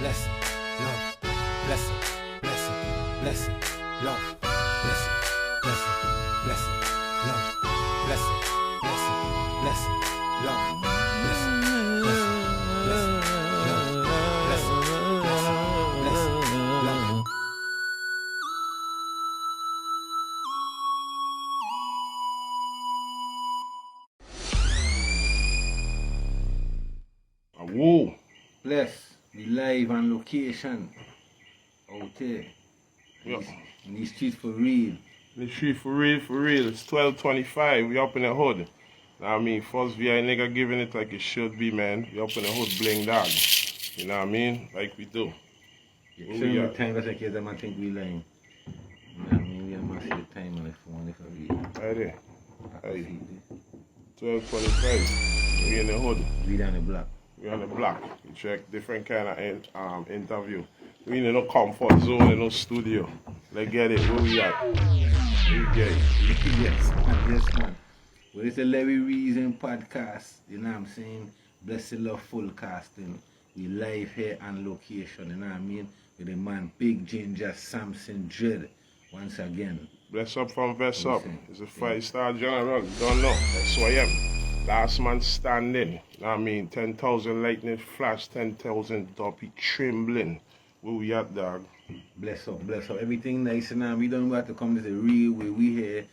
blessing, love, blessing, blessing, blessing, love, blessing, blessing, blessing, love, blessing, blessing, blessing, love, blessing, blessing, blessing, love, blessing, blessing, blessing, love. Woo! Bless, we live on location out here. Yep. In these streets for real. The street for real. It's 12:25. We up in the hood. I mean, first VI nigga giving it like it should be, man. We up in the hood, bling dog. You know what I mean? Like we do. Yeah, so many times I think them I think we lying. You know what I mean? We must see the time on the phone if I read. Right there. Hey. 12:25. We in the hood. We down the block. We on the block. We check different kind of interview. We in no comfort zone, in no studio. Let's get it. Where we at? We get it. Yes, man. Yes, man. Well, it's a Larry Reason podcast. You know what I'm saying? Blessed Love Full Casting. We live here on location. You know what I mean? With the man Big Ginger Samson Dread. Once again. Bless up from Vest Up. It's a 5-star general. Don't know. That's who I am. Last man standing. You know what I mean? 10,000 lightning flash, 10,000 dopey trembling. Where we at, dog? Bless up, bless up. Everything nice and we don't have to come to the real way. We here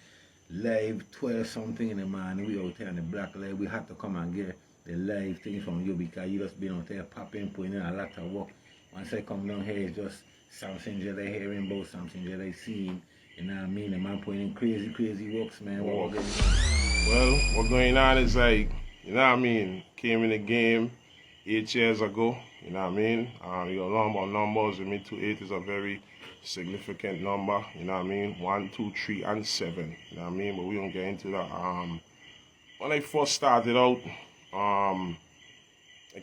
live 12 something in the morning. We out here on the black light. We have to come and get the live thing from you because you just been out there popping, putting in a lot of work. Once I come down here, it's just something that I hearing about, something that I seen. You know what I mean? The man putting in crazy works, man. What going on? Well, what's going on is like, you know what I mean? Came in the game 8 years ago. You know what I mean? You know, number numbers with me, 8 is a very significant number. You know what I mean? 1, 2, 3, and 7. You know what I mean? But we don't get into that. When I first started out, I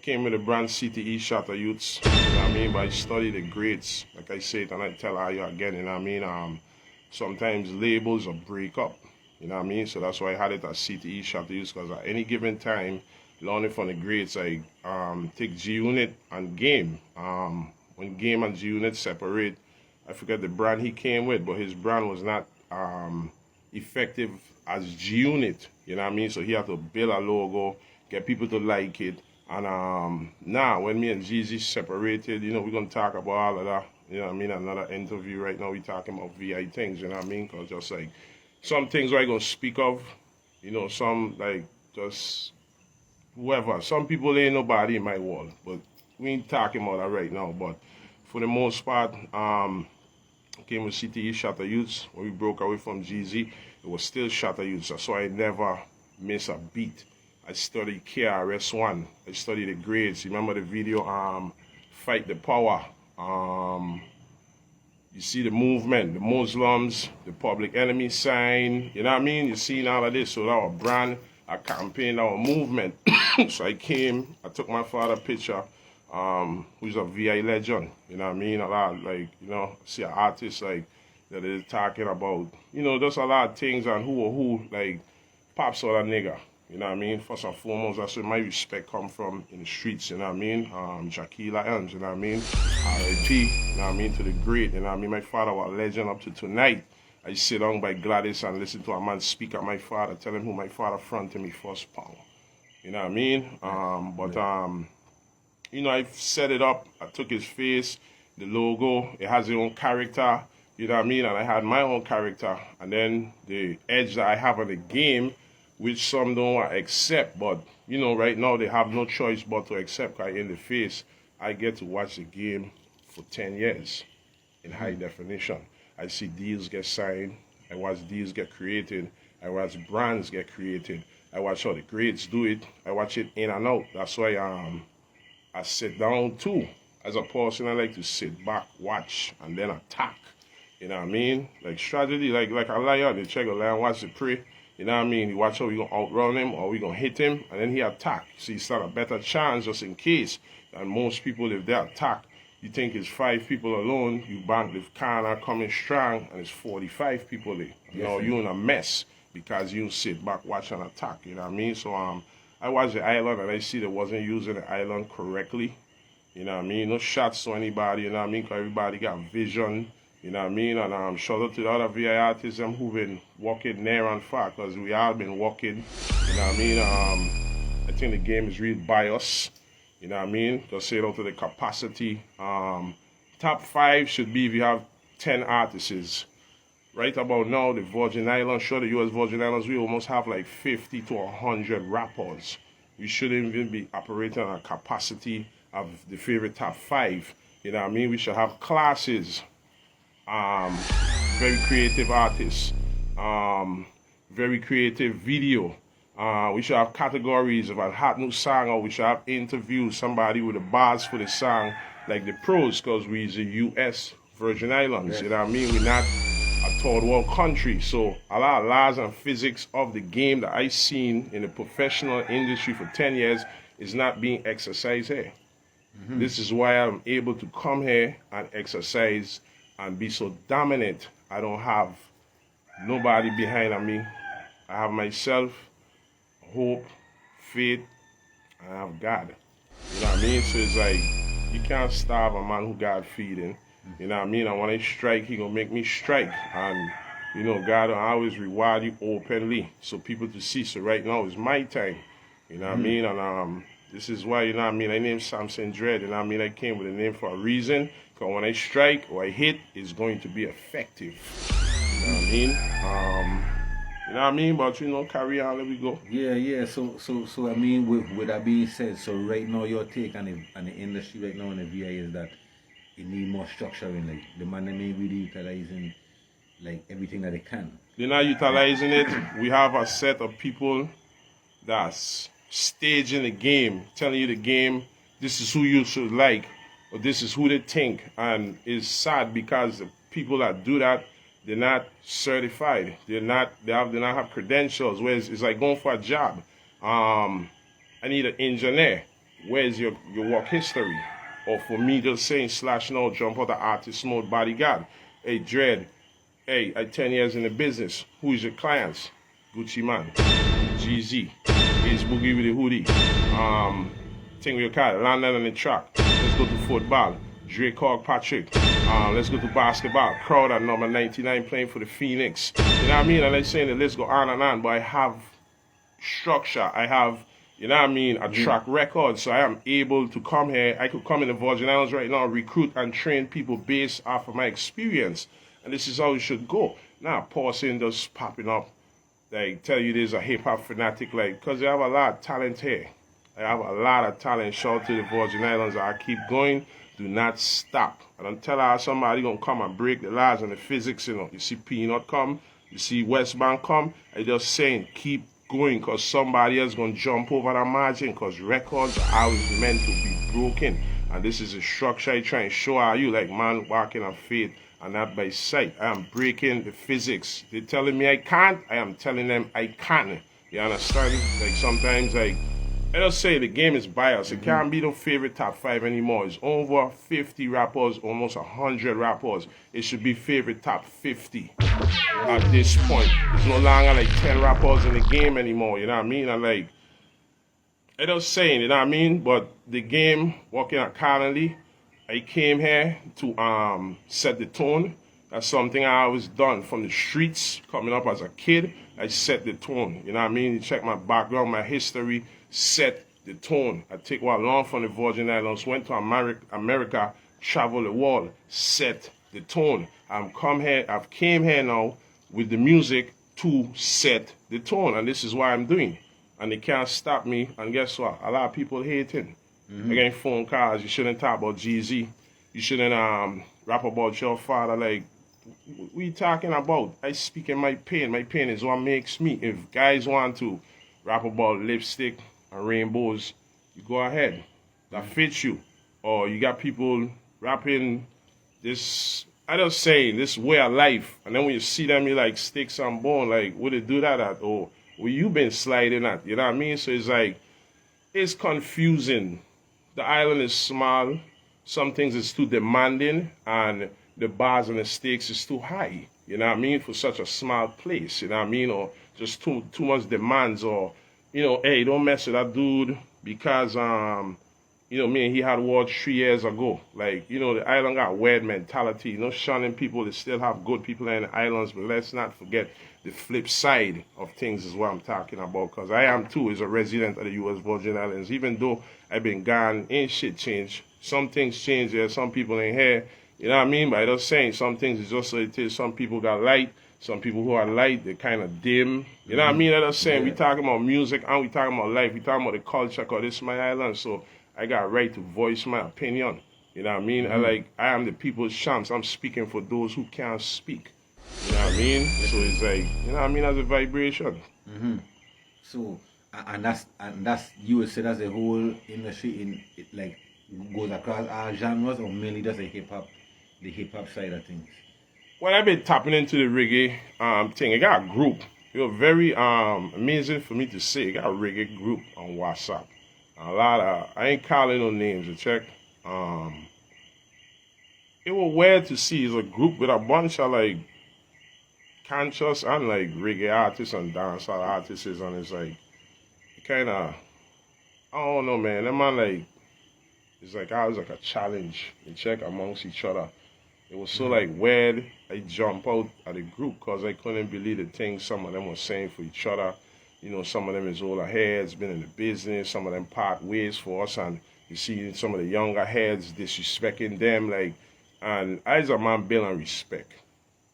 came with the brand CTE Shatter Youths. You know what I mean? But I studied the grades. Like I said, and I tell you again, you know what I mean? Sometimes labels will break up. You know what I mean? So that's why I had it as CTE Shatter Youths, because at any given time, learning from the grades, I take G Unit and Game. When Game and G Unit separate, I forget the brand he came with, but his brand was not effective as G Unit. You know what I mean? So he had to build a logo, get people to like it. And now, when me and GZ separated, you know, we're going to talk about all of that. You know what I mean? Another interview right now, we're talking about VI things, you know what I mean? Because just like, some things I'm going to speak of, you know, some like just whoever. Some people ain't nobody in my world, but we ain't talking about that right now. But for the most part, came with CTE Shatter Youths. When we broke away from GZ, it was still Shatter Youths. So I never miss a beat. I studied KRS-One. I studied the grades. Remember the video, Fight the Power. You see the movement, the Muslims, the Public Enemy sign. You know what I mean? You seen all of this. So our brand, our campaign, our movement. So I came, I took my father picture, who's a VI legend. You know what I mean? A lot, like, you know, see an artist like that is talking about, you know, there's a lot of things and who, like, pops or a nigga. You know what I mean? First and foremost, that's where my respect come from in the streets, you know what I mean? Jaquila Elms, you know what I mean? R.I.P., you know what I mean? To the great, you know what I mean? My father was a legend up to tonight. I sit down by Gladys and listen to a man speak at my father, tell him who my father fronted me first power. You know what I mean? You know, I set it up. I took his face, the logo. It has its own character. You know what I mean? And I had my own character. And then the edge that I have on the game, which some don't want to accept. But, you know, right now they have no choice but to accept. Because in the face, I get to watch the game for 10 years in high definition. I see deals get signed. I watch deals get created. I watch brands get created. I watch how the grades do it. I watch it in and out. That's why I sit down too. As a person, I like to sit back, watch, and then attack. You know what I mean? Like strategy, like a lion. You check a lion, watch the prey. You know what I mean? You watch how we gonna outrun him or we gonna hit him, and then he attack. So you stand a better chance just in case. And most people, if they attack, you think it's 5 people alone, you bank the corner coming strong, and it's 45 people there. You know, you're in a mess because you sit back, watch and attack. You know what I mean? So I watch the island and I see they wasn't using the island correctly. You know what I mean? No shots to anybody, you know what I mean? Because everybody got vision, you know what I mean? And shout out to the other VI artists who've been working near and far, because we all been working, you know what I mean? I think the game is really biased, you know what I mean? Just say it out to the capacity. Top 5 should be if you have 10 artists. Right about now, the Virgin Islands, sure, the US Virgin Islands, we almost have like 50 to 100 rappers. We shouldn't even be operating on a capacity of the favorite top 5. You know what I mean? We should have classes. Very creative artists. Very creative video. We should have categories of a hot new song, or we should have interviews, somebody with the bars for the song, like the pros, because we're the US Virgin Islands. You know what I mean? We're not a third world country. So a lot of laws and physics of the game that I've seen in the professional industry for 10 years is not being exercised here. This is why I'm able to come here and exercise and be so dominant. I don't have nobody behind me. I have myself, hope, faith, and I have God. You know what I mean? So it's like, you can't starve a man who God feeding. You know what I mean? And when I strike, he gonna make me strike. And, you know, God will always reward you openly, so people to see. So right now is my time. You know what I mean? And this is why, you know what I mean, I named Samson Dread. You know what I mean? I came with a name for a reason. Because when I strike or I hit, it's going to be effective. You know what I mean? You know what I mean? But, you know, carry on, let me go. Yeah. So I mean, with that being said, so right now your take on the industry right now in the VI is that it need more structuring. Like the man that may really utilizing like everything that they can. They're not utilizing it. We have a set of people that's staging the game, telling you the game, this is who you should like, or this is who they think. And it's sad because the people that do that, they're not certified. They do not have credentials. Whereas it's like going for a job. I need an engineer. Where's your work history? Or for me just saying slash no, jump out the artist mode bodyguard. Hey Dread, hey, I 10 years in the business. Who is your clients? Gucci Man, GZ, Ace Boogie with the hoodie. Thing with your car, London on the track. Let's go to football. Drake Hogg Patrick. Let's go to basketball. Crowd at number 99 playing for the Phoenix. You know what I mean? And I'm saying the list go on and on, but I have structure. I have, you know what I mean, a track record. So I am able to come here. I could come in the Virgin Islands right now, recruit and train people based off of my experience. And this is how it should go. Now, pausing just popping up, like, tell you there's a hip-hop fanatic, like, because they have a lot of talent here. I have a lot of talent. Shout out to the Virgin Islands. I keep going. Do not stop. I don't tell how somebody gonna come and break the laws and the physics, you know. You see Peanut come, you see West Bank come. I just saying, keep going, because somebody else gonna jump over the margin, because records are always meant to be broken. And this is a structure I try and show how you, like man walking on faith and not by sight. I am breaking the physics. They're telling me I can't, I am telling them I can. You understand? Like sometimes, like, I just say the game is biased. It can't be no favorite top 5 anymore. It's over 50 rappers, almost 100 rappers. It should be favorite top 50 at this point. It's no longer like 10 rappers in the game anymore, you know what I mean? And like, I just saying, you know what I mean? But the game, working accordingly, I came here to set the tone. That's something I always done from the streets, coming up as a kid. I set the tone, you know what I mean? You check my background, my history, set the tone. I take what I learned from the Virgin Islands, went to America, traveled the world, set the tone. I've came here now with the music to set the tone, and this is what I'm doing. And they can't stop me. And guess what? A lot of people hating. I get phone calls. You shouldn't talk about GZ. You shouldn't rap about your father. Like, what are you talking about? I speak in my pain. My pain is what makes me. If guys want to rap about lipstick and rainbows, you go ahead. That fits you. Or you got people rapping this, I just saying, this way of life. And then when you see them, you like sticks and bone. Like, would they do that at? Or where you been sliding at? You know what I mean? So it's like, it's confusing. The island is small. Some things is too demanding. And the bars and the stakes is too high. You know what I mean? For such a small place. You know what I mean? Or just too much demands. Or, you know, hey, don't mess with that dude because You know, me and he had words 3 years ago. Like, you know, the island got weird mentality. You know, shunning people, they still have good people in the islands, but let's not forget the flip side of things is what I'm talking about. Because I am too, as a resident of the U.S. Virgin Islands. Even though I've been gone, ain't shit changed. Some things change there, some people ain't here. You know what I mean? But I just saying, some things is just so it is. Some people got light. Some people who are light, they're kind of dim. You know what I mean? I just saying, we talking about music and we talking about life. We talking about the culture because this is my island. So I got a right to voice my opinion. You know what I mean? I am the people's champs. I'm speaking for those who can't speak. You know what I mean? So it's like, you know what I mean, as a vibration. So and that's you would say that's the whole industry in it, like goes across all genres, or mainly just the hip hop side of things? When I've been tapping into the reggae thing, I got a group. It was very amazing for me to see. I got a reggae group on WhatsApp. A lot of, I ain't calling no names to check. It was weird to see. It's a group with a bunch of like conscious and like reggae artists and dancehall artists, and it's like kind of, I don't know, man. That man like, it's like I was like a challenge to check amongst each other. It was so like weird. I jump out of the group because I couldn't believe the things some of them were saying for each other. You know, some of them is older heads, been in the business. Some of them part ways for us, and you see some of the younger heads disrespecting them. Like, and I as a man build on respect.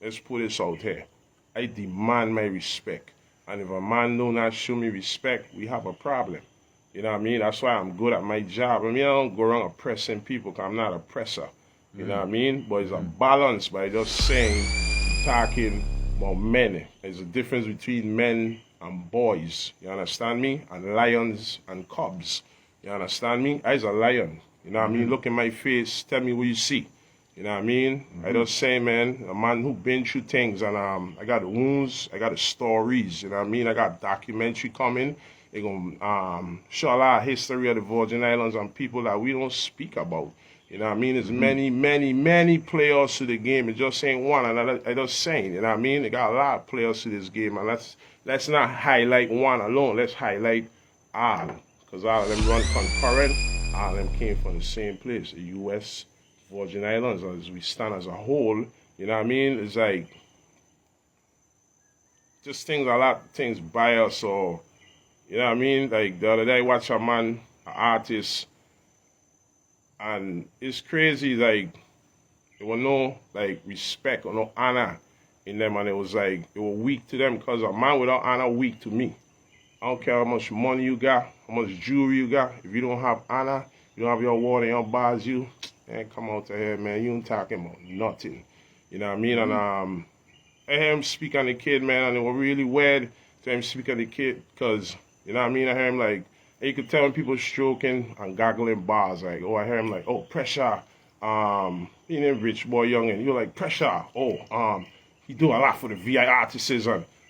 Let's put this out here. I demand my respect, and if a man do not show me respect, we have a problem. You know what I mean? That's why I'm good at my job. I mean, I don't go around oppressing people because I'm not an oppressor. You know what I mean? But it's a balance by just saying, talking about men. There's a difference between men and boys. You understand me? And lions and cubs. You understand me? I's a lion. You know what I mean? Look in my face. Tell me what you see. You know what I mean? I just say, man, a man who been through things, and I got the wounds, I got the stories. You know what I mean? I got documentary coming. They're gonna show a lot of history of the Virgin Islands and people that we don't speak about. You know what I mean? There's many players to the game. It just ain't one. And I just saying, you know what I mean? They got a lot of players to this game. And let's not highlight one alone. Let's highlight all. Because all of them run concurrent. All of them came from the same place, the U.S. Virgin Islands. As we stand as a whole, you know what I mean? It's like, just things, a lot of things by us. So, you know what I mean? Like the other day, I watched a man, an artist, and it's crazy, like, there was no, like, respect or no honor in them, and it was like, it was weak to them, because a man without honor weak to me. I don't care how much money you got, how much jewelry you got, if you don't have honor, you don't have your water, your bars, you, man, come out of here, man, you ain't talking about nothing. You know what I mean? And I heard him speak on the kid, man, and it was really weird to hear him speak on the kid, because, you know what I mean, I heard him like, you could tell when people stroking and goggling bars, like, oh, I hear him like, oh, pressure, he named Rich Boy Young, and you're like, pressure, oh, he do a lot for the VI artists,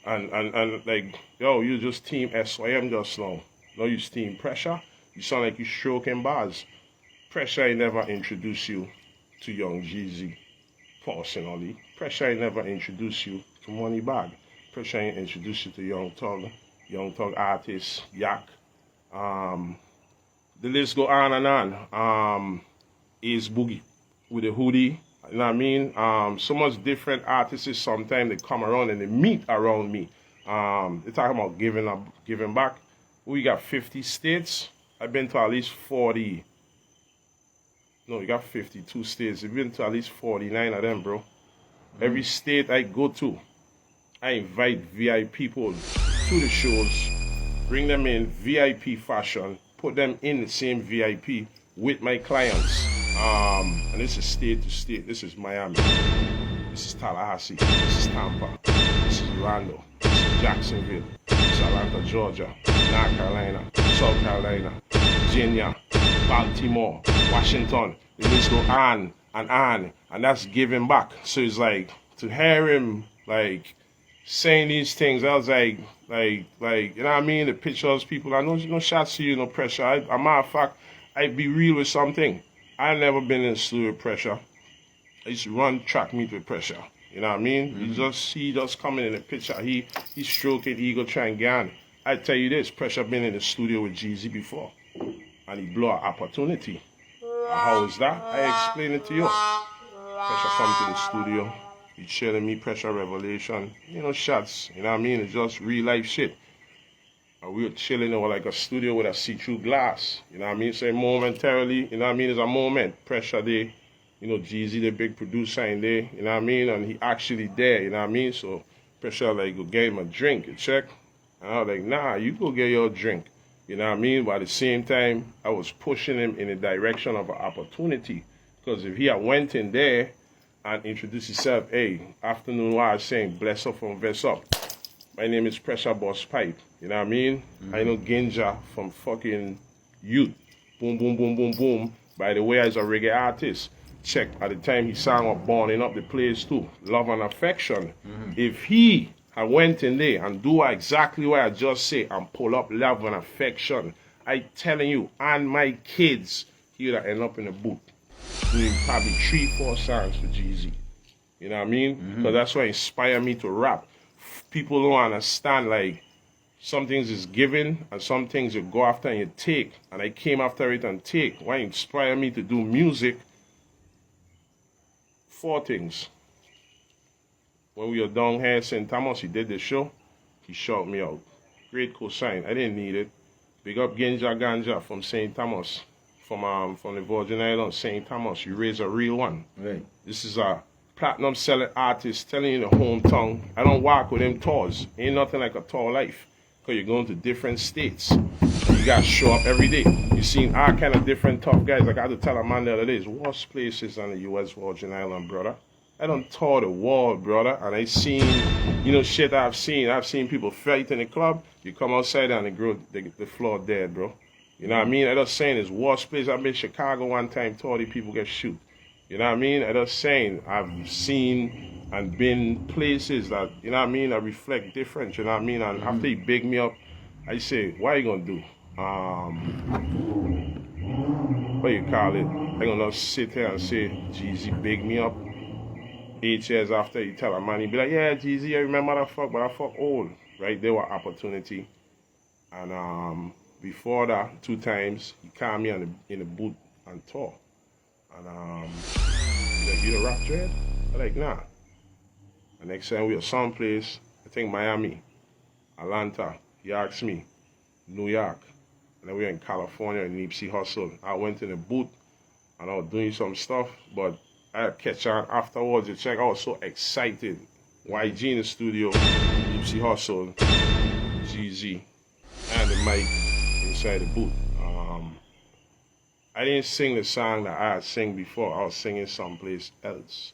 and like, yo, you just team SYM just now. No, you team pressure. You sound like you stroking bars. Pressure, I never introduced you to Young Jeezy personally. Pressure, I never introduced you to Money Bag. Pressure, I introduced you to Young Thug artist, Yak. The list go on and on. Is Boogie with the hoodie, you know what I mean? So much different artists sometimes they come around and they meet around me. They're talking about giving back. We got 50 states. I've been to at least 40. No, we got 52 states. I've been to at least 49 of them, bro. Every state I go to, I invite VIP people to the shows. Bring them in VIP fashion, put them in the same VIP with my clients. And this is state to state. This is Miami. This is Tallahassee. This is Tampa. This is Orlando. This is Jacksonville. This is Atlanta, Georgia. North Carolina. South Carolina. Virginia. Baltimore. Washington. The list go on and on. And that's giving back. So it's like, to hear him, like, saying these things, I was like, you know what I mean? The pictures, people, I know no shots to you, no pressure. A matter of fact, I'd be real with something. I never been in a studio with pressure. I used to run track meet with pressure. You know what I mean? He just coming in the picture. He stroking ego, trying to get on. I tell you this, pressure been in the studio with Jeezy before. and he blew an opportunity. How is that? I explain it to you. Pressure come to the studio. He chilling me, Pressure Revelation. You know, shots. You know what I mean? It's just real life shit. And we were chilling over like a studio with a see-through glass. You know what I mean? So momentarily, you know what I mean? It's a moment. Pressure there. You know, Jeezy, the big producer in there. You know what I mean? And he actually there. You know what I mean? So Pressure like, go get him a drink. You check? And I was like, nah, you go get your drink. You know what I mean? But at the same time, I was pushing him in the direction of an opportunity. Because if he had went in there and introduced himself, hey, afternoon, while I was saying, bless up from Vest Up. My name is Pressure Boss Pipe. You know what I mean? I know Ginja from fucking Youth. Boom, boom, boom, boom, boom. By the way, as a reggae artist, check, at the time he sang up Burning Up the Place too. Love and Affection. If he had went in there and do exactly what I just said and pull up Love and Affection, I telling you, and my kids, he would have ended up in the booth. Doing probably 3-4 songs for Jeezy. You know what I mean? Because that's what inspired me to rap. People don't understand, like, some things is given and some things you go after and you take. And I came after it and take. What inspired me to do music? 4 things. When we were down here at St. Thomas, he did the show. He shouted me out. Great cosign. I didn't need it. Big up Ginja Ganja from St. Thomas. From the Virgin Islands, St. Thomas. You raise a real one. Right. This is a platinum selling artist telling you the hometown. I don't walk with them tours. Ain't nothing like a tour life. Because you're going to different states. You got to show up every day. You seen all kind of different tough guys. Like I had to tell a man the other day, it's worst places on the U.S. Virgin Island, brother. I don't tour the world, brother. And I seen, you know, shit I've seen. I've seen people fight in the club. You come outside and the floor dead, bro. You know what I mean? I just saying it's worst place. I've been in Chicago one time, 30 people get shoot. You know what I mean? I just saying I've seen and been places that, you know what I mean, that reflect different, you know what I mean? And after he big me up, I say, what are you gonna do? What you call it? I'm gonna sit here and say, Jeezy big me up. 8 years after you tell a man, he be like, yeah, Jeezy, I remember that fuck, but I fuck old. Right? There were opportunity. And before that, 2 times, he called me in the booth and talk. And he's like, you the rap Dread? I'm like, nah. The next time we were someplace, I think Miami, Atlanta, he asked me, New York. And then we were in California in Nipsey Hussle. I went in the booth and I was doing some stuff, but I catch on afterwards. You check, I was so excited. YG in the studio, Nipsey Hussle, GZ, and the mic inside the booth. I didn't sing the song that I had sang before. I was singing someplace else.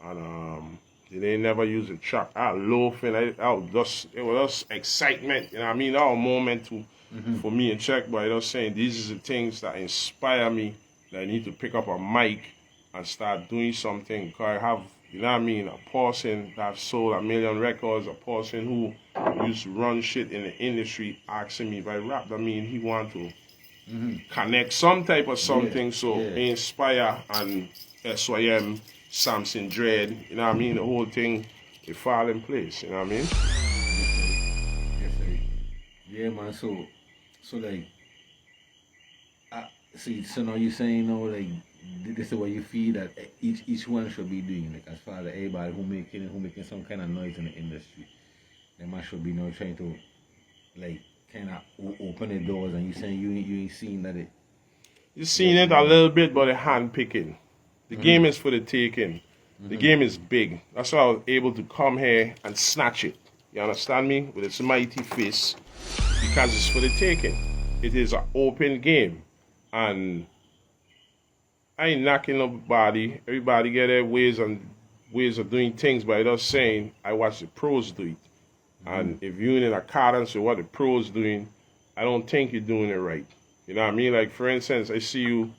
And they didn't never use the track. I was laughing. It was just excitement. You know what I mean? That was a moment for me and check, but I was saying these are the things that inspire me, that I need to pick up a mic and start doing something. Because I have, you know what I mean, a person that sold 1 million records, a person who used to run shit in the industry asking me if I rap. I mean, he want to connect some type of something, inspire and SYM, Samson Dread, you know what I mean? The whole thing, it fall in place, you know what I mean? Yes, sir. Yeah, man, so like, so now you're saying, like, this is what you feel that each one should be doing, like, as far as everybody who making some kind of noise in the industry, they must should be now trying to, like, kind of open the doors, and you saying you ain't seen that it. You seen it a little bit, but the hand picking. The game is for the taking. The game is big. That's why I was able to come here and snatch it. You understand me? With its mighty fist, because it's for the taking. It is an open game, and I ain't knocking nobody. Everybody get their ways of doing things, but I just saying I watch the pros do it. And if you're in accordance with what the pros doing, I don't think you're doing it right. You know what I mean? Like, for instance, I see you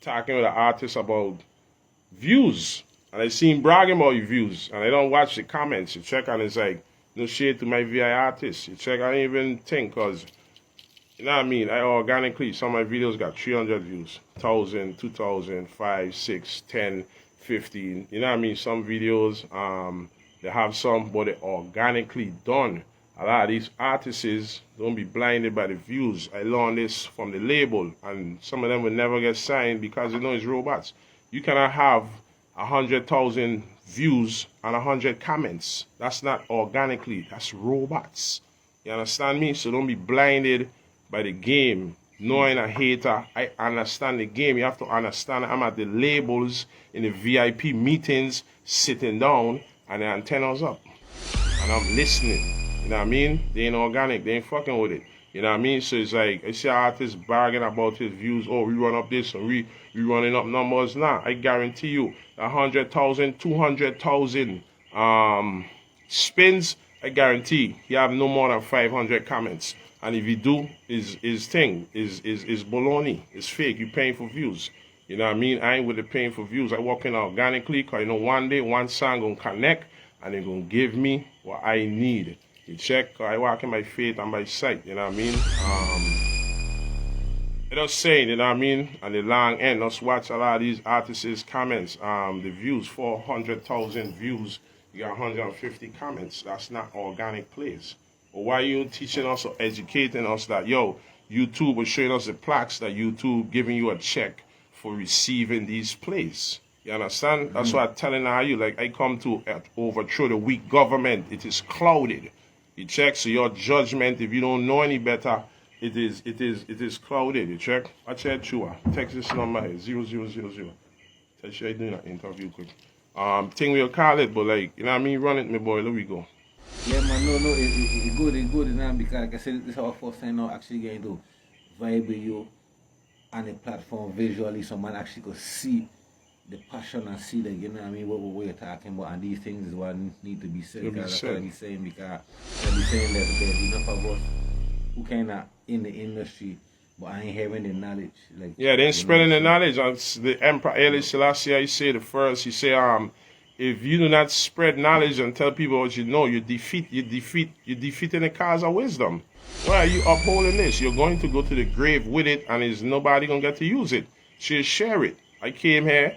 talking with an artist about views. And I see him bragging about your views. And I don't watch the comments. You check and it's like, no shade to my VI artists. You check, I don't even think, because, you know what I mean? I organically, some of my videos got 300 views. 1,000, 2,000, 5, 6, 10, 15. You know what I mean? Some videos, they have some, but they're organically done. a lot of these artists don't be blinded by the views. I learned this from the label, and some of them will never get signed because they know it's robots. You cannot have 100,000 views and 100 comments. That's not organically. That's robots. You understand me? So don't be blinded by the game. Knowing a hater, I understand the game. You have to understand I'm at the labels in the VIP meetings, sitting down, and the antennas up. And I'm listening. You know what I mean? They ain't organic. They ain't fucking with it. You know what I mean? So it's like, I see artists bargain about his views. Oh, we run up this and we running up numbers. Nah, I guarantee you, 100,000, 200,000 spins, I guarantee you have no more than 500 comments. And if you do, his thing is baloney. It's fake. You paying for views. You know what I mean? I ain't with the paying for views. I walk in organically because you know one day, one song going to connect and they're going to give me what I need. You check, I walk in by faith and by sight. You know what I mean? It just saying, you know what I mean? And the long end, let's watch a lot of these artists' comments. The views, 400,000 views. You got 150 comments. That's not organic plays. But why are you teaching us or educating us that, yo, YouTube was showing us the plaques that YouTube giving you a check for receiving these plays? You understand? That's why I'm telling you, like, I come to overthrow the weak government. It is clouded. You check, so your judgment, if you don't know any better, it is clouded. You check? I check Chua. Text this number here, 0000. Tell you I doing an interview quick. Thing we'll call it, but like, you know what I mean? Run it, my boy. There we go. Yeah, man, no, it's good, you know, because like I said, this is our first time now actually getting to vibe with you on the platform visually, so man actually could see the passion and see, like, you know what I mean, what you're talking about, and these things is what need to be said. That's what I be saying, because I be saying that there's enough of us who kind of in the industry, but I ain't hearing the knowledge. Like, yeah, they ain't spreading the knowledge. The Emperor Haile Selassie, he said the first, he said, if you do not spread knowledge and tell people what you know, you're defeating the cause of wisdom. Why are you upholding this? You're going to go to the grave with it, and is nobody gonna get to use it. Just share it. I came here.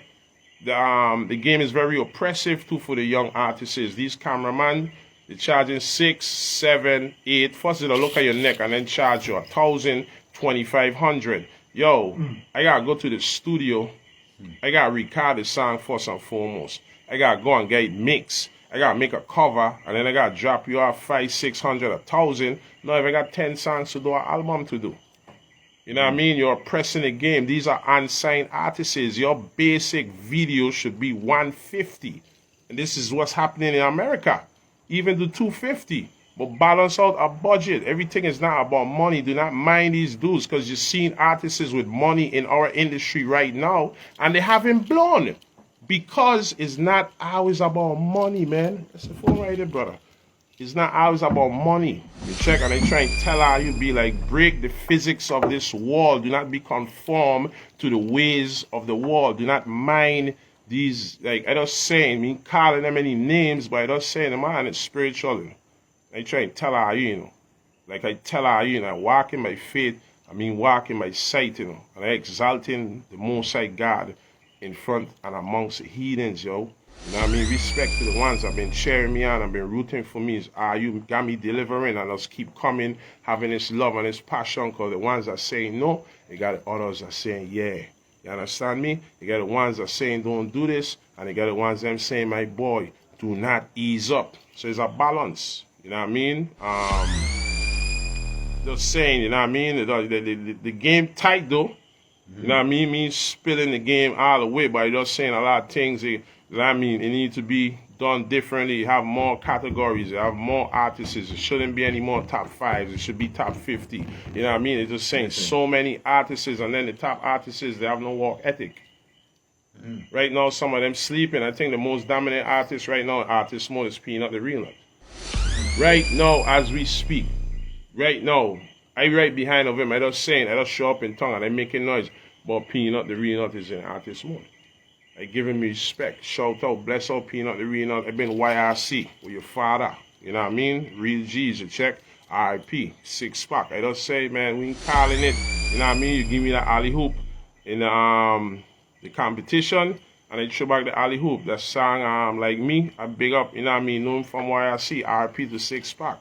The game is very oppressive too for the young artists. These cameramen, they're charging 6, 7, 8. First, they'll look at your neck and then charge you 1,000, 2,500. Yo, I gotta go to the studio. I gotta record the song first and foremost. I gotta go and get it mixed. I gotta make a cover, and then I gotta drop you off 500, 600, 1,000. Now if I got 10 songs to do, an album to do. You know what I mean? You're oppressing the game. These are unsigned artists. Your basic video should be 150. And this is what's happening in America. Even to 250. But balance out a budget. Everything is not about money. Do not mind these dudes, because you're seeing artists with money in our industry right now, and they haven't blown. Because it's not always about money, man. That's the phone right there, brother. It's not always about money. You check, and they try and tell her, you be like, break the physics of this world. Do not be conformed to the ways of the world. Do not mind these, like, I don't say, I mean, calling them any names, but I don't say them, man, it's spiritual. I try and tell her, you know. Like I tell her, you know, I walk in my faith, I mean, walk in my sight, you know. And I exalting the Most High God in front and amongst the heathens, yo. You know what I mean? Respect to the ones that have been cheering me on and been rooting for me. You got me delivering, and us keep coming, having this love and this passion, because the ones that are saying no, they got the others that are saying yeah. You understand me? They got the ones that are saying don't do this, and they got the ones that are saying, my boy, do not ease up. So it's a balance. You know what I mean? Just saying, you know what I mean? The game tight, though. You know what I mean? Means spilling the game all the way, but just saying a lot of things. You know what I mean? It needs to be done differently. You have more categories. You have more artists. It shouldn't be any more top 5s. It should be top 50. You know what I mean? It's just saying so many artists, and then the top artists, they have no work ethic. Right now, some of them sleeping. I think the most dominant artist right now, artist mode, is Peanut the Real Nut. Right now, as we speak. Right now. I right behind of him. I just saying, I just show up in tongue and I making noise. But Peanut the Real Nut is in artist mode. I give him respect. Shout out, bless out Peanut the Real Nut. I've been YRC with your father. You know what I mean? Real G's, you check. RIP, 6-pack. I just say, man, we ain't calling it. You know what I mean? You give me that alley hoop in the competition, and I throw back the alley hoop. That song, like me, I big up, you know what I mean? Known from YRC, RIP to 6-pack.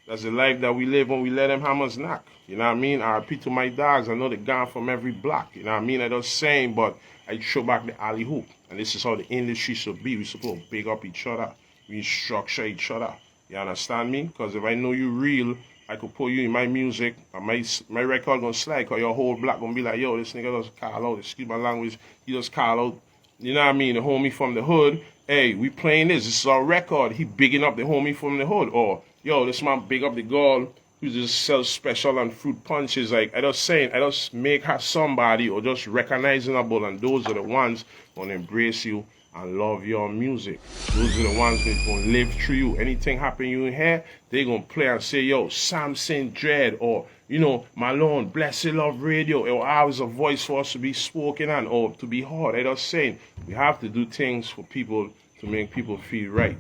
That's the life that we live when we let them hammers knock. You know what I mean? RP to my dogs. I know they're gone from every block. You know what I mean? I just saying, but I throw back the alley hoop. And this is how the industry should be. We're supposed to big up each other. We structure each other. You understand me? Because if I know you real, I could put you in my music. And my record gonna slide. Because your whole block gonna be like, yo, this nigga just call out. Excuse my language. He just call out. You know what I mean? The homie from the hood. Hey, we playing this. This is our record. He bigging up the homie from the hood. Or, yo, this man big up the girl who just sells special and fruit punches. Like, I just make her somebody or just recognizable. And those are the ones gonna embrace you and love your music. Those are the ones that gonna live through you. Anything happen you in here, they gonna play and say, yo, Samson Dread, or, you know, Malone, Blessed Love Radio, or always a voice for us to be spoken on or to be heard. I just saying, we have to do things for people to make people feel right.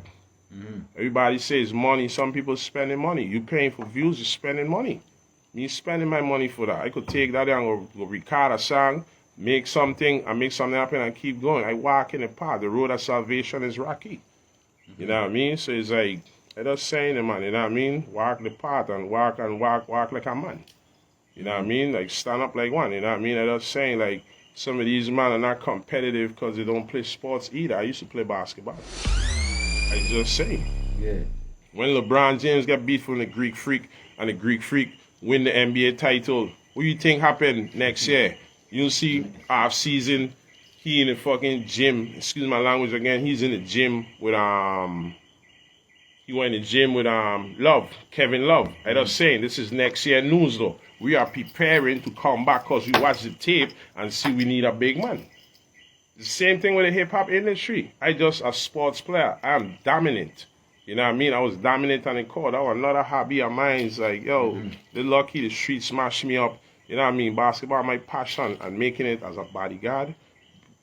Everybody says money. Some people spending money. You paying for views, you're spending money. Me spending my money for that. I could take that and go record a song, make something happen and keep going. I walk in the path. The road of salvation is rocky. You know what I mean? So it's like, I just saying it, man. You know what I mean? Walk the path and walk like a man. You know what I mean? Like stand up like one. You know what I mean? I just saying like some of these men are not competitive because they don't play sports either. I used to play basketball. I just say. Yeah. When LeBron James got beat from the Greek Freak and the Greek Freak win the NBA title, what do you think happened next year? You'll see off season, he in the fucking gym. Excuse my language again. He's in the gym with he went in the gym with Love, Kevin Love. I just saying this is next year news though. We are preparing to come back because we watch the tape and see we need a big man. The same thing with the hip-hop industry. I just a sports player. I'm dominant. You know what I mean? I was dominant on the court. That was another hobby of mine. It's like, yo, they're lucky the street smashed me up. You know what I mean? Basketball, my passion, and making it as a bodyguard.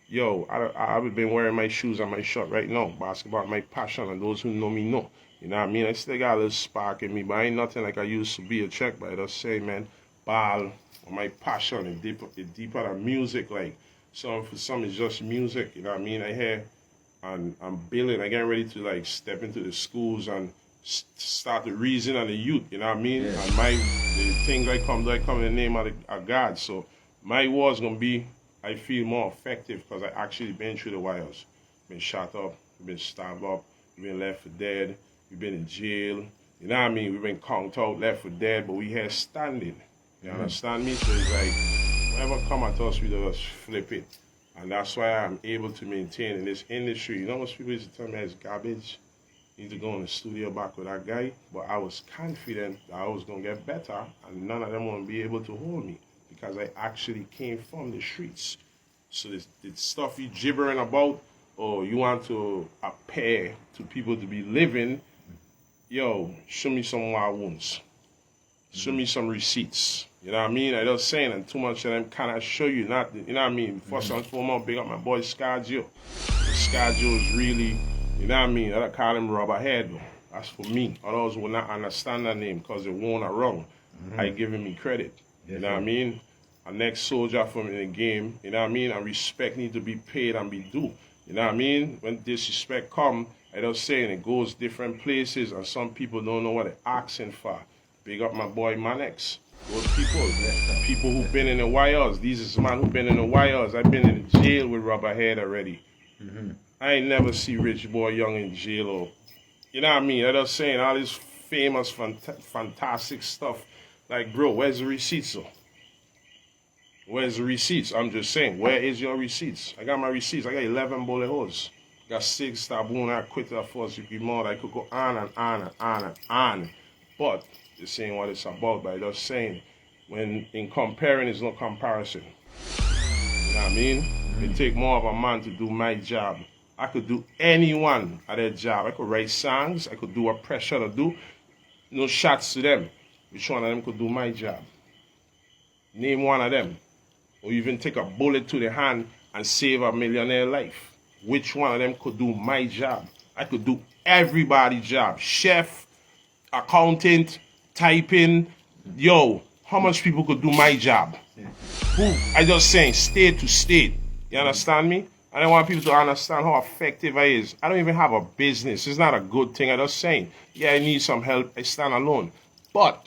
Yo, I've been wearing my shoes and my shirt right now. Basketball, my passion, and those who know me know. You know what I mean? I still got a little spark in me, but I ain't nothing like I used to be a check. But I just say, man, ball, my passion, and deeper than music, like. For some it's just music, you know what I mean? I hear and I'm building, I getting ready to like step into the schools and start the reason and the youth, you know what I mean? Yeah. And the things I come in the name of God. So my war's gonna be, I feel more effective because I actually been through the wires. Been shot up, been stabbed up, we've been left for dead, we've been in jail, you know what I mean? We've been conked out, left for dead, but we here standing. You understand me? So it's like, whatever come at us, we just flip it. And that's why I'm able to maintain in this industry. You know, most people used to tell me it's garbage. You need to go in the studio back with that guy. But I was confident that I was going to get better. And none of them won't be able to hold me. Because I actually came from the streets. So this stuff you gibbering about, or you want to appear to people to be living, yo, show me some wild wounds. Show me some receipts. You know what I mean? I just saying, and too much of them cannot show you. Not, you know what I mean? First and foremost, big up my boy Scarjo. Scarjo is really, you know what I mean? I call him Rubberhead though. That's for me. Others will not understand that name because they won't are wrong. I give him credit. You know what I mean? A next soldier from in the game, you know what I mean? And respect need to be paid and be due. You know what I mean? When disrespect come, I just saying it goes different places and some people don't know what they're asking for. Big up my boy Manex. Those people who've been in the wires. These is man who've been in the wires. I've been in jail with Rubberhead already. I ain't never see Rich Boy Young in jail or, you know what I mean? I'm just saying all this famous, fantastic stuff. Like, bro, where's the receipts though? Where's the receipts? I'm just saying, where is your receipts? I got my receipts. I got 11 bullet holes. Got 6 stab wound. I quit that force degree more. I could go on and on and on and on. But this ain't what it's about, but I'm just saying, when in comparing, there's no comparison. You know what I mean? It take more of a man to do my job. I could do anyone at their job. I could write songs. I could do a pressure to do. No shots to them. Which one of them could do my job? Name one of them. Or even take a bullet to the hand and save a millionaire life. Which one of them could do my job? I could do everybody's job. Chef, accountant, typing. Yo, how much people could do my job? Who? I just saying state to state. You understand me? I don't want people to understand how effective I is. I don't even have a business. It's not a good thing. I just saying, yeah, I need some help. I stand alone. But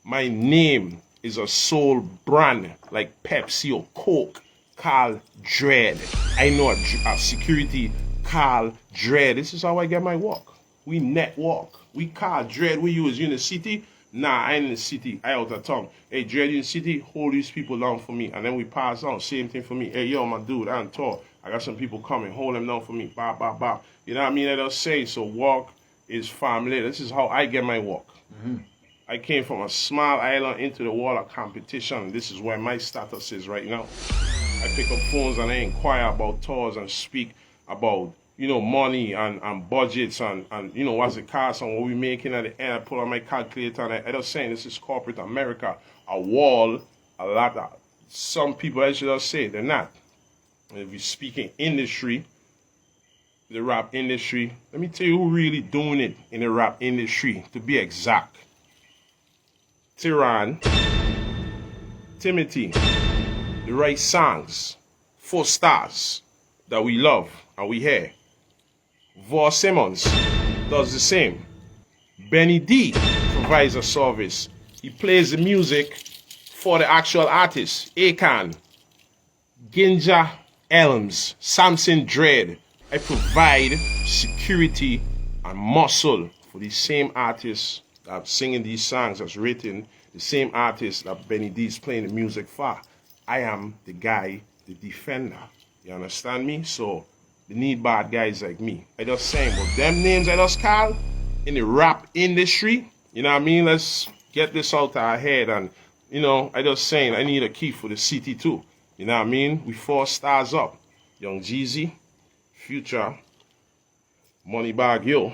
my name is a soul brand like Pepsi or Coke called Dread. I know a security called Dread. This is how I get my work. We network. We call Dread. We use you in the city. Nah, I ain't in the city. I out of town. Hey, Dread in the city, hold these people down for me. And then we pass on. Same thing for me. Hey, yo, my dude, I'm tall. I got some people coming. Hold them down for me. Bop, bop, bop. You know what I mean? I don't say. So work is family. This is how I get my work. I came from a small island into the world of competition. This is where my status is right now. I pick up phones and I inquire about tours and speak about, you know, money and budgets and you know, what's the cost and what we making at the end. I pull out my calculator and I just saying this is corporate America. A wall, a lot of, some people, I should just say, they're not. If you're speaking industry, the rap industry, let me tell you who really doing it in the rap industry, to be exact. Tyran, Timothy, the right songs, 4 stars that we love and we hear. Vaughn Simmons does the same. Benny D provides a service. He plays the music for the actual artist. Akon, Ginja Elms, Samson Dread. I provide security and muscle for the same artists that singing these songs that's written, the same artist that Benny D is playing the music for. I am the guy, the defender. You understand me? So they need bad guys like me. I just saying, but them names I just call in the rap industry, you know what I mean? Let's get this out of our head. And, you know, I just saying I need a key for the city too. You know what I mean? We 4 stars up. Young Jeezy, Future, Moneybag Yo,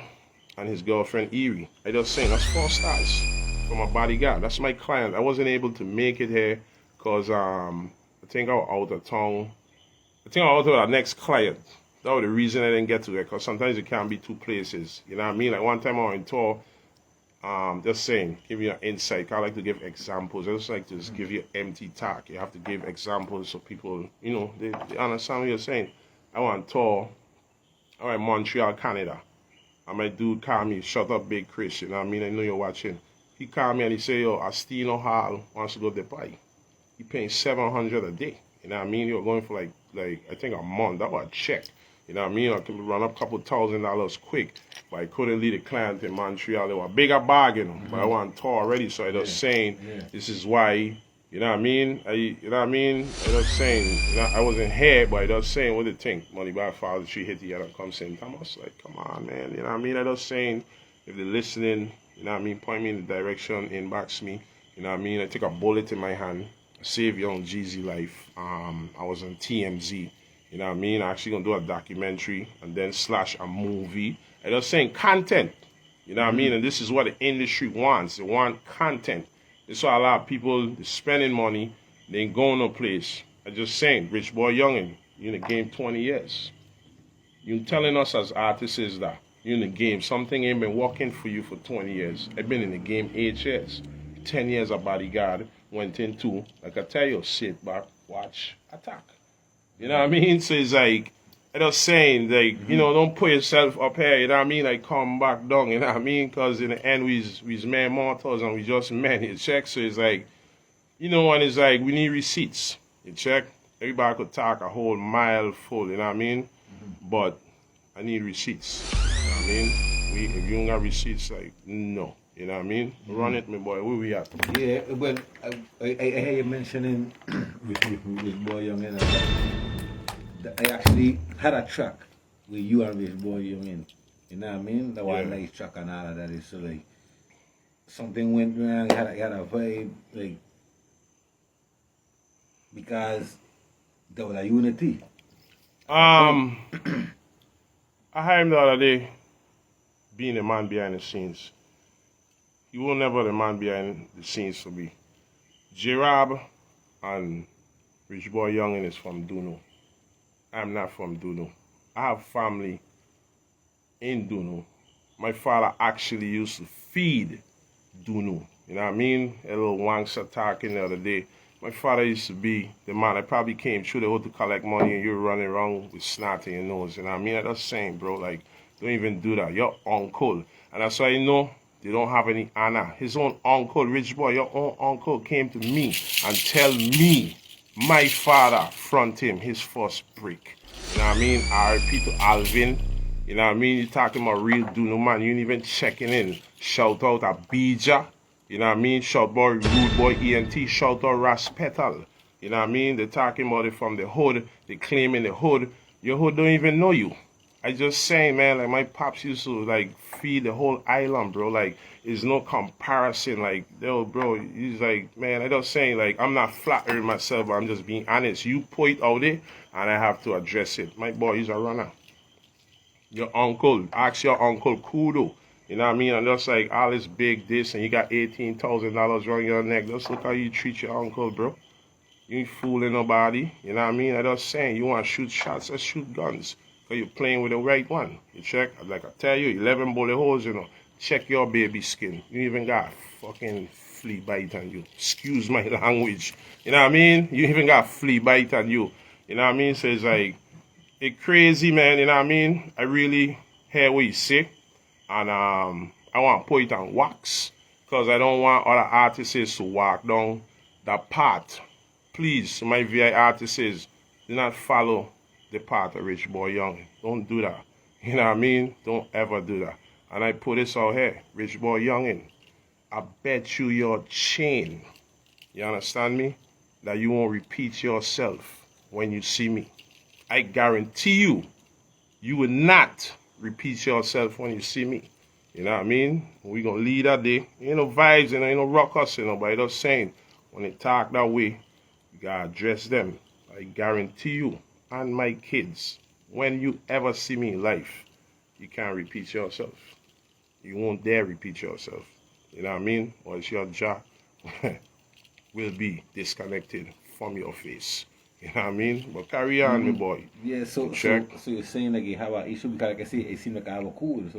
and his girlfriend Erie. I just saying that's 4 stars for my bodyguard. That's my client. I wasn't able to make it here because I think I was out of town. I think I was out of our next client. That was the reason I didn't get to it, because sometimes it can't be 2 places. You know what I mean? Like one time I was on tour, just saying, give you an insight. I like to give examples. I just like to just give you empty talk. You have to give examples so people, you know, they understand what you're saying. I went on tour. I went to Montreal, Canada. And my dude called me, shut up, Big Chris. You know what I mean? I know you're watching. He called me and he said, yo, Astino Hall wants to go to Dubai. He paying $700 a day. You know what I mean? You're going for like I think a month. That was a check. You know what I mean? I could run up a couple $1,000 quick. But I couldn't lead a client in Montreal. They were a bigger bargain. But I was on tour already. So I was saying, this is why, you know what I mean? You know what I mean? I was saying, you know, I wasn't here, but I was saying, what do you think? Money by Father, she hit the other, come saying, Thomas, like, come on, man. You know what I mean? I was saying, if they're listening, you know what I mean? Point me in the direction, inbox me. You know what I mean? I take a bullet in my hand, save Young Jeezy life. I was on TMZ. You know what I mean? I'm actually going to do a documentary and then / a movie. I was saying content. You know what I mean? And this is what the industry wants. They want content. That's why a lot of people, they're spending money, they ain't going no place. I just saying, Rich Boy Youngin, you in the game 20 years. You telling us as artists is that you in the game. Something ain't been working for you for 20 years. I've been in the game 8 years. 10 years a bodyguard, went into, like I tell you, sit back, watch, attack. You know what I mean? So it's like, I just saying, like, you know, don't put yourself up here, you know what I mean? Like, come back down, you know what I mean? Because in the end, we's men mortals and we just men, you check? So it's like, you know, and it's like, we need receipts, you check? Everybody could talk a whole mile full, you know what I mean? But I need receipts, you know what I mean? If you don't got receipts, like, no. You know what I mean? Run it, my boy. Where we at? Yeah, well, I hear you mentioning with Boy Young and I actually had a track with you and this Boy Young in. You know what I mean? That was a nice track and all of that. It's so like something went wrong. Had a vibe, like, because there was a unity. I heard him the other day being the man behind the scenes. He will never the man behind the scenes for me. J-Rob and Rich Boy Youngin is from Duno. I'm not from Duno. I have family in Duno. My father actually used to feed Duno. You know what I mean? A little wangster talking the other day. My father used to be the man. I probably came through the hood to collect money and you're running around with snot in your nose. You know what I mean? I'm just saying, bro, like, don't even do that. Your uncle. And that's why you know, They don't have any honor. His own uncle, Rich Boy, your own uncle came to me and tell me my father front him his first brick. You know what I mean? RIP to Alvin. You know what I mean? You talking about real Duno, man. You ain't even checking in. Shout out Abija. You know what I mean? Shout boy, Rude Boy, ENT. Shout out Raspetal. You know what I mean? They're talking about it from the hood. They claiming the hood. Your hood don't even know you. I just saying, man, like my pops used to like feed the whole island, bro. Like, there's no comparison. Like, yo, bro, he's like, man, I just saying, like, I'm not flattering myself, but I'm just being honest. You point out it, and I have to address it. My boy, he's a runner. Your uncle, ask your uncle Kudo. You know what I mean? And just like all this big this, and you got $18,000 around your neck. Just look how you treat your uncle, bro. You ain't fooling nobody. You know what I mean? I just saying, you want to shoot shots, let's shoot guns. Because you're playing with the right one. You check, like I tell you, 11 bullet holes, you know. Check your baby skin. You even got a fucking flea bite on you. Excuse my language. You know what I mean? You even got a flea bite on you. You know what I mean? So it's like, it's crazy, man. You know what I mean? I really hear what you say. And I want to put it on wax. Because I don't want other artists to walk down that path. Please, my VI artists, do not follow the path of Rich Boy Young. Don't do that. You know what I mean? Don't ever do that. And I put this out here. Rich Boy Youngin, I bet you your chain, you understand me, that you won't repeat yourself when you see me. I guarantee you, you will not repeat yourself when you see me. You know what I mean? We gonna lead that day. Ain't no vibes, ain't no ruckus, but I just saying, when they talk that way, you gotta address them. I guarantee you, and my kids, when you ever see me in life, you can't repeat yourself. You won't dare repeat yourself. You know what I mean? Or it's your jaw will be disconnected from your face. You know what I mean? But carry on, my boy. Yeah, so you're saying like you have an issue because like I say, it seemed like I have a cool. So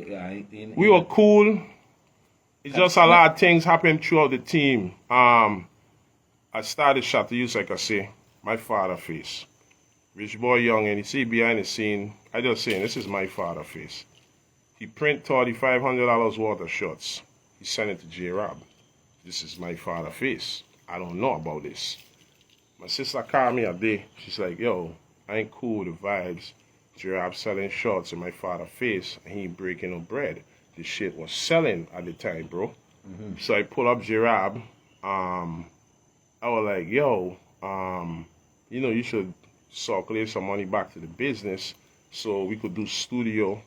we were cool. It's just a lot of things happened throughout the team. I started shot to use, like I say, my father face. Rich Boy Young, and you see behind the scene, I just saying, this is my father face. He print $3,500 worth of shots. He sent it to J-Rob. This is my father face. I don't know about this. My sister called me a day. She's like, yo, I ain't cool with the vibes. J-Rob selling shots in my father face, and he ain't breaking no bread. This shit was selling at the time, bro. So I pull up J-Rob. I was like, yo, you know, you should circulate some money back to the business so we could do studio.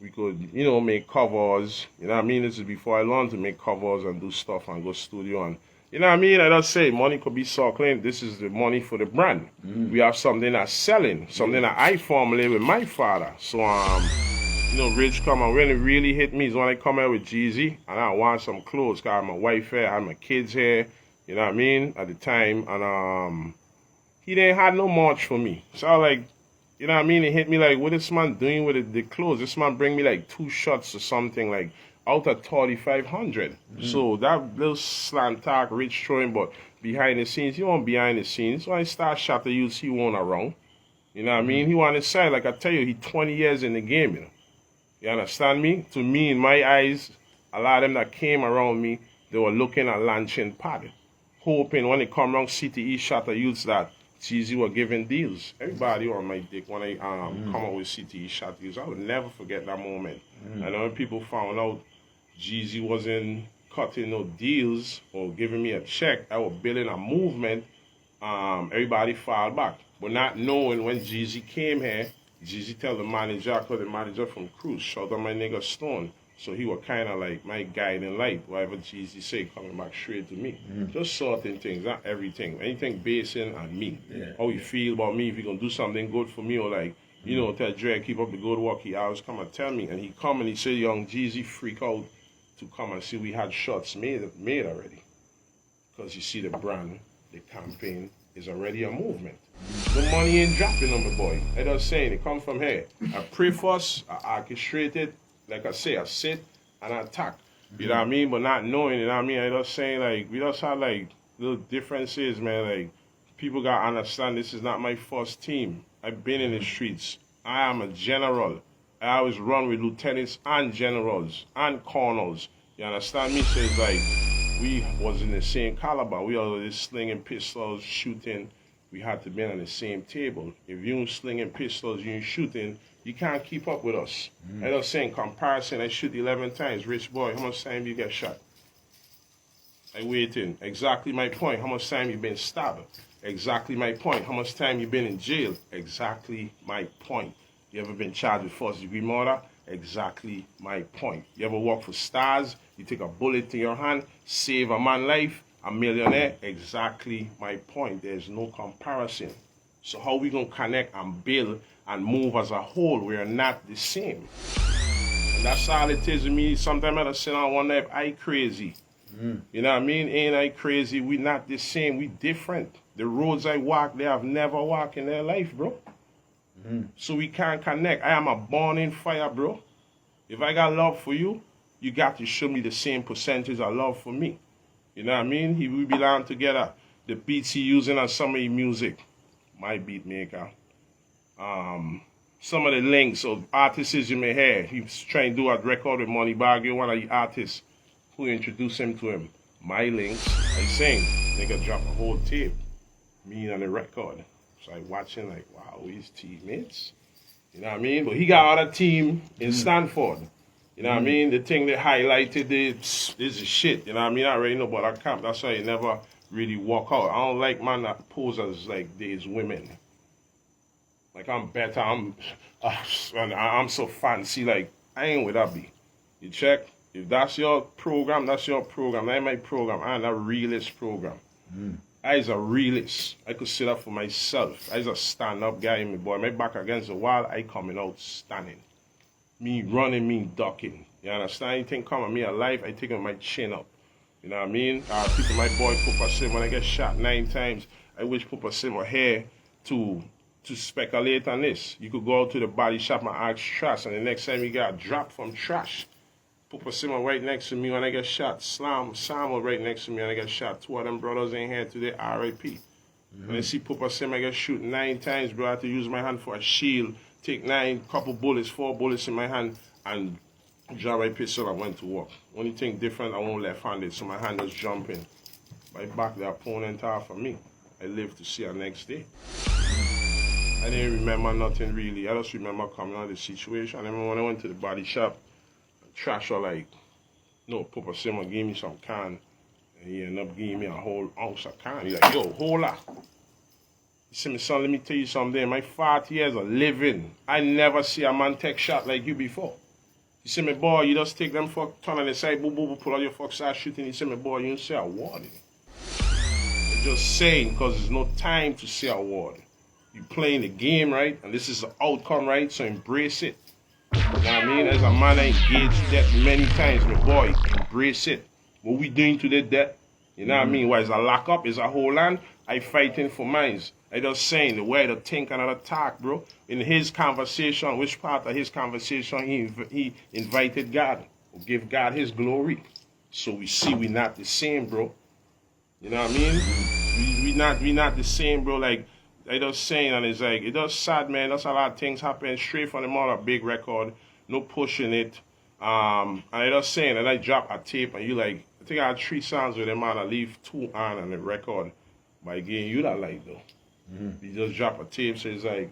We could, you know, make covers. You know what I mean? This is before I learned to make covers and do stuff and go studio. And, you know what I mean? I just say money could be circulating. This is the money for the brand. We have something that's selling, something that I formulated with my father. So, you know, Rich come and when it really hit me is when I come out with Jeezy and I want some clothes because I have my wife here, I have my kids here. You know what I mean? At the time. And he didn't have no much for me. So I was like, you know what I mean? It hit me like, what this man doing with the clothes? This man bring me like 2 shots or something like out of 3,500. So that little slant talk, Rich throwing, but behind the scenes, he wasn't behind the scenes. So I start shot to use, he wasn't around. You know what I mean? He wanted to say, like I tell you, he 20 years in the game, you know. You understand me? To me, in my eyes, a lot of them that came around me, they were looking at launching pad, hoping when they come around CTE shot to use that. Jeezy were giving deals. Everybody on my dick when I come out with CTE shot deals. I would never forget that moment. And when people found out Jeezy wasn't cutting no deals or giving me a check, I was building a movement, everybody filed back. But not knowing when Jeezy came here, Jeezy tell the manager, because the manager from Cruise, shout out my nigga Stone. So he was kind of like my guiding light. Whatever Jeezy say, coming back straight to me. Just certain things, not everything. Anything basing on me. How you feel about me, if you're going to do something good for me, or like, you know, tell Dread, keep up the good work. He always come and tell me. And he come and he say, young Jeezy freak out to come and see we had shots made already. Because you see the brand, the campaign is already a movement. The money ain't dropping on the boy. I just saying, it come from here. I pray for us, I orchestrate it. Like I say, I sit and I attack. You know what I mean? But not knowing, you know what I mean? I just saying, like, we just have, like, little differences, man. Like, people got to understand this is not my first team. I've been in the streets. I am a general. I always run with lieutenants and generals and colonels. You You understand me? So it's like we was in the same caliber. We all just slinging pistols, shooting. We had to be on the same table. If you ain't slinging pistols, you ain't shooting, you can't keep up with us. I was saying comparison, I shoot 11 times. Rich boy, how much time you get shot? I waiting. Exactly my point. How much time you been stabbed? Exactly my point. How much time you been in jail? Exactly my point. You ever been charged with first-degree murder? Exactly my point. You ever work for stars? You take a bullet in your hand, save a man's life, a millionaire? Exactly my point. There's no comparison. So how we gonna connect and build and move as a whole? We are not the same. And that's all it is to me. Sometimes I sit down and wonder if I crazy. You know what I mean? Ain't I crazy? We not the same. We different. The roads I walk, they have never walked in their life, bro. So we can't connect. I am a born in fire, bro. If I got love for you, you got to show me the same percentage of love for me. You know what I mean? We belong together. The beats he using on some of the music, my beat maker. Some of the links of artists you may hear. He's trying to do a record with Moneybag, one of the artists who introduced him to him. My links, I sing. Nigga drop a whole tape. Me on the record. So I watching like, wow, his teammates. You know what I mean? But he got other team in Stanford. You know what I mean? The thing they highlighted this is shit. You know what I mean? I already know about that camp. That's why you never really walk out. I don't like man that pose as like these women. Like I'm better. I'm so fancy. Like I ain't with that be. You check? If that's your program, that's your program. That ain't my program. I'm a realist program. I is a realist. I could sit up for myself. I is a stand-up guy, me boy. My back against the wall, I coming out standing. Me running, me ducking. You understand? Anything come at me alive, I taking my chin up. You know what I mean? People, my boy Papa Sim, when I get shot 9 times, I wish Papa Sim were here to speculate on this. You could go out to the body shop and ask trash, and the next time you got dropped from trash. Papa Sim right next to me when I get shot. Sam right next to me when I get shot. 2 of them brothers ain't here today, R.I.P. When I see Papa Sim, I get shoot 9 times, bro. I have to use my hand for a shield, take 4 bullets in my hand, and draw my pistol and went to work. Only thing different, I won't left-handed, so my hand was jumping. I back the opponent off of me. I live to see her next day. I didn't remember nothing really. I just remember coming out of the situation. I remember when I went to the body shop, trash or like, no, Papa Simon gave me some can, and he ended up giving me a whole ounce of can. He's like, yo, hold up. He said, son, let me tell you something. My 40 years of living, I never see a man take shot like you before. He said, my boy, you just take them fuck, turn on the side, boom, boom, boom, pull out your fuck, start shooting. He said, my boy, you don't say a word. I'm just saying, because there's no time to say a word. You playing the game, right? And this is the outcome, right? So embrace it. You know what I mean? As a man, I engaged death many times. My boy, embrace it. What we doing to the death? You know what I mean? Why is a lock up? Is a whole land? I fighting for mines. I just saying the way to think and to talk, bro. In his conversation, which part of his conversation he invited God. Give God his glory. So we see we not the same, bro. You know what I mean? We not the same, bro. Like I just saying, and it's like, it does sad, man. That's a lot of things happen straight from the mother, big record, no pushing it. And I just saying, and I drop a tape, and you like, I think I had 3 songs with them, man. I leave 2 on the record by getting you that like, though. You just drop a tape, so it's like,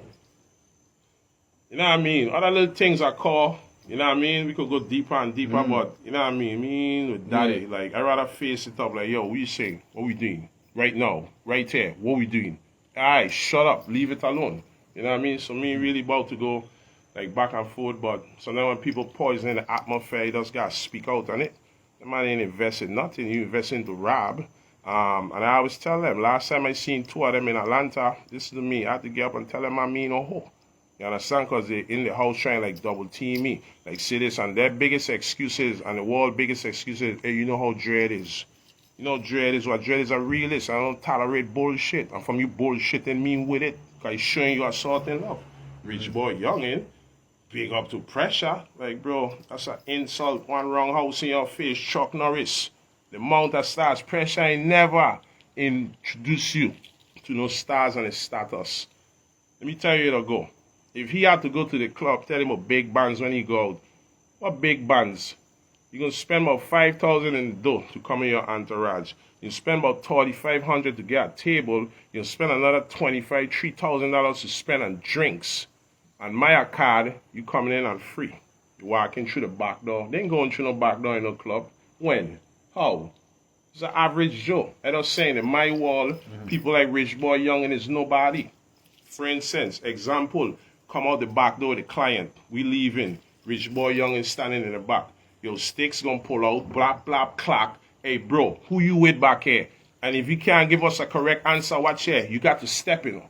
you know what I mean? Other little things I call, you know what I mean? We could go deeper and deeper, but, you know what I mean? With daddy, like, I'd rather face it up, like, yo, what you saying? What we doing? Right now, right here, what we doing? Alright, shut up, leave it alone. You know what I mean? So me really about to go like back and forth, but sometimes when people poison the atmosphere, you just gotta speak out on it. The man ain't invested nothing, you invest into rob. And I always tell them, last time I seen 2 of them in Atlanta, this is me, I had to get up and tell them I mean no hoe. You understand? Because they in the house trying like double team me. Like say this, and their biggest excuses, and the world's biggest excuses, hey, you know how Dread is. You know, Dread is what? Dread is a realist. I don't tolerate bullshit. And from you bullshitting me with it, because it's showing you assault and love. Rich boy, youngin', big up to pressure. Like, bro, that's an insult. One wrong house in your face, Chuck Norris. The amount of stars, pressure ain't never introduce you to no stars and the status. Let me tell you to go. If he had to go to the club, tell him about big bands when he go out. What big bands? You're going to spend about 5,000 in dough to come in your entourage. You spend about 3,500 to get a table. You spend another $3,000 to spend on drinks. On my card, you coming in on free. You walking through the back door. They ain't going through no back door in no club. When? How? It's an average Joe. I just saying, in my wall, people like Rich Boy Youngin is nobody. For instance, example, come out the back door with the client. We leaving. Rich Boy Youngin standing in the back. Your sticks gonna pull out, blap, blap, clack. Hey, bro, who you with back here? And if you can't give us a correct answer, watch here. You got to step in.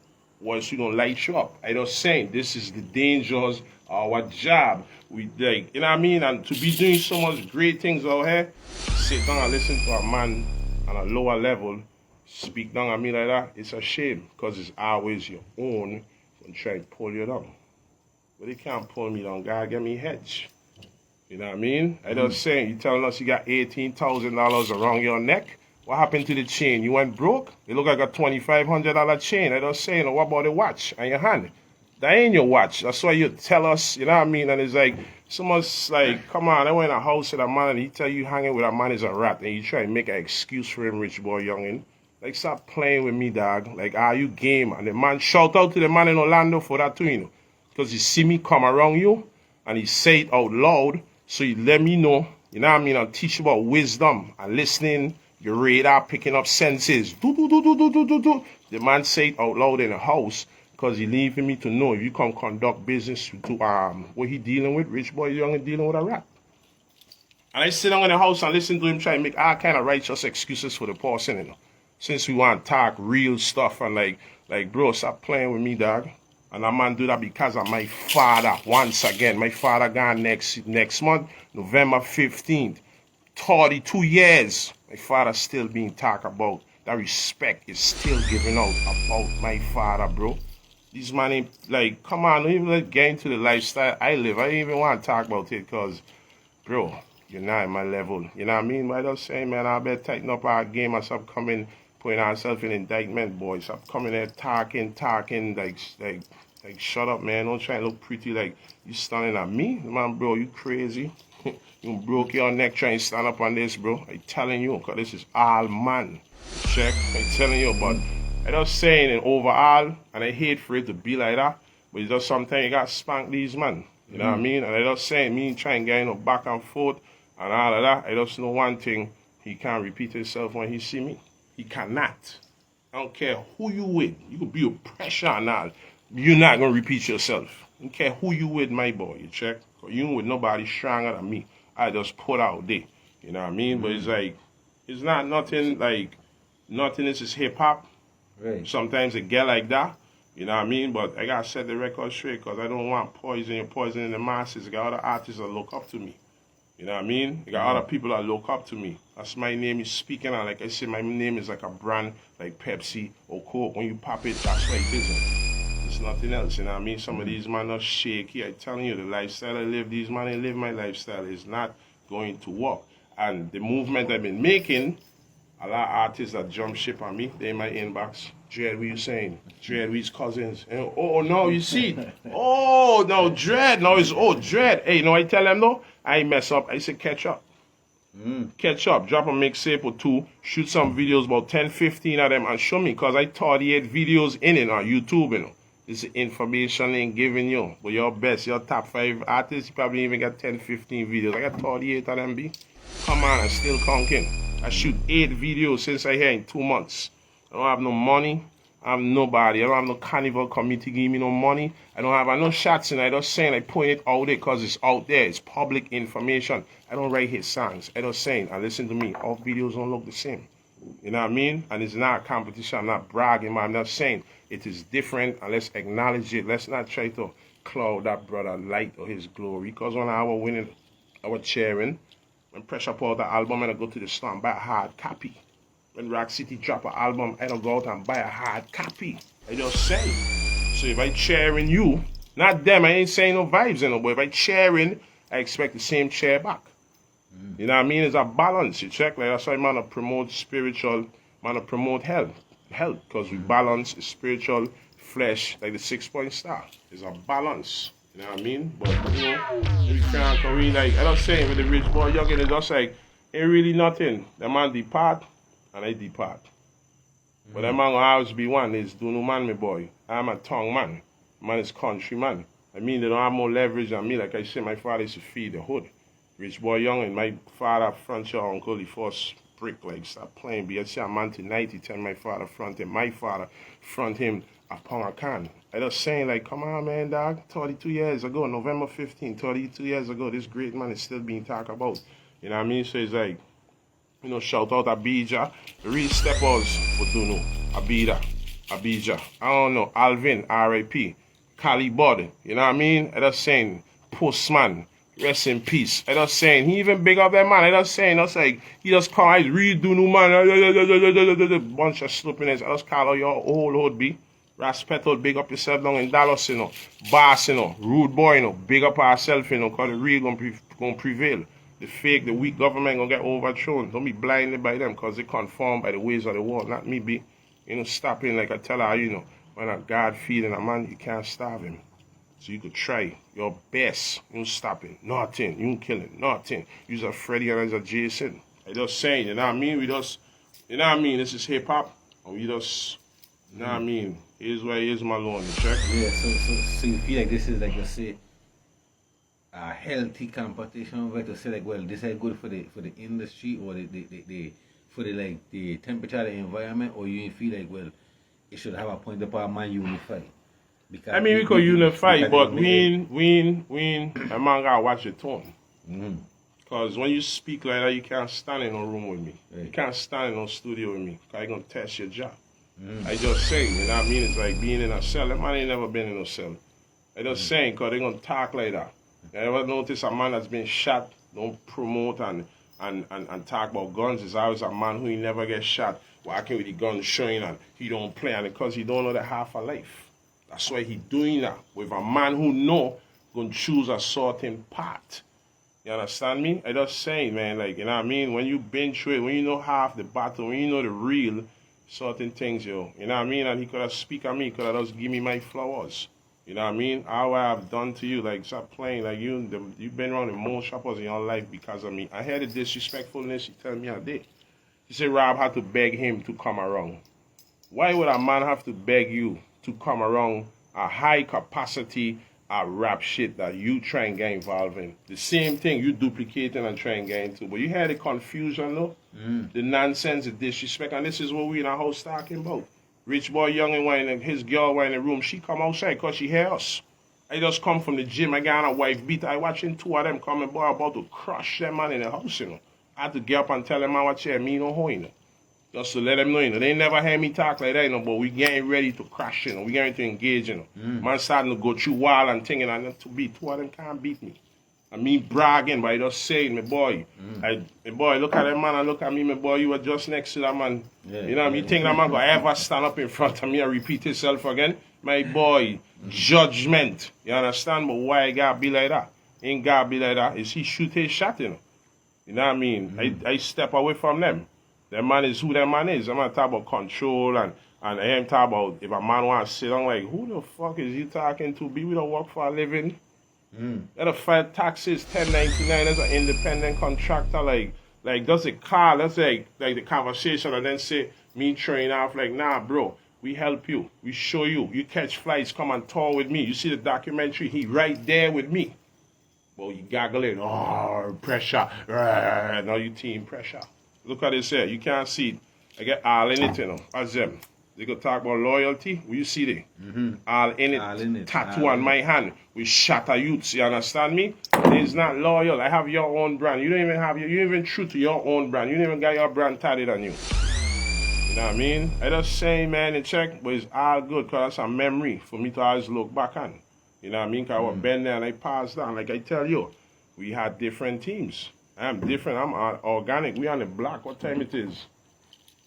Or else you gonna light you up. I just saying, this is the dangers of our job. We like, you know what I mean? And to be doing so much great things out here, sit down and listen to a man on a lower level speak down at me like that, it's a shame. Because it's always your own and try to pull you down. But they can't pull me down. God, get me hedge. You know what I mean? I just saying, you telling us you got $18,000 around your neck. What happened to the chain? You went broke? It look like a $2,500 chain. I just saying, what about the watch on your hand? That ain't your watch. That's why you tell us, you know what I mean? And it's like, someone's like, come on, I went in a house with a man and he tell you hanging with a man is a rat. And you try to make an excuse for him, Rich Boy Youngin. Like, stop playing with me, dog. Like, are you game? And the man, shout out to the man in Orlando for that too, you know. Because he see me come around you and he say it out loud. So you let me know, you know what I mean? I'll teach you about wisdom and listening, your radar picking up senses. Do, do, do, do, do, do, do, do. The man say it out loud in the house because he leaving me to know if you come conduct business to what he dealing with, Rich Boy Youngin dealing with a rat. And I sit down in the house and listen to him try to make all kind of righteous excuses for the person, you know. Since we want to talk real stuff and like bro, stop playing with me, dog. And that man do that because of my father. Once again, my father gone next month, November 15th. 32 years. My father still being talked about. That respect is still giving out about my father, bro. These man ain't, like, come on, don't even get into the lifestyle I live. I don't even want to talk about it because, bro, you're not at my level. You know what I mean? But I just saying, man, I better tighten up our game and stop coming, putting ourselves in indictment, boys. Stop coming there talking, like, shut up, man. Don't try and look pretty like you standing at me. Man, bro, you crazy. You broke your neck trying to stand up on this, bro. I'm telling you, because this is all man. Check. I'm telling you, but I just saying it overall, and I hate for it to be like that, but it's just sometimes you got to spank these man. You know what I mean? And I just saying, me trying to get back and forth and all of that, I just know one thing, he can't repeat himself when he see me. He cannot. I don't care who you with. You could be a pressure and all. You're not going to repeat yourself. I don't care who you with, my boy. You check? You ain't with nobody stronger than me. I just put out there. You know what I mean? But it's like, it's not nothing like, nothing is just hip-hop. Right. Sometimes it get like that. You know what I mean? But I got to set the record straight because I don't want poisoning the masses. I got other artists that look up to me. You know what I mean? I got other people that look up to me. That's my name is speaking. And like I said, my name is like a brand like Pepsi or Coke. When you pop it, that's what it is. It's nothing else. You know what I mean? Some of these men are shaky. I'm telling you, the lifestyle I live, these men I live my lifestyle is not going to work. And the movement I've been making, a lot of artists that jump ship on me, they in my inbox. Dread, what you saying? Dread, we his cousins. And, oh, no, you see? Oh, no, Dread. No, it's, oh, Dread. Hey, you know what I tell them, though? I mess up. I say catch up. Catch up. Drop a mixtape or two. Shoot some videos, about 10, 15 of them, and show me. Because I 38 videos in it on YouTube, you know. This is information ain't giving you. But your best, your top 5 artists, you probably even got 10, 15 videos. I got 38 of them, B. Come on, I'm still conking. I shoot 8 videos since I here in 2 months. I don't have no money. I'm nobody. I don't have no carnival committee give me no money. I don't have no shots in. I just saying I point it out there because it's out there. It's public information. I don't write hit songs. I just saying, and listen to me, all videos don't look the same. You know what I mean? And it's not a competition. I'm not bragging, but I'm not saying it is different, and let's acknowledge it. Let's not try to cloud that brother light or his glory. Because when I was winning, I was cheering. When Pressure Paul the album, I go to the store and buy a hard copy. When Rock City drop an album, I don't go out and buy a hard copy. I just say. So if I cheering you, not them, I ain't saying no vibes in it, but if I cheering, I expect the same cheer back. You know what I mean? It's a balance, you check. Like that's why man to promote spiritual, man to promote health. Because we balance spiritual, flesh, like the 6-point star. It's a balance. You You know what I mean? But, we can't come in, like, I don't say with the rich boy, youngin', it's just like, ain't really nothing. The man depart, and I depart. But that man gonna always be one, is do no man, my boy. I'm a tongue man. Man is country man. I mean, they don't have more leverage than me. Like I said, my father used to feed the hood. Rich boy young, and my father front your uncle, he first brick, like, stop playing. But I see a man tonight, he tell my father front him. My father front him upon a can. I just saying, like, come on, man, dog. 32 years ago, November 15, 32 years ago, this great man is still being talked about. You know what I mean? So it's like, shout out Abija. The real steppers for Duno. Abija. I don't know. Alvin, R.A.P. Cali Bud. You know what I mean? I just saying, Postman. Rest in peace. I just saying, he even big up that man. I just saying, that's like, he just call, I real Duno man. Bunch of sloopiness. I just call out your whole hood be. Raspetal, big up yourself down in Dallas, Boss, rude boy, big up ourselves, cause the real gonna prevail. The fake, the weak government gonna get overthrown. Don't be blinded by them, cause they conform by the ways of the world. Not me be, stopping like I tell her, when a God feeding a man, you can't starve him. So you could try your best. You don't stop it. Nothing. You don't kill it. Nothing. You're a Freddy and as a Jason. I just saying, you know what I mean? This is hip hop. And we just, you know what I mean? Here's where here's my lawn, check. Yeah, so you feel like this is like, let's say, a healthy competition, where to say like, well, this is good for the industry or for the temperature of the environment, or you feel like, well, it should have a point of man unify. Because I mean, we could unify, but we a man gotta watch your tone. Because when you speak like that, you can't stand in no room with me. Right. You can't stand in no studio with me, because you're gonna test your job. I just saying, you know what I mean? It's like being in a cell. That man ain't never been in a cell. I just saying, because they're going to talk like that. You ever notice a man that's been shot, don't promote and talk about guns? It's always a man who he never gets shot, walking with the gun showing, and he don't play, and because he don't know the half of life. That's why he doing that. With a man who know, going to choose a certain path. You understand me? I just saying, man, like, you know what I mean? When you been through it, when you know half the battle, when you know the real, certain things, you know what I mean? And he could have speak on me, he could have just give me my flowers. You know what I mean? How I have done to you, like, stop playing, like, you've been around the most shoppers in your life because of me. I heard the disrespectfulness he tell me I did. He said Rob had to beg him to come around. Why would a man have to beg you to come around a high capacity rap shit that you try and get involved in? The same thing you duplicating and trying to get into. But you hear the confusion, though? The nonsense, the disrespect, and this is what we in our house talking about. Rich boy, young and wine, his girl were in the room. She come outside because she hear us. I just come from the gym. I got a wife beat. I watching two of them coming, boy, about to crush them man in the house, I had to get up and tell them man what you me no hoe, just to let them know, They never hear me talk like that, but we getting ready to crash, We getting to engage, Man starting to go through wall and thing, and to beat. Two of them can't beat me. I mean bragging, but I just saying, my boy. My boy, look at that man and look at me, my boy. You were just next to that man. Yeah, you know what I mean? You think that man gonna ever stand up in front of me and repeat himself again? My boy, judgment. You understand? But why I gotta be like that? Ain't gotta be like that. Is he shoot his shot, You know what I mean? I step away from them. That man is who that man is. I'm not talking about control and I am talking about if a man wants to sit down, like, who the fuck is you talking to? We don't work for a living. Let a file taxes, 1099 as an independent contractor, like does it call, let's say, like the conversation and then say, me train off, like, nah, bro, we help you, we show you, you catch flights, come and tour with me. You see the documentary, he right there with me. Well, you gaggling, pressure, now you team pressure. Look at this here, you can't see it. I get all in it, as them. They go talk about loyalty. Will you see it? All in it. Tattoo on my hand. We shatter youths. You understand me? It's not loyal. I have your own brand. You don't even have you even true to your own brand. You don't even got your brand tatted on you. You know what I mean? I just saying, man, and check, but it's all good because that's a memory for me to always look back on. You know what I mean? Because I was been there and I passed down. Like I tell you, we had different teams. I'm different. I'm organic. We on the block. What time it is?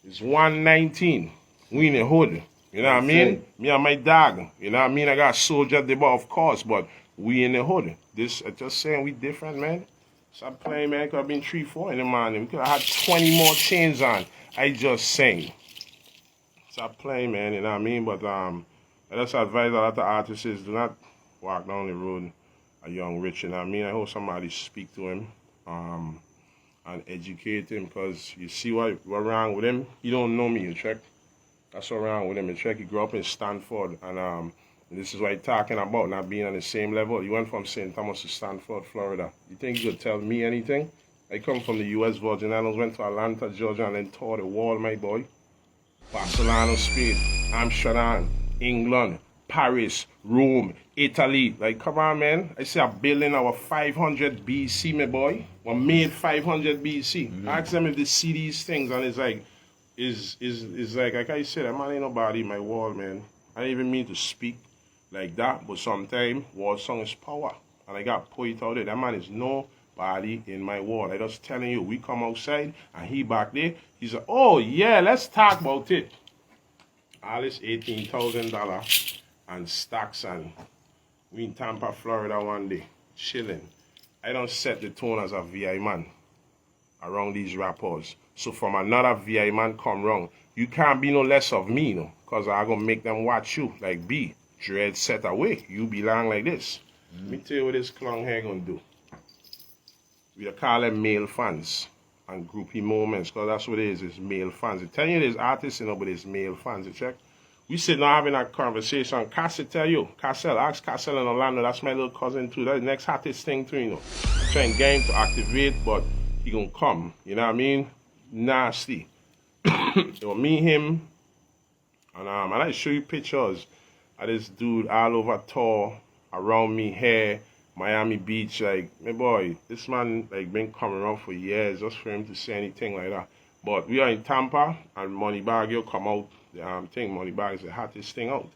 It's 1:19. We in the hood, you know what I mean? Me and my dog, you know what I mean? I got soldier at the bar, of course, but we in the hood. This, I just saying, we different, man. Stop playing, man. Could have been 3, 4 in the morning. We could have had 20 more chains on. I just saying. Stop playing, man, you know what I mean? But I just advise a lot of artists, do not walk down the road a young rich, you know what I mean? I hope somebody speak to him and educate him, because you see what wrong with him? He don't know me, you check? That's what wrong with him, you check? He grew up in Stanford, and this is what he's talking about, not being on the same level. He went from St. Thomas to Stanford, Florida. You think he could tell me anything? I come from the U.S. Virgin Islands, went to Atlanta, Georgia, and then toured the world, my boy. Barcelona, Spain, Amsterdam, England, Paris, Rome, Italy. Like, come on, man. I see a building over 500 BC, my boy. Well, made 500 BC. Ask them if they see these things, and it's like, like I said, man, ain't nobody in my wall, man. I didn't even mean to speak like that, but sometimes word song is power. And I got point out there. That man is nobody in my wall. I just telling you, we come outside and he back there. He said, oh yeah, let's talk about it. All this $18,000 and stacks, and we in Tampa, Florida one day, chilling. I don't set the tone as a VI man around these rappers. So from another VI man come wrong, you can't be no less of me, no, because I'm going to make them watch you like B. Dread set away. You belong like this. Let me tell you what this clown here going to do. We call them male fans and groupie moments, because that's what it is. It's male fans. I tell you there's artists, you know, but it's male fans. You check? We sitting now having a conversation. Cassell tell you. Cassell, ask Cassell in Orlando. That's my little cousin too. That's the next hottest thing too, you know. I'm trying game to activate, but he gonna come. You know what I mean? Nasty. So me, him, and I show you pictures of this dude all over tour around me here, Miami Beach. Like, my boy, this man like been coming around for years just for him to say anything like that. But we are in Tampa, and Moneybag, he'll come out. The thing, Moneybag is the hottest thing out.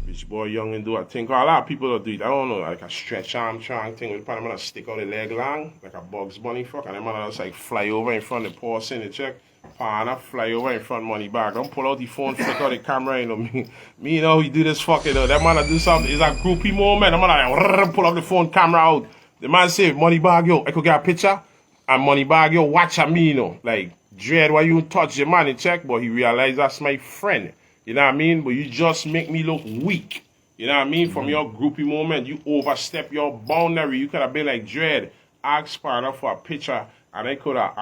Rich Boy Young and do a thing. A lot of people don't do it. I don't know, like a stretch arm trying thing with them gonna stick out the leg long, like a Bugs Bunny fuck, and them gonna just like fly over in front of the person, you check. Pana fly over in front of Moneybag. Don't pull out the phone, flick out the camera, you know. Me, you know, he do this fucking, that man do something. It's a groupie moment. I'm gonna like, pull up the phone camera out. The man say, Moneybag, yo, I could get a picture. And Moneybag, yo, watch at me, you know. Like, Dread, why you touch your man, you check? But he realized that's my friend. You know what I mean? But you just make me look weak. You know what I mean? From your groupie moment, you overstep your boundary. You could have been like, Dread, ask partner for a picture. And I could have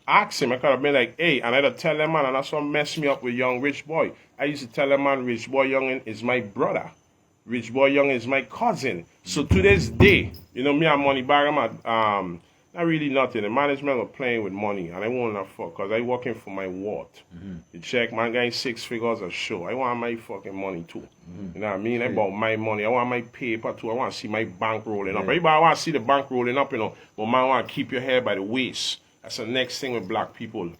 asked him. I could have been like, hey, and I'd tell him, man, and that's what messed me up with young Rich Boy. I used to tell him, man, Rich Boy Young is my brother. Rich Boy Young is my cousin. So to this day, you know, me and Moneybag, I'm not really nothing. The management are playing with money, and I won't not fuck, because I working for my ward. You check, man, getting 6 figures a show. I want my fucking money too. You know what I mean? I bought my money. I want my paper too. I want to see my bank rolling up. Everybody want to see the bank rolling up, you know. But man, want to keep your hair by the waist. That's the next thing with black people.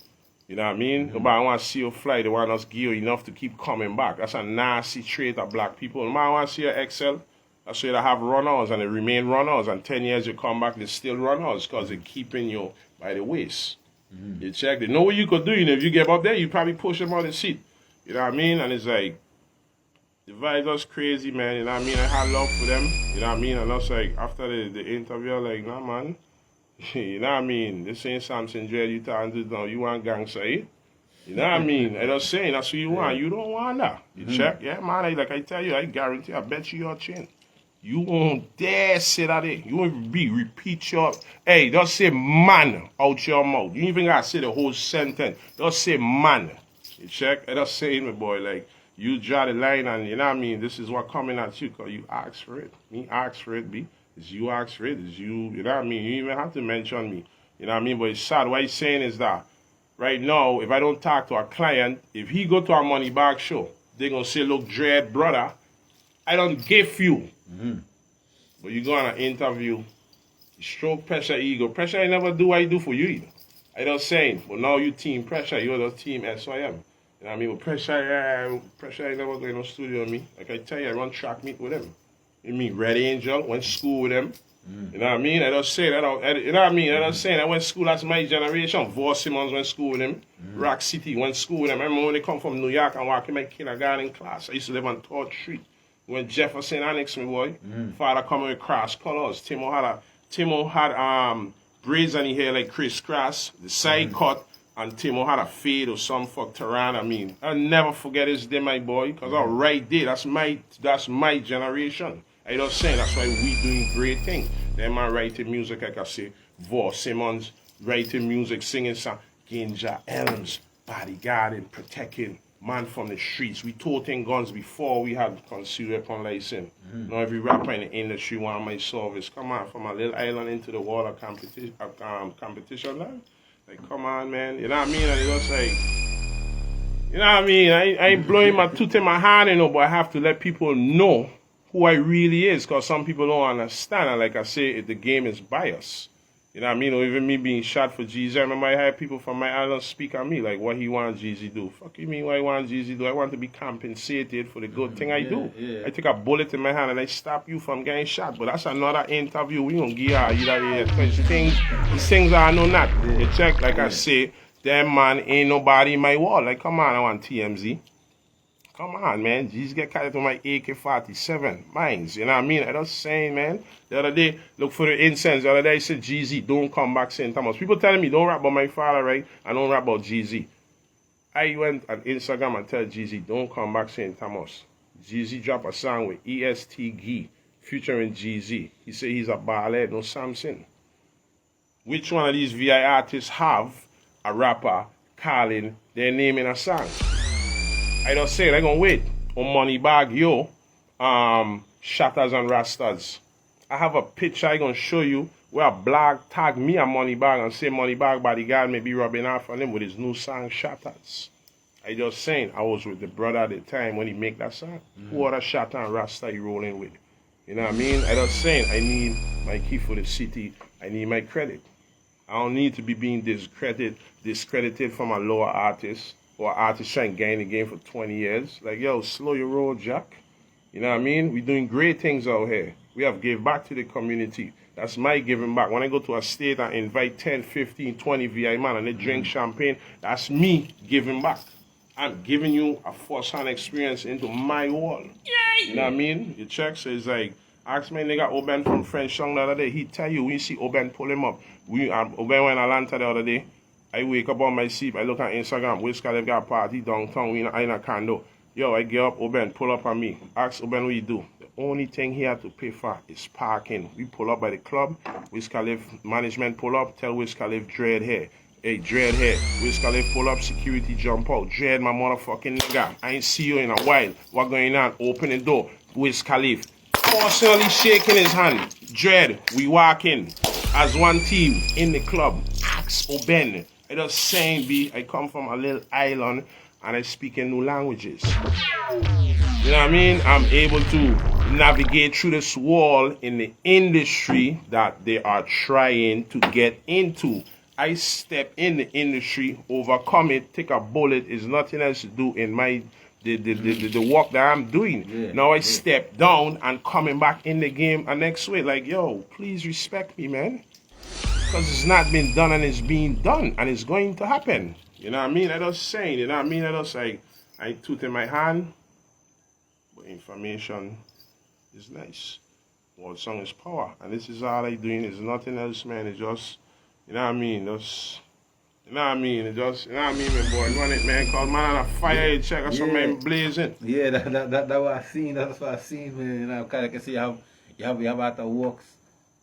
You know what I mean? Nobody want to see you fly. They want us give you enough to keep coming back. That's a nasty trait of black people. Nobody want to see you excel. That's why they have runners, and they remain runners, and 10 years you come back, they still runners, because they're keeping you by the waist. You check, they know what you could do, you know, if you get up there, you probably push them on the seat. You know what I mean? And it's like, the vibe was crazy, man, you know what I mean? I had love for them, you know what I mean? And that's like, after the interview, I'm like, nah, man, you know what I mean? This ain't Samson Dread you talking to now, you want gangster, eh? You know what I mean? I just saying, that's what you want. You don't want that. You check? Yeah, man, like I tell you, I guarantee, I bet you your chin. You won't dare say that there. You won't repeat your, hey, just say man out your mouth. You even gotta say the whole sentence. Just say man. You check? I just saying, my boy, like, you draw the line, and you know what I mean? This is what coming at you, because you ask for it. Me ask for it, B. It's you ask for it. It's you know what I mean? You even have to mention me. You know what I mean? But it's sad. What he's saying is that right now, if I don't talk to a client, if he go to a Moneybag show, they're going to say, look, Dread, brother, I don't give you. But you go on an interview, stroke pressure ego. Pressure I never do what I do for you either. I just saying, but now you team pressure, you're the team SYM. You know what I mean? But pressure I never go in no studio with me. Like I tell you, I run track meet with them. You mean Red Angel, went to school with them. You know what I mean? I just say that, you know what I mean? I just saying, I went to school, that's my generation. Vos Simmons went to school with him. Rock City went to school with them. I remember when they come from New York and walk in my kindergarten class. I used to live on 3rd Street. When Jefferson Annex, my boy, father coming with cross colors. Timo had braids on his hair like crisscross, the side cut, and Timo had a fade or some fuck Tehran. I mean, I'll never forget his day, my boy, because I right there. That's my generation. I just saying that's why we doing great things. Them man writing music, like I say, Vaughn Simmons writing music, singing song, Ginja Elms, bodyguarding, protecting, man from the streets. We toting guns before we had concealed weapon license. Now every rapper in the industry want my service. Come on, from a little island into the water competition line. Like, come on, man. You know what I mean? And it's just like, you know what I mean? I ain't blowing my tooth in my hand, you know, but I have to let people know who I really is, because some people don't understand. And like I say, the game is biased. You know what I mean? Or even me being shot for Jeezy, I remember I had people from my island speak on me, like what he want Jeezy do. Fuck you mean what I want Jeezy do? I want to be compensated for the good thing I do. Yeah. I take a bullet in my hand and I stop you from getting shot. But that's another interview. We don't give you these things I know not. You check, like I say, them man ain't nobody in my wall. Like, come on, I want TMZ. Come on, man. Jeezy get carried to my AK-47. Mines, you know what I mean? I just saying, man. The other day, look for the incense. The other day, I said, Jeezy, don't come back St. Thomas. People telling me, don't rap about my father, right? I don't rap about Jeezy. I went on Instagram and tell Jeezy, don't come back St. Thomas. Jeezy drop a song with EST Gee, featuring Jeezy. He said he's a ballet, no Samson. Which one of these VI artists have a rapper calling their name in a song? I just say, I gonna wait on Money Bag, yo, Shatters and Rastas. I have a picture I gonna show you where a blog tag me a Money Bag and say Money Bag bodyguard may be rubbing off on him with his new song Shatters. I just saying, I was with the brother at the time when he make that song. Who other Shatter and Rasta he rolling with? You know what I mean? I just saying, I need my key for the city. I need my credit. I don't need to be being discredited from a lower artist. Or artists trying to gain the game for 20 years. Like, yo, slow your roll, Jack. You know what I mean? We're doing great things out here. We have gave back to the community. That's my giving back. When I go to a state and invite 10, 15, 20 VI man and they drink champagne, that's me giving back. I'm giving you a first-hand experience into my world. You know what I mean? You check, so it's like, ask my nigga Oben from French Song the other day. He tell you, when you see Oben pull him up. Oben went to Atlanta the other day. I wake up on my sleep, I look at Instagram, Wiz Khalifa got a party downtown, we in a condo. Yo, I get up, Oben, pull up on me. Ask Oben what you do. The only thing he had to pay for is parking. We pull up by the club, Wiz Khalifa management pull up, tell Wiz Khalifa Dread here. Hey, Dread here. Wiz Khalifa pull up, security jump out. Dread, my motherfucking nigga. I ain't see you in a while. What going on? Open the door. Wiz Khalifa personally shaking his hand. Dread, we walk in as one team in the club. Ask Oben. I just saying, I come from a little island and I speak in new languages. You know what I mean? I'm able to navigate through this wall in the industry that they are trying to get into. I step in the industry, overcome it, take a bullet. Is nothing else to do in my the work that I'm doing. Now I step down and coming back in the game and next week, like, yo, please respect me, man. Because it's not been done and it's being done and it's going to happen. You know what I mean? I just saying, you know what I mean? I just like, I ain't tooth in my hand, but information is nice. Well, song is power. And this is all I doing. It's nothing else, man. It's just, you know what I mean? Just, you know what I mean? It's just, you know what I mean, my boy? Run it, man. Cause man on a fire, check out some man blazing. Yeah, that what I seen. That's what I seen, man. You know, kind of can see you have other works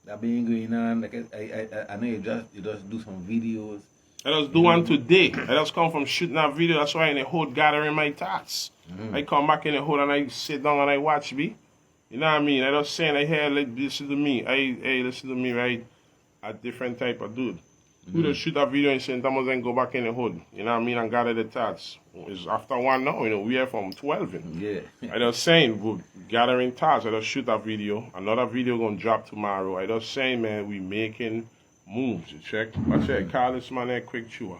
that been going on. Like I know you just do some videos. I just do one today. I just come from shooting that video. That's why in the hood gathering my thoughts. I come back in the hood and I sit down and I watch me. You know what I mean? I just saying, I hear, like, listen to me. Hey, listen to me, right? A different type of dude. Who just shoot a video in St. Thomas and go back in the hood. You know what I mean? And gather the thoughts. It's after 1 now, you know, we are from 12. Yeah. I just saying, we're gathering thoughts. I just shoot a video. Another video gonna drop tomorrow. I just saying, man, we making moves. You check? I said, call this man a quick chewer.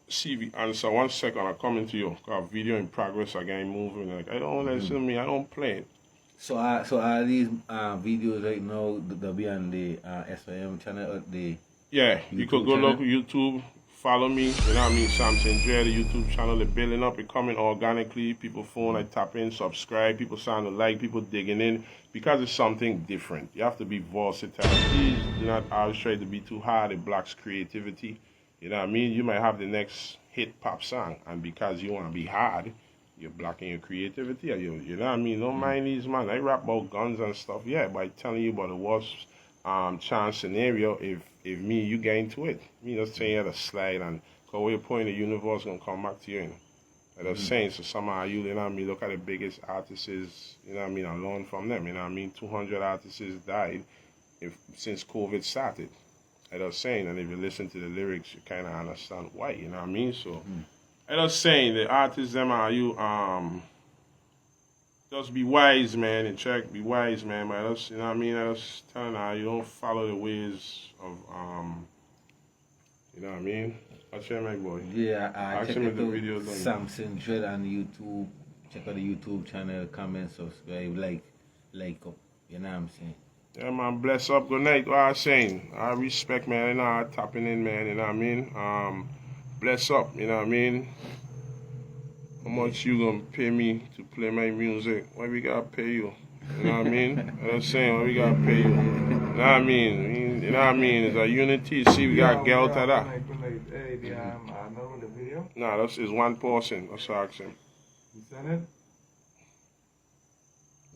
See if he answer. 1 second, I'm coming to you. Got video in progress again, moving. Like, I don't listen to me. I don't play it. So are these videos right now, they'll be on the SIM channel, the yeah, YouTube you could go channel? look at YouTube, follow me, you know what I mean, Samson Dread, the YouTube channel, they're building up, it coming organically, people phone, I tap in, subscribe, people sign to like, people digging in, because it's something different. You have to be versatile. Please do not always try to be too hard, it blocks creativity. You know what I mean? You might have the next hit pop song, and because you want to be hard, you're blocking your creativity. You know what I mean? Don't mind these man. I rap about guns and stuff, yeah, by telling you about the worst chance scenario if me you get into it. Me just saying you had a slide and cause where you point the universe gonna come back to you. You know? I was saying so somehow you know what I mean, look at the biggest artists, you know what I mean, and learn from them, you know what I mean? 200 artists died since COVID started. I was saying, and if you listen to the lyrics, you kind of understand why, you know what I mean? So, I was saying, the artists, them are you, just be wise, man, and check, be wise, man, but I just, you know what I mean? I was telling her, you don't follow the ways of, you know what I mean? Watch him, my boy. Yeah, I check out the video Samson Dread on YouTube. Check out the YouTube channel, comment, subscribe, like up. You know what I'm saying? Yeah, man, bless up. Good night. What I was saying, I respect, man. You know, I tapping in, man. You know what I mean? Bless up. You know what I mean? How much you gonna pay me to play my music? Why we gotta pay you? You know what I mean? I was saying, why we gotta pay you? You know what I mean? You know what I mean? It's a unity. See, we got girl to that. Nah, that's is one person. That's what I asked him. You sent it?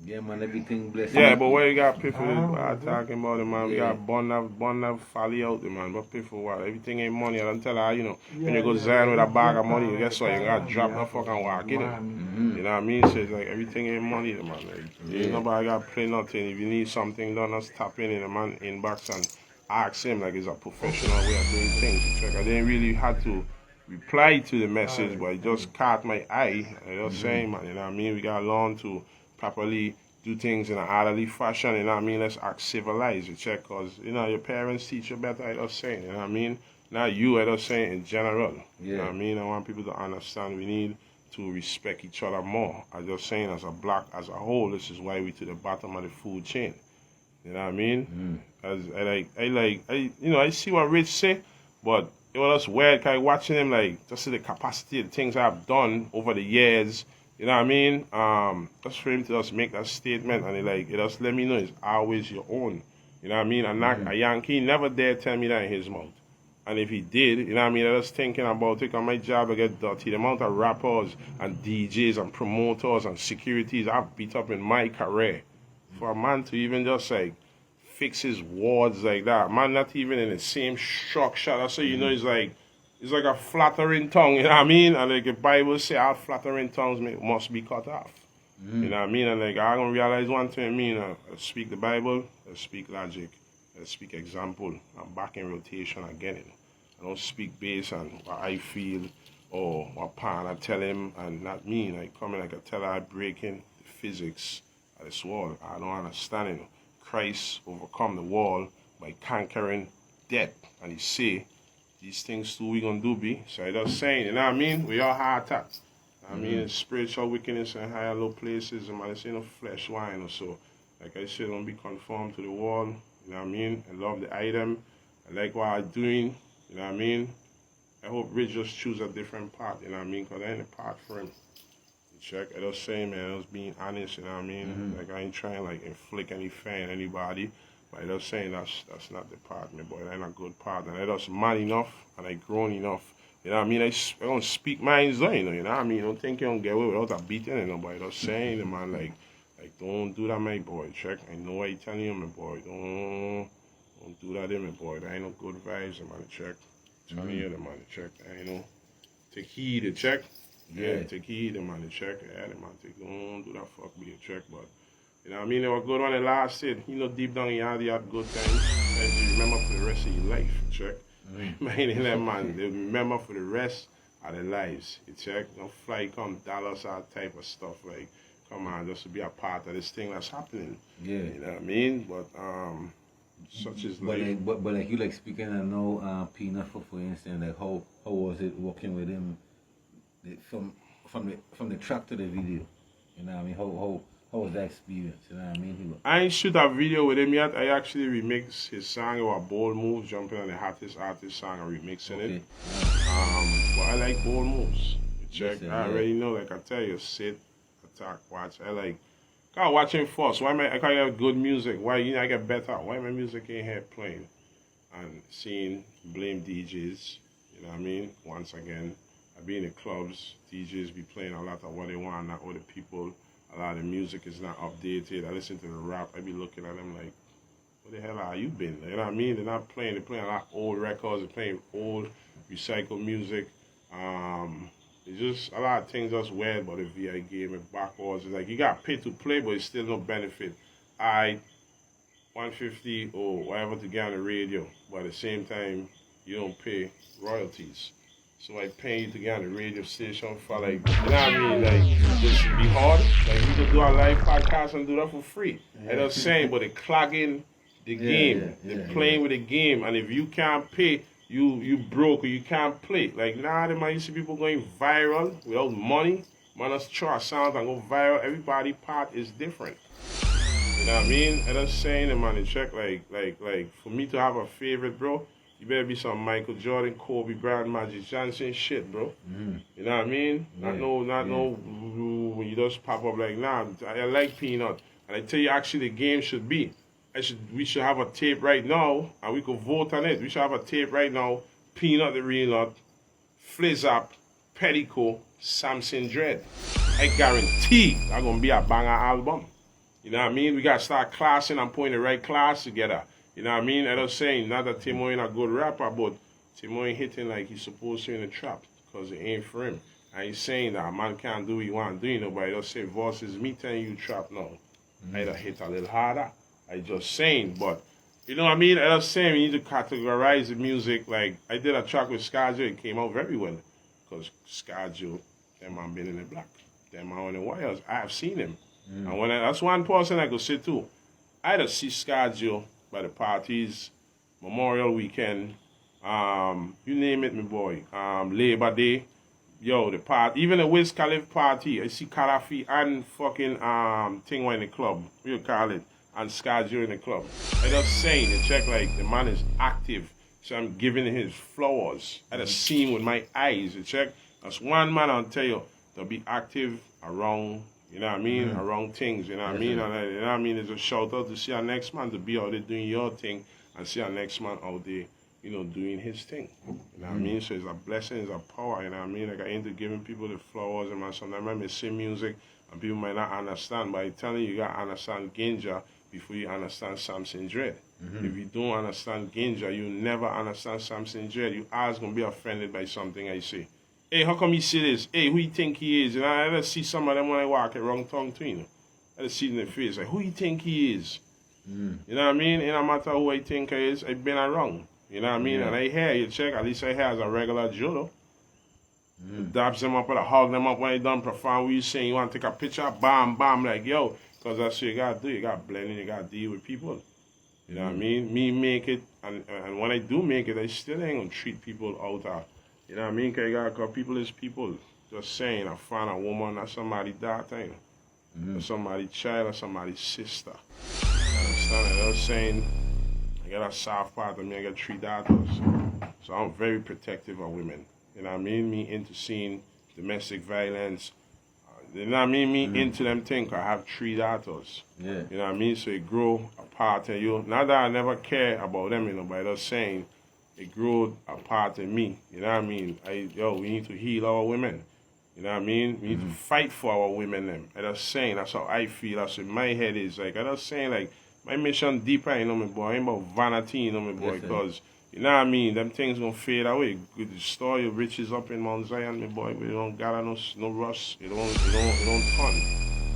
Yeah, man, everything blessed. Yeah, but where you got pay for this? Talking about it, man. We got bond folly out there, man. But pay for what? Everything ain't money. I don't tell her, you know, when you go Zion with a bag of money, guess what? You gotta drop the fucking walk, you know? You know what I mean? So it's like everything ain't money, man. Like, ain't nobody got to play nothing. If you need something done, just tap in the man inbox and ask him like it's a professional way of doing things. Check. I didn't really have to reply to the message, but it just caught my eye. I was saying, man, you know what I mean? We got to learn to properly do things in an orderly fashion, you know what I mean? Let's act civilized, you check, because, you know, your parents teach you better, I was saying, you know what I mean? Not you, I was saying in general, you know what I mean? I want people to understand we need to respect each other more. I was saying as a black, as a whole, this is why we to the bottom of the food chain, you know what I mean? As I see what Rich say, but it was weird, kind of watching him, like, just see the capacity of the things I've done over the years. You know what I mean? Just for him to just make that statement and it just let me know it's always your own. You know what I mean? And not a Yankee never dare tell me that in his mouth. And if he did, you know what I mean, I was thinking about it on my job, I get dirty. The amount of rappers and DJs and promoters and securities I've beat up in my career. For a man to even just like fix his words like that, man not even in the same shock shot. That's so you know it's like a flattering tongue, you know what I mean? And like the Bible say, all flattering tongues must be cut off. You know what I mean? And like I gonna realize one thing, I mean, I speak the Bible, I speak logic, I speak example. I'm back in rotation again. I don't speak based on what I feel or what pan I tell him and not me. Like coming like I tell her I breaking the physics of this wall. I don't understand it. Christ overcome the wall by conquering death. And he say, these things too we gonna do be. So I just saying, you know what I mean? We all hard attacked. I mean, it's spiritual wickedness in higher low places, and man, it's no flesh wine or so. Like I said, don't be conformed to the wall, you know what I mean? I love the item. I like what I'm doing, you know what I mean? I hope Rich just choose a different path, you know what I mean? Because I ain't a path for him. You check, I just saying, man, I was being honest, you know what I mean? Like I ain't trying like inflict any fear on anybody. But I just saying that's not the part, my boy. That ain't a good part. And I just man enough and I grown enough. You know what I mean? I don't speak minds though, you know what I mean? Don't think you don't get away without a beating anybody. Just saying, man, like don't do that, my boy. Check. I know what you telling you, my boy. Don't do that, my boy. That ain't no good vibes, man. Check. Telling you, man. Check. I know. Take heed, check. Yeah, take heed, man. Check. Yeah, man. Don't do that fuck me, check, but. You know what I mean? They were good on the last said, you know, deep down in your heart, you had good times. And you remember for the rest of your life, check. Man, that man, they remember for the rest of their lives. You check. Don't fly, come dollars, all type of stuff. Like, come on, just to be a part of this thing that's happening. Yeah. You know what I mean? But, such is life. But like you like speaking, I know Peanut for instance, like how was it working with him from the track to the video? You know what I mean? How was that experience? You know what I mean? I ain't shoot a video with him yet. I actually remixed his song about bold moves, jumping on the hottest artist song and remixing it. But I like bold moves. You check. Listen, I already know, like I tell you, sit, attack, watch. I can't watch him first. Why I can't have good music? Why I get better? Why my music ain't here playing? And seeing blame DJs, You know what I mean? Once again, I be in the clubs, DJs be playing a lot of what they want, not other people. A lot of the music is not updated. I listen to the rap, I be looking at them like, where the hell are you been? You know what I mean? They're not playing, they're playing a lot of old records, they're playing old recycled music. It's just a lot of things that's weird about the VI game and backwards. It's like you got paid to play, but it's still no benefit. I 150 or whatever to get on the radio, but at the same time, you don't pay royalties. So like paying you to get on the radio station for like, you know what I mean? Like, this should be hard. Like we could do a live podcast and do that for free. Yeah. I'm just saying, but they're clogging the game. They're playing with the game. And if you can't pay, you broke or you can't play. Like now, there might see people going viral without money. Man, let's try sounds and go viral. Everybody part is different. You know what I mean? I'm just saying, man, check like for me to have a favorite, bro, you better be some Michael Jordan, Kobe Bryant, Magic Johnson shit, bro. You know what I mean? Yeah. Not no when you just pop up like, nah, I like Peanut. And I tell you, actually, the game should be. We should have a tape right now, and we could vote on it. We should have a tape right now. Peanut the Real Nut, Flizzap, Petticoat, Samson Dread. I guarantee that's gonna be a banger album. You know what I mean? We gotta start classing and putting the right class together. You know what I mean? I'm just saying, not that Timo ain't a good rapper, but Timo ain't hitting like he's supposed to in the trap, because it ain't for him. I ain't saying that a man can't do what he want to do, nobody just say versus me telling you trap now. I either hit a little harder. I just saying, but you know what I mean? I'm just saying we need to categorize the music. Like I did a track with Scarjo, it came out very well. Because Scarjo, that man been in the black. That man on the wires. I have seen him. And when that's one person I could say too. I just see Scarjo by the parties, Memorial Weekend, you name it, my boy. Labor Day. Yo, the part, even the Wiz Khalif party, I see Karafi and fucking thing in the club. What you call it? And Scarjo in the club. I just saying, the check like the man is active. So I'm giving him his flowers. I just see him with my eyes. The check. That's one man I'll tell you to be active around, you know what I mean? Around things, you know what I mean? And you know what I mean? It's a shout out to see our next man to be out there doing your thing and see our next man out there, you know, doing his thing. You know what I mean? So it's a blessing, it's a power, you know what I mean? Like I into giving people the flowers and man, sometimes I may sing music and people might not understand, but I tell you, you gotta understand Ginja before you understand Samson Dread. If you don't understand Ginja, you never understand Samson Dread. You always gonna be offended by something I say. Hey, how come he say this? Hey, who you think he is? And I just see some of them when I walk at wrong tongue too, you know. I just see it in the face, like, who you think he is? You know what I mean? It don't matter who I think he is, I've been wrong. You know what I mean? And I hear, you check, at least I hear as a regular Joe, dabs them up, or hug them up when they done perform. What you saying? You want to take a picture? Bam, bam, like, yo. Because that's what you got to do. You got to blend in, you got to deal with people. You know what I mean? Me make it, and when I do make it, I still ain't going to treat people out of, you know what I mean? Because people is people. Just saying, I find a woman or somebody's daughter, or somebody's child, or somebody's sister. You understand? I was saying, I got a soft part of me, I got 3 daughters. So I'm very protective of women. You know what I mean? Me into seeing domestic violence. You know what I mean? Me into them things. I have 3 daughters. Yeah. You know what I mean? So it grow apart of you. Not that I never care about them, you know, but just saying it grew apart of me. You know what I mean? We need to heal our women. You know what I mean? We need to fight for our women. Them. I just saying, that's how I feel. That's what my head is. Like, I just saying, like, my mission deeper, you know, my boy. Ain't about vanity, you know, my boy. Because, you know what I mean? Them things gonna fade away. Good store your riches up in Mount Zion, my boy. But you don't got no rust. You don't turn.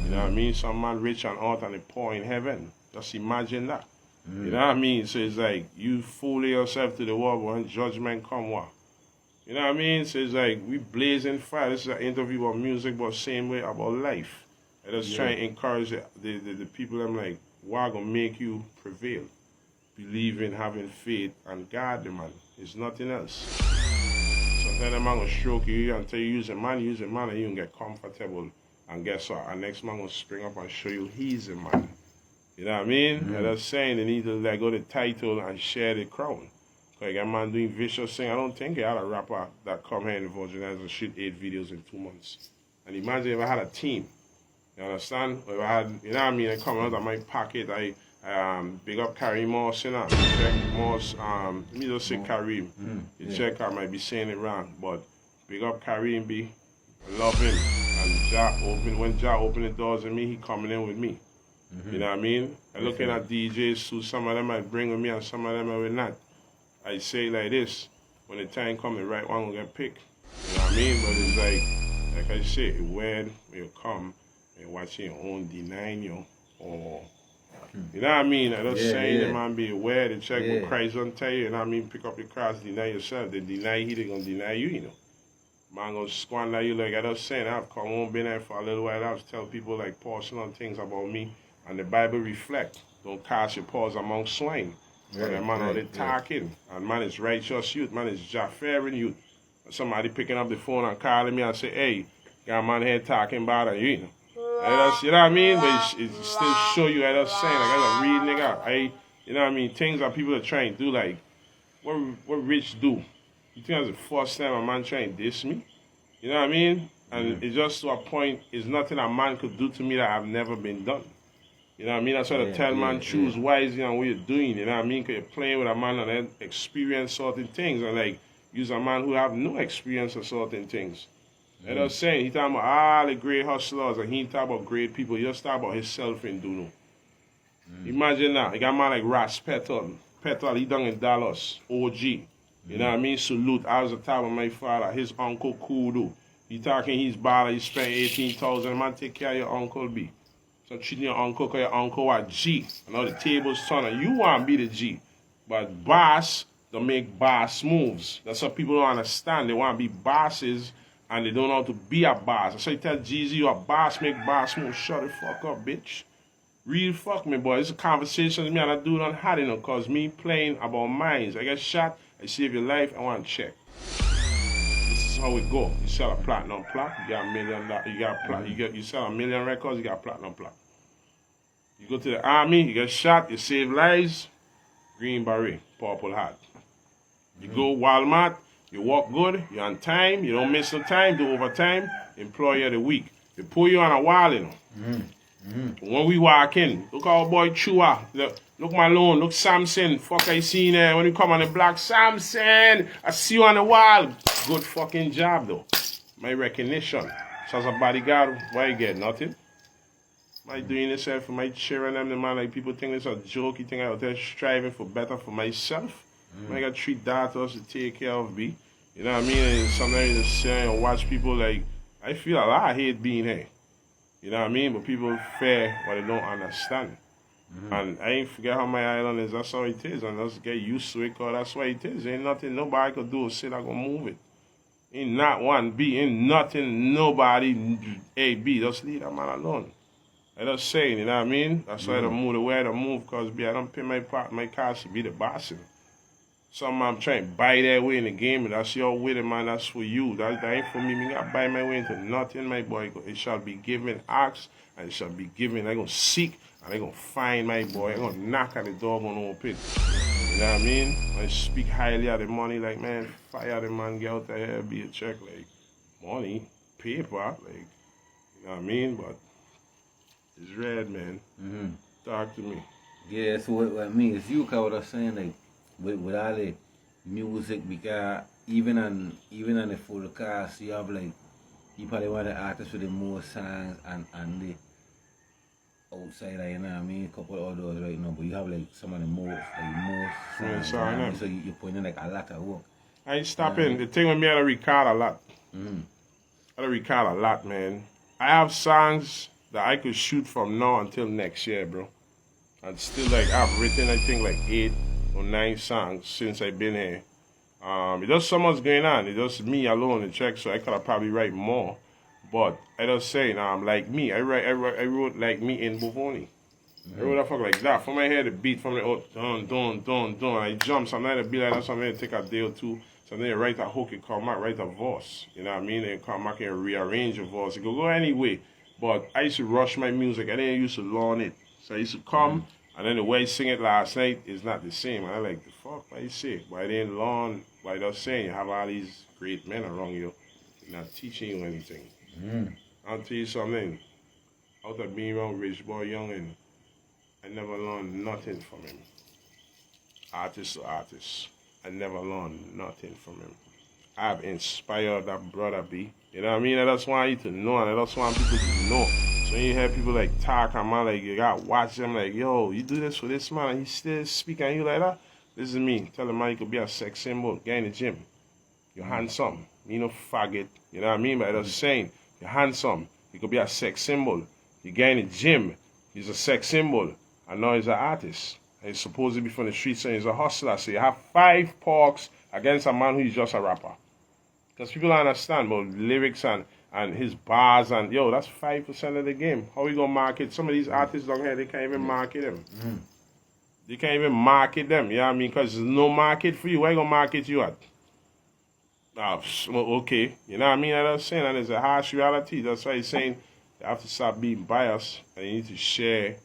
You know what I mean? Some man rich and out and they poor in heaven. Just imagine that. You know what I mean? So it's like you fool yourself to the world when judgment come what? You know what I mean? So it's like we blazing fire. This is an interview about music, but same way about life. I just try and encourage the people. I'm like, what gonna make you prevail? Believe in having faith and God, the man. It's nothing else. Sometimes the man gonna stroke you until you use a man, and you can get comfortable. And guess what? Our next man gonna spring up and show you he's a man. You know what I mean? I'm just saying they need to let go the title and share the crown. Like a man doing vicious thing, I don't think I had a rapper that come here in the Virgin Islands and shoot 8 videos in 2 months. And imagine if I had a team. You understand? Or if I had, you know what I mean? I come out of my pocket, I Big up Kareem Moss, you know. Check Moss, let me just say Kareem. You check, I might be saying it wrong, but big up Kareem, B. I love him. And when Ja opened the doors to me, he coming in with me. You know what I mean? I looking at DJs who some of them might bring with me and some of them I will not. I say like this, when the time comes, the right one will get picked. You know what I mean? But it's like I say, when you come and watching your own denying you, or you know what I mean? I just saying that man be aware to check what Christ don't tell you, you know what I mean? Pick up your cross, deny yourself. They deny he, they gonna deny you, you know. Man gonna squander you like I was saying. I've come home, been there for a little while. I was telling people like personal things about me, and the Bible reflect. Don't cast your paws among swine. But that man they talking, and man is righteous youth, man is Jaffarin youth. Somebody picking up the phone and calling me and say, hey, got a man here talking about you, you know. You know what I mean? But it still show you, I was saying, like, I real nigga. You know what I mean? Things that people are trying to do, like, what Rich do? You think that's the first time a man trying to diss me? You know what I mean? And it's just to a point, it's nothing a man could do to me that I've never been done. You know what I mean? That's why I tell man, choose wisely on what you're doing. You know what I mean? Because you're playing with a man and then experience certain things. And, like, use a man who have no experience of certain things. And I was saying, he talking about all the great hustlers, and he ain't talking about great people. He just talking about himself in Duno. Imagine that. You got a man like Ross Petal. Petal, he done in Dallas. OG. You know what I mean? Salute. I was the top of my father. His uncle Kudu. He talking he's baller. He spent 18,000. Man, take care of your uncle B. So treating your uncle because your uncle a G. I know the table's turning. You want to be the G. But boss don't make boss moves. That's what people don't understand. They want to be bosses. And they don't know how to be a boss. That's why you tell Jeezy, you a boss, make boss move. Shut the fuck up, bitch. Real fuck me, boy. It's a conversation with me and I do not had it, because me playing about mines. I get shot, I save your life, I want to check. This is how it go. You sell a platinum plaque, you got $1 million, you sell 1 million records, you got a platinum plaque. You go to the army, you get shot, you save lives, green beret, purple hat. You go Walmart, you walk good, you're on time, you don't miss no time, do overtime, employee of the week. They put you on a wall, you know. When we walk in, look our boy Chua, look Malone, look Samson, fuck I seen there when you come on the block, Samson, I see you on the wall. Good fucking job though. My recognition. So as a bodyguard, why you get nothing? Am I doing this for my children and the man, like people think it's a joke, you think I'm out there striving for better for myself? I got 3 daughters to take care of me. You know what I mean? And sometimes you just sit and watch people like, I feel a lot of hate being here. You know what I mean? But people fear what they don't understand. And I ain't forget how my island is. That's how it is. And let's get used to it, because that's why it is. Ain't nothing nobody could do. Say I gonna move it. Ain't not one B. Ain't nothing nobody A, B. Just leave that man alone. I just saying, you know what I mean? That's why I don't move the way I don't move, because I don't pay my cars to be the boss. Some man trying to buy their way in the game, and that's your way, man. That's for you. That ain't for me. Me got buy my way into nothing, my boy. It shall be given, ask, and it shall be given. I'm going to seek, and I'm going to find, my boy. I'm going to knock at the door, going to open. You know what I mean? I speak highly of the money, like, man, fire the man, get out there, be a check, like, money, paper, like, you know what I mean? But it's red, man. Talk to me. Yeah, so what I mean is you what I was saying, like, with all the music, because even on the full cast, you have like, you probably want the artists with the most songs and the outsider, you know what I mean? A couple of others right now, but you have like some of the most songs. You know what I mean? So you're putting in like a lot of work. I ain't stopping. The thing with me, I don't record a lot. I don't record a lot, man. I have songs that I could shoot from now until next year, bro. And still, like, I've written, I think, like 8 or 9 songs since I've been here. It's just so much going on. It's just me alone in check, so I could have probably write more. But I just say, like me, I wrote like me in Buvoni. I wrote a fuck like that. From my head, the beat from the dun. I jump. Sometimes it be like that. Sometimes it take a day or two. Sometimes you write a hook, you come back, write a verse. You know what I mean? And you come back and rearrange a verse. It could go anyway. But I used to rush my music. I didn't used to learn it. So I used to come. And then the way I sing it last night is not the same. And I like, the fuck, why you say? But I didn't learn, by just saying, you have all these great men around you, not teaching you anything. I'll tell you something. Out of being around Rich Boy Young and I never learned nothing from him. Artist to artist. I never learned nothing from him. I've inspired that brother B. You know what I mean? I just want you to know, and I just want people to know. So when you hear people like talk and man, like you gotta watch them like, yo, you do this for this man and he still speaking and you like that? This is me. Tell the man you could be a sex symbol. Get in the gym. You're handsome. You know faggot. You know what I mean? But I just saying, you're handsome. You could be a sex symbol. You get in the gym. He's a sex symbol. And now he's an artist. And he's supposed to be from the streets and he's a hustler. So you have 5 parks against a man who's just a rapper. Because people don't understand about lyrics and his bars and, yo, that's 5% of the game. How we going to market? Some of these artists down here, they can't even market them. They can't even market them, you know what I mean? Because there's no market for you. Where you going to market you at? Okay, you know what I mean? I'm saying, and it's a harsh reality. That's why he's saying you have to stop being biased and you need to share,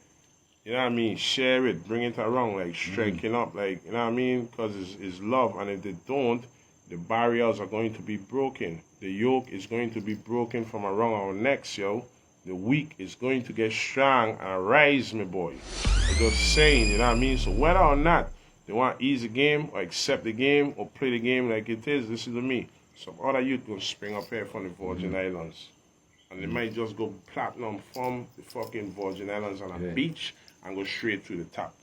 you know what I mean? Share it, bring it around, like striking up, like, you know what I mean? Because it's love, and if they don't, the barriers are going to be broken. The yoke is going to be broken from around our necks, yo. The weak is going to get strong and rise, my boy. I'm just saying, you know what I mean? So whether or not they want to ease the game or accept the game or play the game like it is, this is to me. Some other youth going to spring up here from the Virgin Islands. And they might just go platinum from the fucking Virgin Islands on a beach and go straight to the top.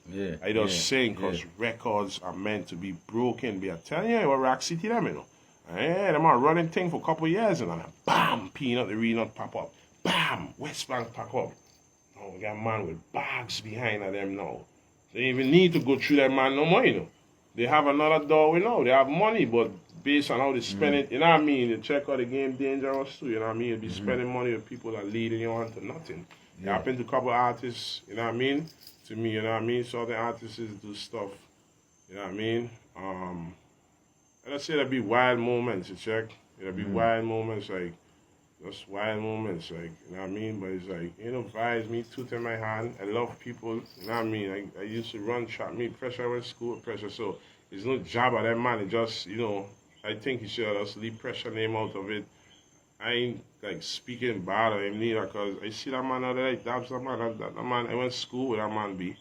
I just saying, because records are meant to be broken. Be I telling you, what Rock City them, you know. Yeah, them are running thing for a couple of years and then bam, Peanut the Renut pop up. Bam, West Bank pop up. Oh, we got a man with bags behind them now. They don't even need to go through that man no more, you know. They have another door, you know. They have money, but based on how they spend it, you know what I mean? They check out the game dangerous too, you know what I mean? You'll be spending money with people that leading you on to nothing. It happened to a couple of artists, you know what I mean? To me, you know what I mean? So the artists do stuff, you know what I mean? And I say there'll be wild moments, you check. There'll be wild moments, like, just wild moments, like, you know what I mean? But it's like, you know, vibes, me, tooth in my hand. I love people, you know what I mean? I used to run trap, me, pressure, I went to school with pressure, so it's no job of that man. It just, you know, I think he should just leave pressure name out of it. I ain't, like, speaking bad of him neither, because I see that man out there, like, that's that man, that man, I went to school with that man, B.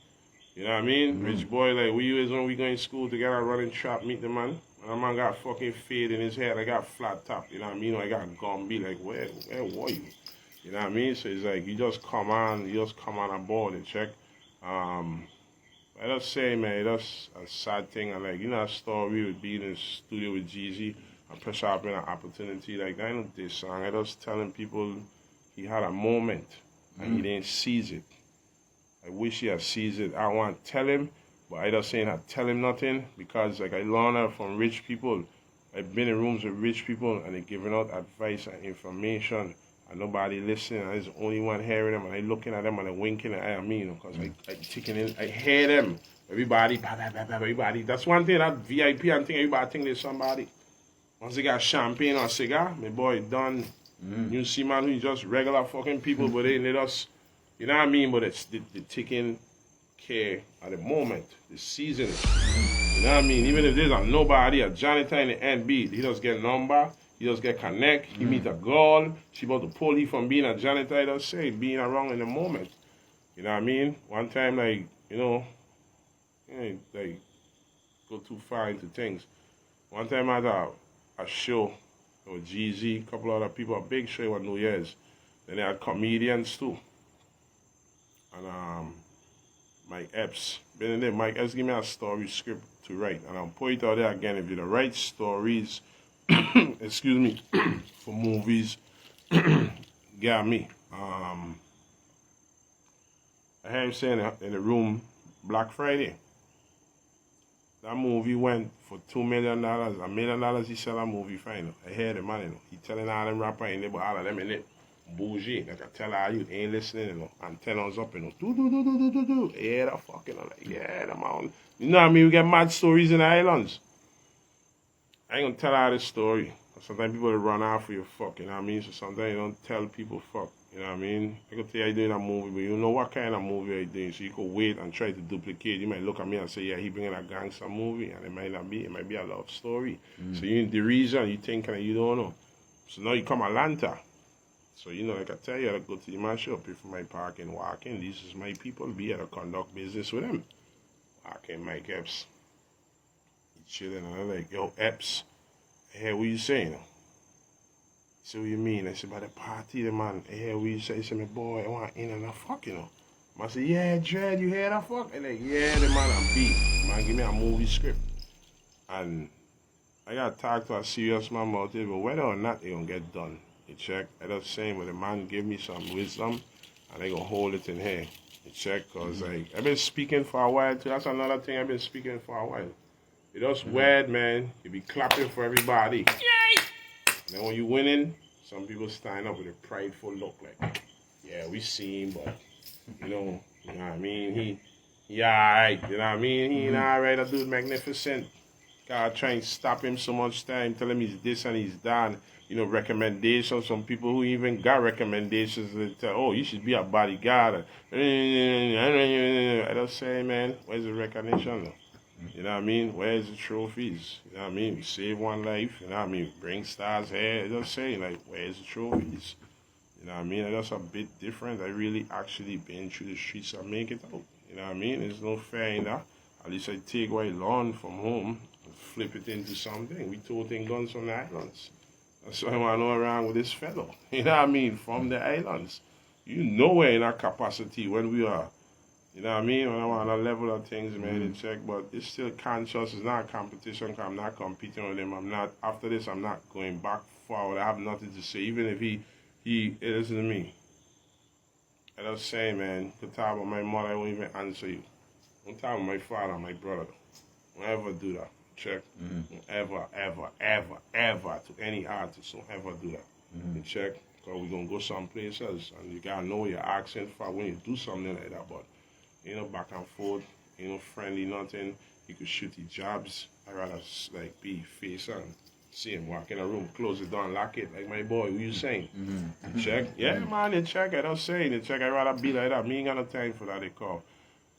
You know what I mean? Rich boy, like, we is when we going to school together, running trap, meet the man. And that man got fucking fade in his head. I got flat top, you know what I mean? I got Gumby, like, where were you? You know what I mean? So it's like, you just come on board and check. I just say, man, that's a sad thing. And like, you know, a story with being in the studio with Jeezy and pressure up in an opportunity like that. I know this song. I just telling people he had a moment and he didn't seize it. I wish he had seized it. I don't want to tell him, but I just saying I tell him nothing because like I learned that from rich people. I've been in rooms with rich people and they're giving out advice and information and nobody listening. And there's only one hearing them and I looking at them and I winking at them, you know, because I taking in, I hear them. Everybody, everybody. That's one thing, that VIP and think everybody think there's somebody. Once they got champagne or cigar, my boy done. You see man who just regular fucking people, but they just, you know what I mean? But it's the taking care at the moment, the season. You know what I mean? Even if there's a nobody, a janitor in the NB, he just get number, he just get connect, he meet a girl, she about to pull you from being a janitor, he just say, being around in the moment. You know what I mean? One time, like, you know, like, go too far into things. One time I had a show with Jeezy, a couple other people, a big show on New Year's. Then they had comedians too. And Mike Epps, been in there. Mike Epps give me a story script to write. And I'll put it out there again. If you don't write stories, excuse me, for movies, get me. I heard him saying in the room, Black Friday. That movie went for $2 million. $1 million he sell that movie fine. I hear the man, you know. He telling all them rappers in there, but all of them in it. Bougie. Like I tell all you, ain't listening, you know. Antennas up, you know. Do. Yeah, that fucking, I'm like, yeah, the man. You know what I mean? We get mad stories in the islands. I ain't gonna tell all this story. Sometimes people run off for your fuck, you know what I mean? So sometimes you don't tell people fuck, you know what I mean? I could tell you doing a movie, but you know what kind of movie you're doing. So you could wait and try to duplicate. You might look at me and say, yeah, he bringing a gangster movie, and it might not be. It might be a love story. So you the reason you think and you don't know. So now you come Atlanta. So, you know, like I tell you, I go to the man shop, pay for my parking, walk in. These is my people, be able to conduct business with them. Walk in, Mike Epps. He chilling, and I'm like, yo, Epps, hey, what you saying? He said, what you mean? I said, by the party, the man, hey, what you say? He said, my boy, I want in and a fuck, you know. I said, yeah, Dread, you hear that fuck? And like, yeah, the man, I'm beat. Man, give me a movie script. And I got to talk to a serious man about it, but whether or not they gonna get done, you check. I just saying, but the man give me some wisdom, and they gonna hold it in here. You check, cause like I've been speaking for a while too. That's another thing I've been speaking for a while. It just weird, man. You be clapping for everybody. Yay! And then when you winning, some people stand up with a prideful look, like, yeah, we see him, but you know what I mean. He alright. You know what I mean. He ain't alright. That dude magnificent. God trying to stop him so much time, tell him he's this and he's that. You know, recommendations. Some people who even got recommendations that tell, oh, you should be a bodyguard. I just say, man, where's the recognition? You know what I mean? Where's the trophies? You know what I mean? We save one life. You know what I mean? Bring stars here. I just say, like, where's the trophies? You know what I mean? I just a bit different. I really actually been through the streets and make it out. You know what I mean? There's no fair in that. At least I take what I learned from home and flip it into something. We toting guns from the islands. That's why I want to know around with this fellow. You know what I mean? From the islands. You know we're in our capacity when we are. You know what I mean? When I want to level of things, man, and check. But it's still conscious. It's not a competition. I'm not competing with him. I'm not, after this, I'm not going back forward. I have nothing to say. Even if he listen to me. I just say, man, the talk about my mother, I won't even answer you. Don't talk about my father, my brother. Don't ever do that. Check. Ever, to any artist, don't ever do that. Check. Because we're going to go someplace else. And you got to know what you're asking for when you do something like that. But, you know, back and forth, you know, friendly, nothing. You could shoot the jobs. I'd rather, like, be face on. See him walk in a room, close the door and lock it. Like, my boy, what you saying? Check. Yeah, man, they check. I don't say they check. I'd rather be like that. Me ain't got no time for that, they call.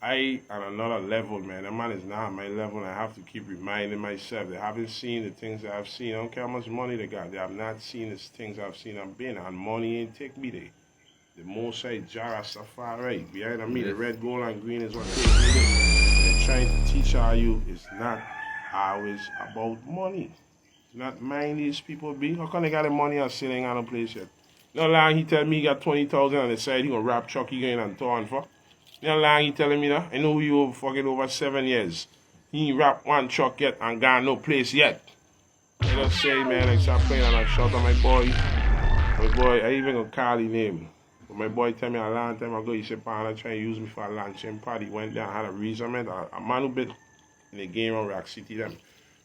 I on another level, man. That man is not on my level, and I have to keep reminding myself. They haven't seen the things that I've seen. I don't care how much money they got. They have not seen the things I've seen. I've been, and money ain't take me there. The Mosai Jara Safari, behind me, the red, gold, and green is what takes me there. They're trying to teach you it's not always about money. It's not mind these people be. How come they got the money and still ain't got no place yet? No lie, he tell me he got 20,000 on the side. He gonna rap Chucky going and torn for. You know, like he telling me that? I know you over 7 years. He ain't rap one truck yet and got no place yet. I just say, man, I start playing and I shout at my boy. My boy, I even gonna call his name. But my boy tell me a long time ago, he said, Pana trying to use me for a launching party. Went down, had a reasonment. A man who been in the game on Rock City, them.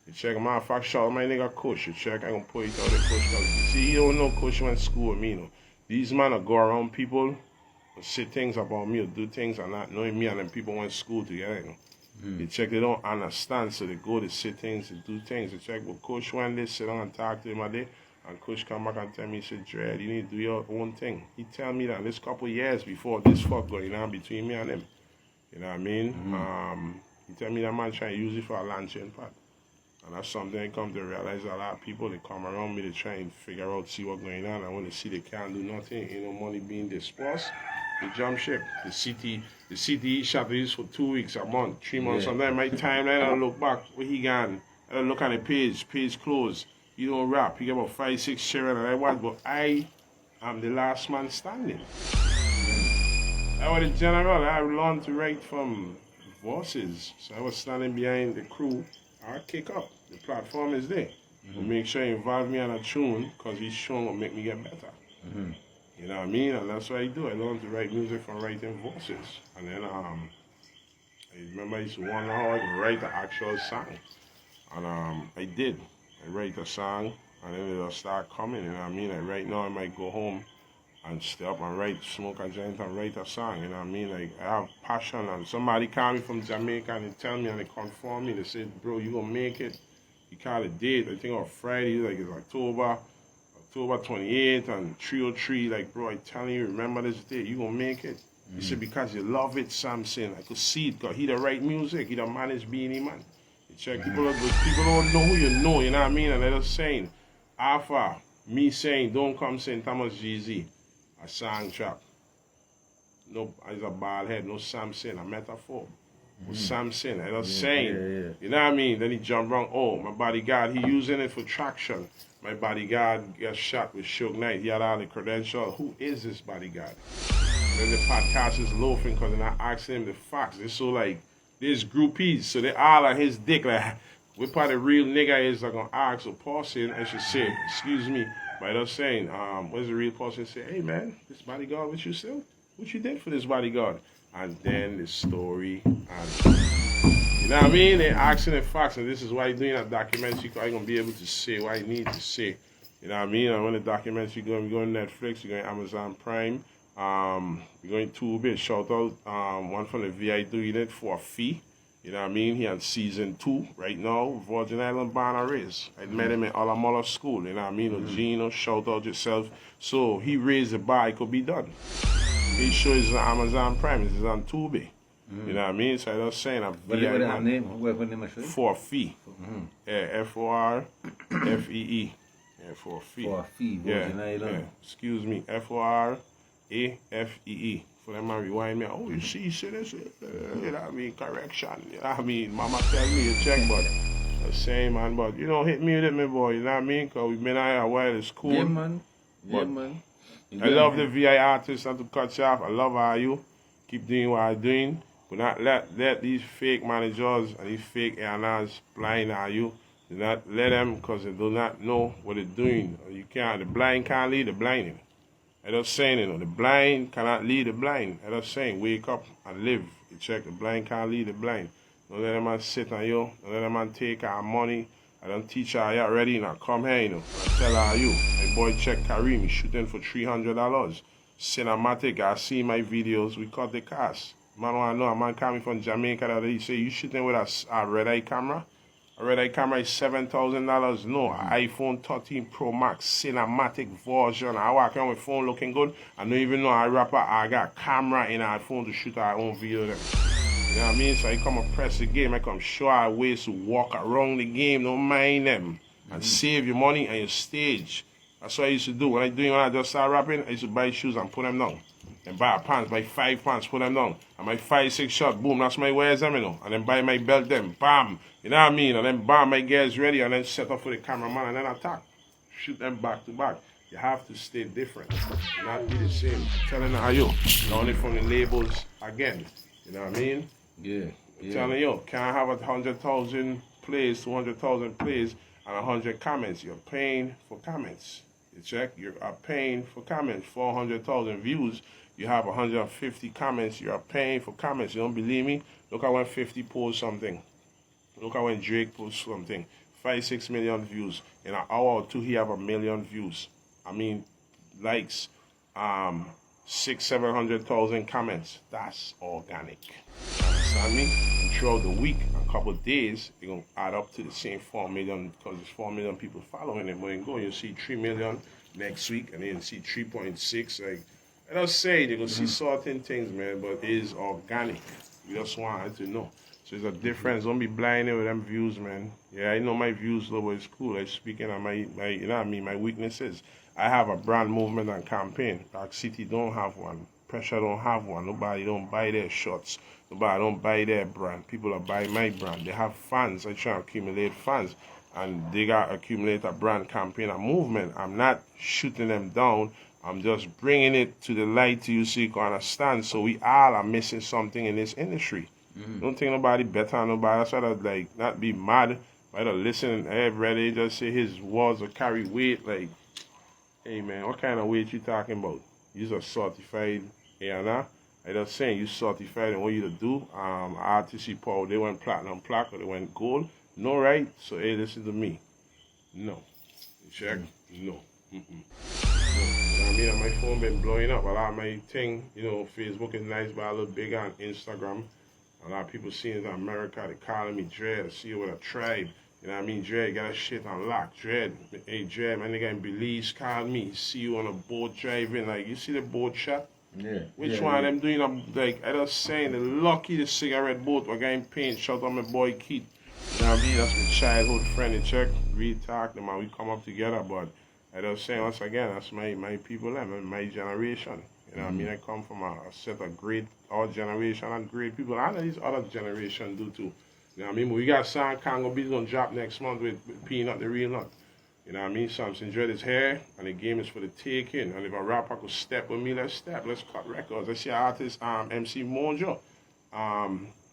You check, matter of fact, shout out my nigga Kush. You check, I gonna put it out the Kush. You see, he don't know Kush went to school with me, you know. These men will go around people, say things about me or do things and not knowing me, and then people went to school together, you know. You check, they don't understand, so they go to say things, to do things. You check, but Kush one day sit down and talk to him a day, and Kush come back and tell me, he said, Dread, you need to do your own thing. He tell me that this couple years before this fuck going on between me and him. You know what I mean? He tell me that man trying to use it for a launching pad. And that's something I come to realize. A lot of people, they come around me to try and figure out, see what's going on. And when they see they can't do nothing, ain't no money being dispersed, they jump ship. The CTE shop is for 2 weeks, a month, 3 months. Sometimes my timeline, I look back, where he gone. I look at the page closed. You don't rap. You get about 5, 6 sharing and I watch, but I am the last man standing. I was the general. I learned to write from voices. So I was standing behind the crew. I kick up. The platform is there. Make sure you involve me on a tune, because each tune will make me get better. You know what I mean? And that's what I do. I learned to write music from writing voices. And then I remember I used to wonder how I could write the actual song. And I did. I write a song, and then it'll start coming. You know what I mean? Like right now I might go home and stay up and write, smoke a joint and write a song, you know what I mean? Like, I have passion, and somebody call me from Jamaica and they tell me and they confirm me, they say, bro, you gonna make it. You call a date, I think on Friday, like it's October 28th and 303, like, bro, I telling you, remember this date, you gonna make it. He said, because you love it, Samson. I could see it, because he the right music, he the managed Beanie Man. You check, people don't know who you know what I mean? And they're just saying, Alpha, me saying, don't come St. Thomas GZ. a song trap. No, it's a bald head, no Samson, a metaphor. Samson, I was saying, you know what I mean? Then he jumped around, oh, my bodyguard, he using it for traction. My bodyguard got shot with Suge Knight. He had all the credentials. Who is this bodyguard? Then the podcast is loafing because they're not asking him the facts. They're so like, there's groupies, so they all on his dick. Like, what part of real nigga is like gonna ask a person and should say, excuse me, by us saying, what's the real person say, hey man, this bodyguard, what you still? What you did for this bodyguard? And then the story, and you know what I mean? They're asking the facts, and this is why you're doing a documentary, because I'm gonna be able to say what I need to say. You know what I mean? And when the documentary going Netflix, you're going Amazon Prime, you're going Tubi. Shout out one from the VI doing it for a fee. You know what I mean? He on season 2 right now, Virgin Island born and raised. I met him in Alamola School, you know what I mean? Gino, shout out yourself. So he raised the bar, it could be done. He shows on Amazon Prime, it's on Tubi. You know what I mean? So I was saying, what is that name? What name I say? For a fee. F-O-R-F-E-E. Yeah, for a fee. For a fee, Virgin Island. Yeah. Excuse me, F-O-R-A-F-E-E. For them man rewind me, oh, you see this? You know what I mean? Correction. You know what I mean? Mama tell me to check, but the same, man. But you know, hit me with it, my boy. You know what I mean? Because we've been out here a while, it's cool. Yeah, man. Yeah, man. I love the VI artists, not to cut you off. I love how you keep doing what I'm doing. But not let these fake managers and these fake A&Rs blind are you. Do not let them, because they do not know what they're doing. You can't, the blind can't lead the blind. I just saying, you know, the blind cannot lead the blind. I just saying, wake up and live. You check, the blind can't lead the blind. Don't let them man sit on you. Don't let them man take our money. I don't teach her yet ready now. Come here, you know. I tell her you. My boy check Kareem, he's shooting for $300. Cinematic, I see my videos, we cut the cost. Man wanna know, a man coming from Jamaica that he say, you shooting with a red eye camera? A red eye camera is $7,000. No, an iPhone 13 Pro Max cinematic version. I walk around with phone looking good. I don't even know a rapper, I got camera in our phone to shoot our own video. You know what I mean? So I come and press the game. I come show our ways to walk around the game. Don't mind them. And save your money and your stage. That's what I used to do. When I just started rapping, I used to buy shoes and put them down. And buy pants, buy 5 pants, put them down. And my 5-6 shot, boom, that's my wears them, you know. And then buy my belt them, bam. You know what I mean? And then bam, my gears ready, and then set up for the cameraman and then attack. Shoot them back to back. You have to stay different. Not be the same. I'm telling you how you. Only from the labels again. You know what I mean? Yeah. I'm telling you, can't have 100,000 plays, 200,000 plays, and 100 comments. You're paying for comments. You check, you are paying for comments. 400,000 views, you have 150 comments. You are paying for comments. You don't believe me? Look at when 50 posts something. Look at when Drake posts something. 5-6 million views. In an hour or two, he have 1 million views. I mean, likes. 600,000-700,000 comments. That's organic. You understand me? And throughout the week, a couple of days, you're going to add up to the same 4 million, because there's 4 million people following him. When you go, you'll see 3 million next week, and then you'll see 3.6. Like, I don't say you're going to see certain things, man, but it is organic. You just want to know. So there's a difference. Don't be blinded with them views, man. Yeah, I know my views, though, but it's cool. I'm speaking on my, you know what I mean, my weaknesses. I have a brand movement and campaign. Dark City don't have one. Pressure don't have one. Nobody don't buy their shirts. Nobody don't buy their brand. People are buying my brand. They have fans. I try to accumulate fans. And they got to accumulate a brand campaign, a movement. I'm not shooting them down. I'm just bringing it to the light to you so you can understand. So we all are missing something in this industry. Don't think nobody better than nobody. That's why I like not be mad. I don't listen. Everybody just say his words will carry weight. Like, hey man, what kind of weight you talking about? You're a certified A&R. I just saying you certified and what you to do. RTC Power, they went platinum plaque or they went gold. No, right? So hey, listen to me. No. You check? No. No. I mean, my phone been blowing up. A lot of my thing, you know, Facebook is nice, but a little bigger on Instagram. A lot of people seeing it in America, they calling me Dread. I see you with a tribe. You know what I mean? Dread got shit on lock. Dread, hey Dread, my nigga in Belize called me. See you on a boat driving. Like, you see the boat shot? Yeah. Which one of them doing? Like, I just saying, the lucky the cigarette boat we're getting paint. Shout out my boy Keith. You know what I mean? That's my childhood friend. You check, real talk, man. We come up together, but I just say once again, that's my people, my generation. You know what I mean? I come from a set of great, our generation and great people. And these other generation do too. You know what I mean? But we got San Congo Beats gonna drop next month with Peanut, the real nut. You know what I mean? Samson Dread is here, and the game is for the taking. And if a rapper could step with me, let's step. Let's cut records. I see an artist, MC Mojo.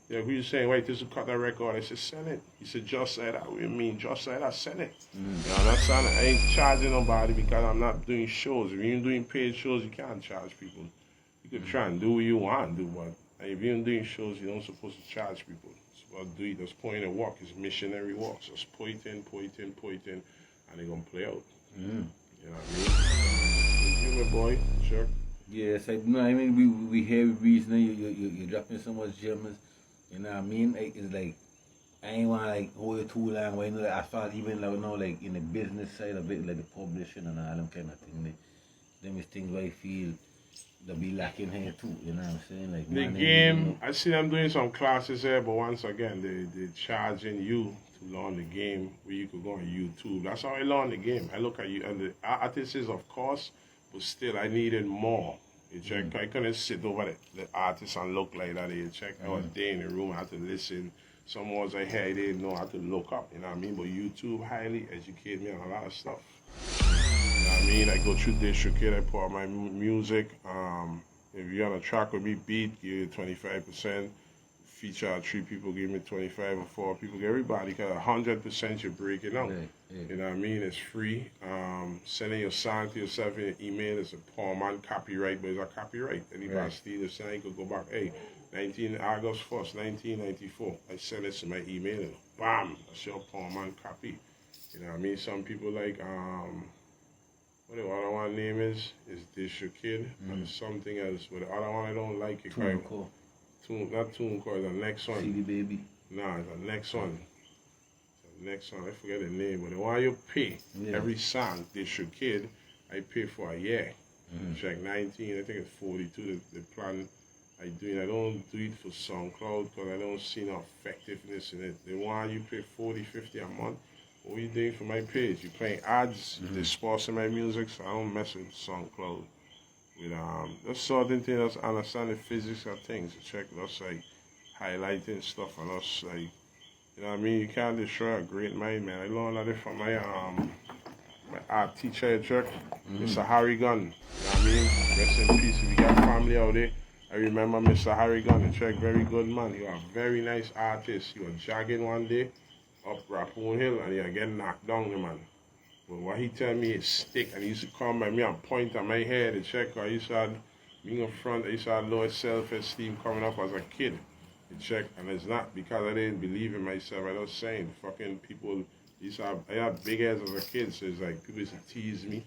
Yeah, we was saying, wait, this will cut that record. I said, send it. He said, just say that. What do you mean, just say that? Send it. You know, that's not, I ain't charging nobody because I'm not doing shows. If you're doing paid shows, you can't charge people. You could try and do what you want to do, but if you're doing shows, you don't supposed to charge people. It's about do it. That's point of work. It's missionary work. So just point in, and they're going to play out. You know what I mean? You my boy, sure. Yes, I know. I mean, we hear recently you're dropping so much gems. You know what I mean? It's like, I ain't want to like hold it too long. But, you know, like, I thought even like, you know, like in the business side of it, like the publishing and all them kind of things, them is things where I feel they'll be lacking here too. You know what I'm saying? Like the game, I see them doing some classes here, but once again, they're charging you to learn the game where you could go on YouTube. That's how I learned the game. I look at you, and the artists, of course, but still, I needed more. You check, I couldn't sit over the artist and look like that. You check, I was there in the room, I had to listen. Some words I heard, I didn't know how to look up, you know what I mean? But YouTube highly educated me on a lot of stuff. You know what I mean? I go through DistroKid, I put out my music. If you're on a track with me, beat, give you 25%. Feature 3 people, give me 25 or 4 people. Everybody, because 100% you're breaking out. You know what I mean? It's free. Sending your song to yourself in an email is a poor man copyright, but it's a copyright. Anybody steal the song, you could go back. Hey, August 1st, 1994. I send it to my email and bam, that's your poor man copy. You know what I mean? Some people like, what the other one name is DistroKid, and something else. But the other one I don't like it. Not TuneCore, the next one. CD Baby. Nah, it's the next one. The next one, I forget the name, but the one you pay every song, DistroKid, I pay for a year. Check 19, I think it's 42, the plan I do it. I don't do it for SoundCloud because I don't see no effectiveness in it. The one you pay 40, 50 a month, what are you doing for my page? You're playing ads, they're sponsoring my music, so I don't mess with SoundCloud. With just certain things, just understand the physics of things. Check us like highlighting stuff and us like, you know what I mean? You can't destroy a great mind, man. I learned that from my art teacher at church, Mr. Harry Gunn. You know what I mean? Rest in peace. If you got family out there, I remember Mr. Harry Gunn, check, very good man. You are a very nice artist. You were jogging one day up Rappoon Hill and you get knocked down, man. But what he tell me is stick, and he used to come by me and point at my head and check. I used to have, being in front, I used to have low self-esteem coming up as a kid. You check, and it's not because I didn't believe in myself. I was saying, fucking people, I had big heads as a kid, so it's like people used to tease me.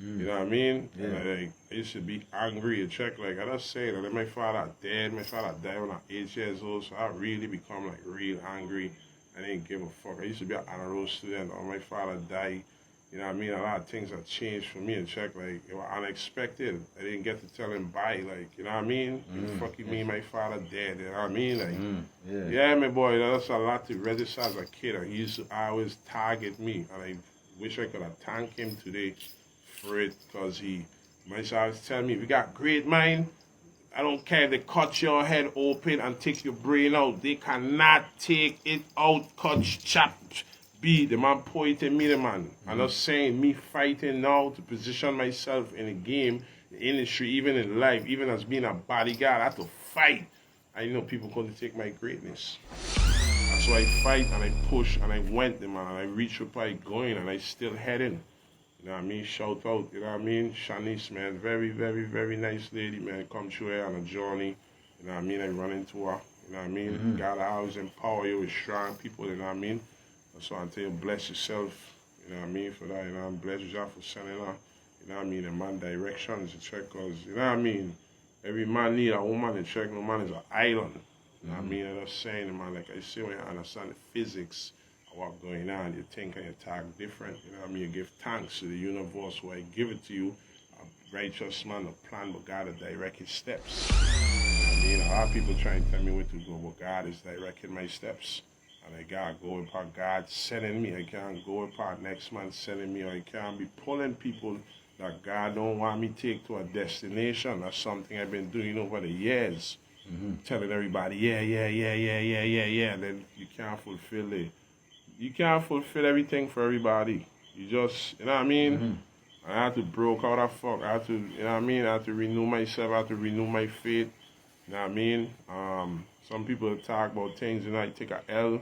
You know what I mean? Yeah. And I used to be angry. You check, like I just say that my father died. My father died when I was 8 years old, so I really become like real angry. I didn't give a fuck. I used to be an honor roll student, or my father died. You know what I mean? A lot of things have changed for me and check, like, it was unexpected. I didn't get to tell him bye, like, you know what I mean? Fuck you mean my father dead, you know what I mean? Like, yeah, my boy, that's a lot to register as a kid. And he used to always target me, and I wish I could have thanked him today for it, because he always tell me, if you got great mind, I don't care if they cut your head open and take your brain out. They cannot take it out, cut, chop. The man pointing me, the man. I'm not saying me fighting now to position myself in the game, the industry, even in life, even as being a bodyguard, I have to fight. I know people couldn't take my greatness. That's why I fight and I push and I went, the man, and I reached where I going and I still heading. You know what I mean? Shout out, you know what I mean? Shanice, man, very, very, very nice lady, man. Come through here on a journey. You know what I mean? I run into her. You know what I mean? God always empower you with strong people, you know what I mean? So I tell you, bless yourself, you know what I mean, for that, you know, and bless yourself for sending her, you know what I mean, in man directions to check, because, you know what I mean, every man need a woman to check, no man is an island, you know what I mean, I'm just saying, man, like I say, when you understand the physics of what's going on, you think and you talk different, you know what I mean, you give thanks to the universe where I give it to you, a righteous man, a plan, but God has direct his steps, you know what I mean, a lot of people try and tell me where to go, but God is directing my steps. And I gotta go with part God sending me. I can't go with part next man sending me. Or I can't be pulling people that God don't want me to take to a destination. That's something I've been doing over the years. Telling everybody, yeah. And then you can't fulfill it. You can't fulfill everything for everybody. You just, you know what I mean? I have to broke out of fuck. I have to, you know what I mean? I have to renew myself. I have to renew my faith. You know what I mean? Some people talk about things, you know, you take a L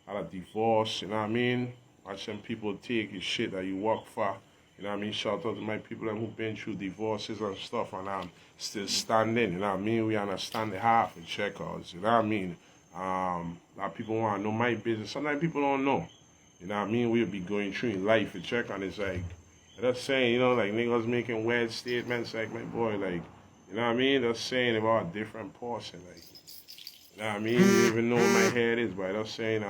out of divorce, you know what I mean? Watch some people take your shit that you work for. You know what I mean? Shout out to my people who've been through divorces and stuff, and I'm still standing. You know what I mean? We understand the half and checkers. You know what I mean? A lot of people want to know my business. Sometimes people don't know. You know what I mean? We'll be going through in life and check, and it's like, they're saying, you know, like niggas making weird statements like, my boy, like, you know what I mean? They're saying about a different portion, like, you know what I mean? You don't even know what my head is, but they're saying,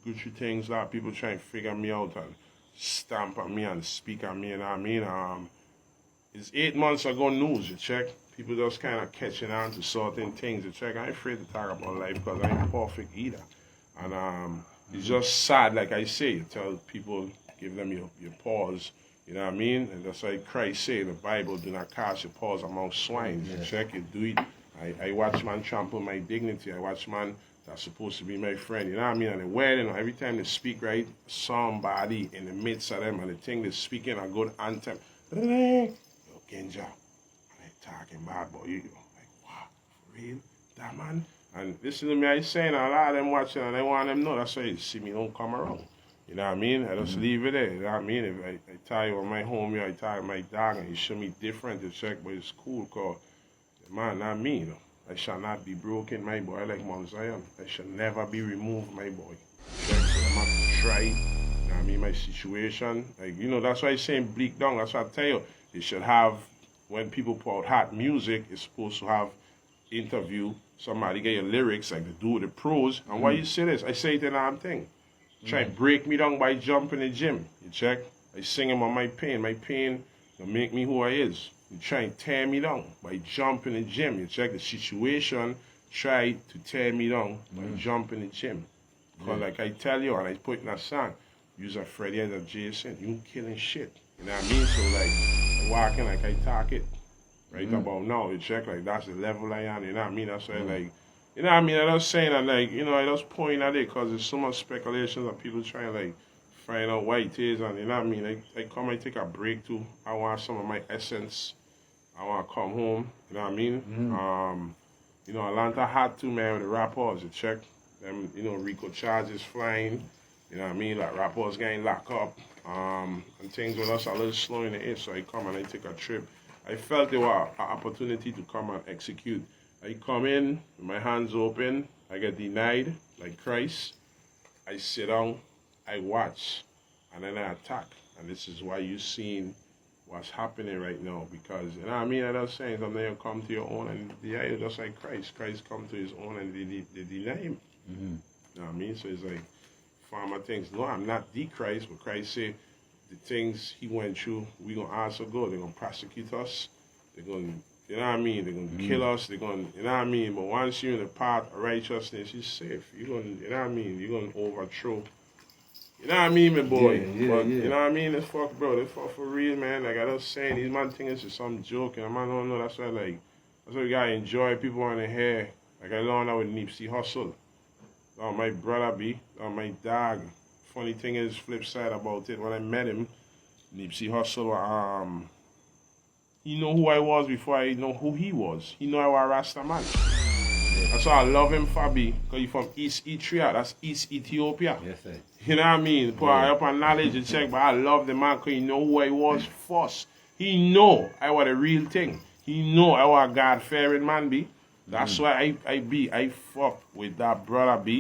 good through things, a lot of people trying to figure me out and stamp on me and speak on me, you know what I mean? It's 8 months ago news, you check. People just kind of catching on to certain things, you check. I ain't afraid to talk about life because I ain't perfect either. And it's just sad, like I say, you tell people, give them your pause, you know what I mean? And that's like Christ say in the Bible, do not cast your paws among swine. You check it, do it. I watch man trample my dignity. I watch man that's supposed to be my friend, you know what I mean? And the wedding, every time they speak, right, somebody in the midst of them, and the thing they're speaking a good anthem. Yo, Genja, and they talking bad, boy. You like, wow, for real? That man? And listen to me, I saying, a lot of them watching, and I want them to know, that's why you see me don't come around. You know what I mean? I just leave it there, you know what I mean? If I tell you about my homie, I tell you my dog, and you show me different, to check, but it's cool, because, man, not me, you know. I shall not be broken, my boy, like Mount Zion. I shall never be removed, my boy. Check, so I'm have to try, you know what I mean, my situation. Like, you know, that's why I'm saying bleak down. That's what I tell you. They should have, when people put out hot music, it's supposed to have interview, somebody get your lyrics, like they do with the pros. And why you say this? I say the damn thing. Try to break me down by jumping in the gym. You check? I sing him on my pain. My pain will make me who I is. You try to tear me down by jumping in the gym. You check the situation, try to tear me down by jumping in the gym. Because like I tell you, and I put in a song, use a Freddy as a Jason, you killing shit. You know what I mean? So like, I walking like I talk it. Right about now, you check, like that's the level I am, you know what I mean? That's why like, you know what I mean? I just saying that like, you know, I just point at it because there's so much speculation that people trying to like find out what it is, and you know what I mean? I come and take a break too. I want some of my essence. I want to come home, you know what I mean? You know, Atlanta hot too, man, with the rappers, you check. Them, you know, Rico charges flying, you know what I mean? Like rappers getting locked up, and things with us are a little slow in the air, so I come and I take a trip. I felt there was an opportunity to come and execute. I come in with my hands open, I get denied, like Christ. I sit down, I watch, and then I attack. And this is why you seen what's happening right now. Because, you know what I mean? I'm just saying, sometimes you come to your own and deny you, just like Christ. Christ come to his own and they deny him. You know what I mean? So it's like, farmer things. No, I'm not the Christ, but Christ said, the things he went through, we gonna answer God. They're gonna prosecute us. They're gonna, you know what I mean? They're gonna kill us. They're gonna, you know what I mean? But once you're in the path of righteousness, you're safe. You're gonna, you know what I mean? You're gonna overthrow. You know what I mean, my boy? But you know what I mean? It's fuck, bro. It's fuck for real, man. Like I was saying, these man things is some joke, and man don't know. That's why, like, that's why we gotta enjoy people on the hair. Like I learned that with Nipsey Hussle. My brother B, my dog. Funny thing is, flip side about it, when I met him, Nipsey Hussle, he know who I was before I know who he was. He know I was a Rasta man. That's why I love him, Fabi, because he's from East Ethiopia, that's East Ethiopia. Yes, sir. You know what I mean? Put up on knowledge to check, but I love the man because he know who I was first. He know I was the real thing. He know I was a God-fearing man, B. That's why I fuck with that brother B.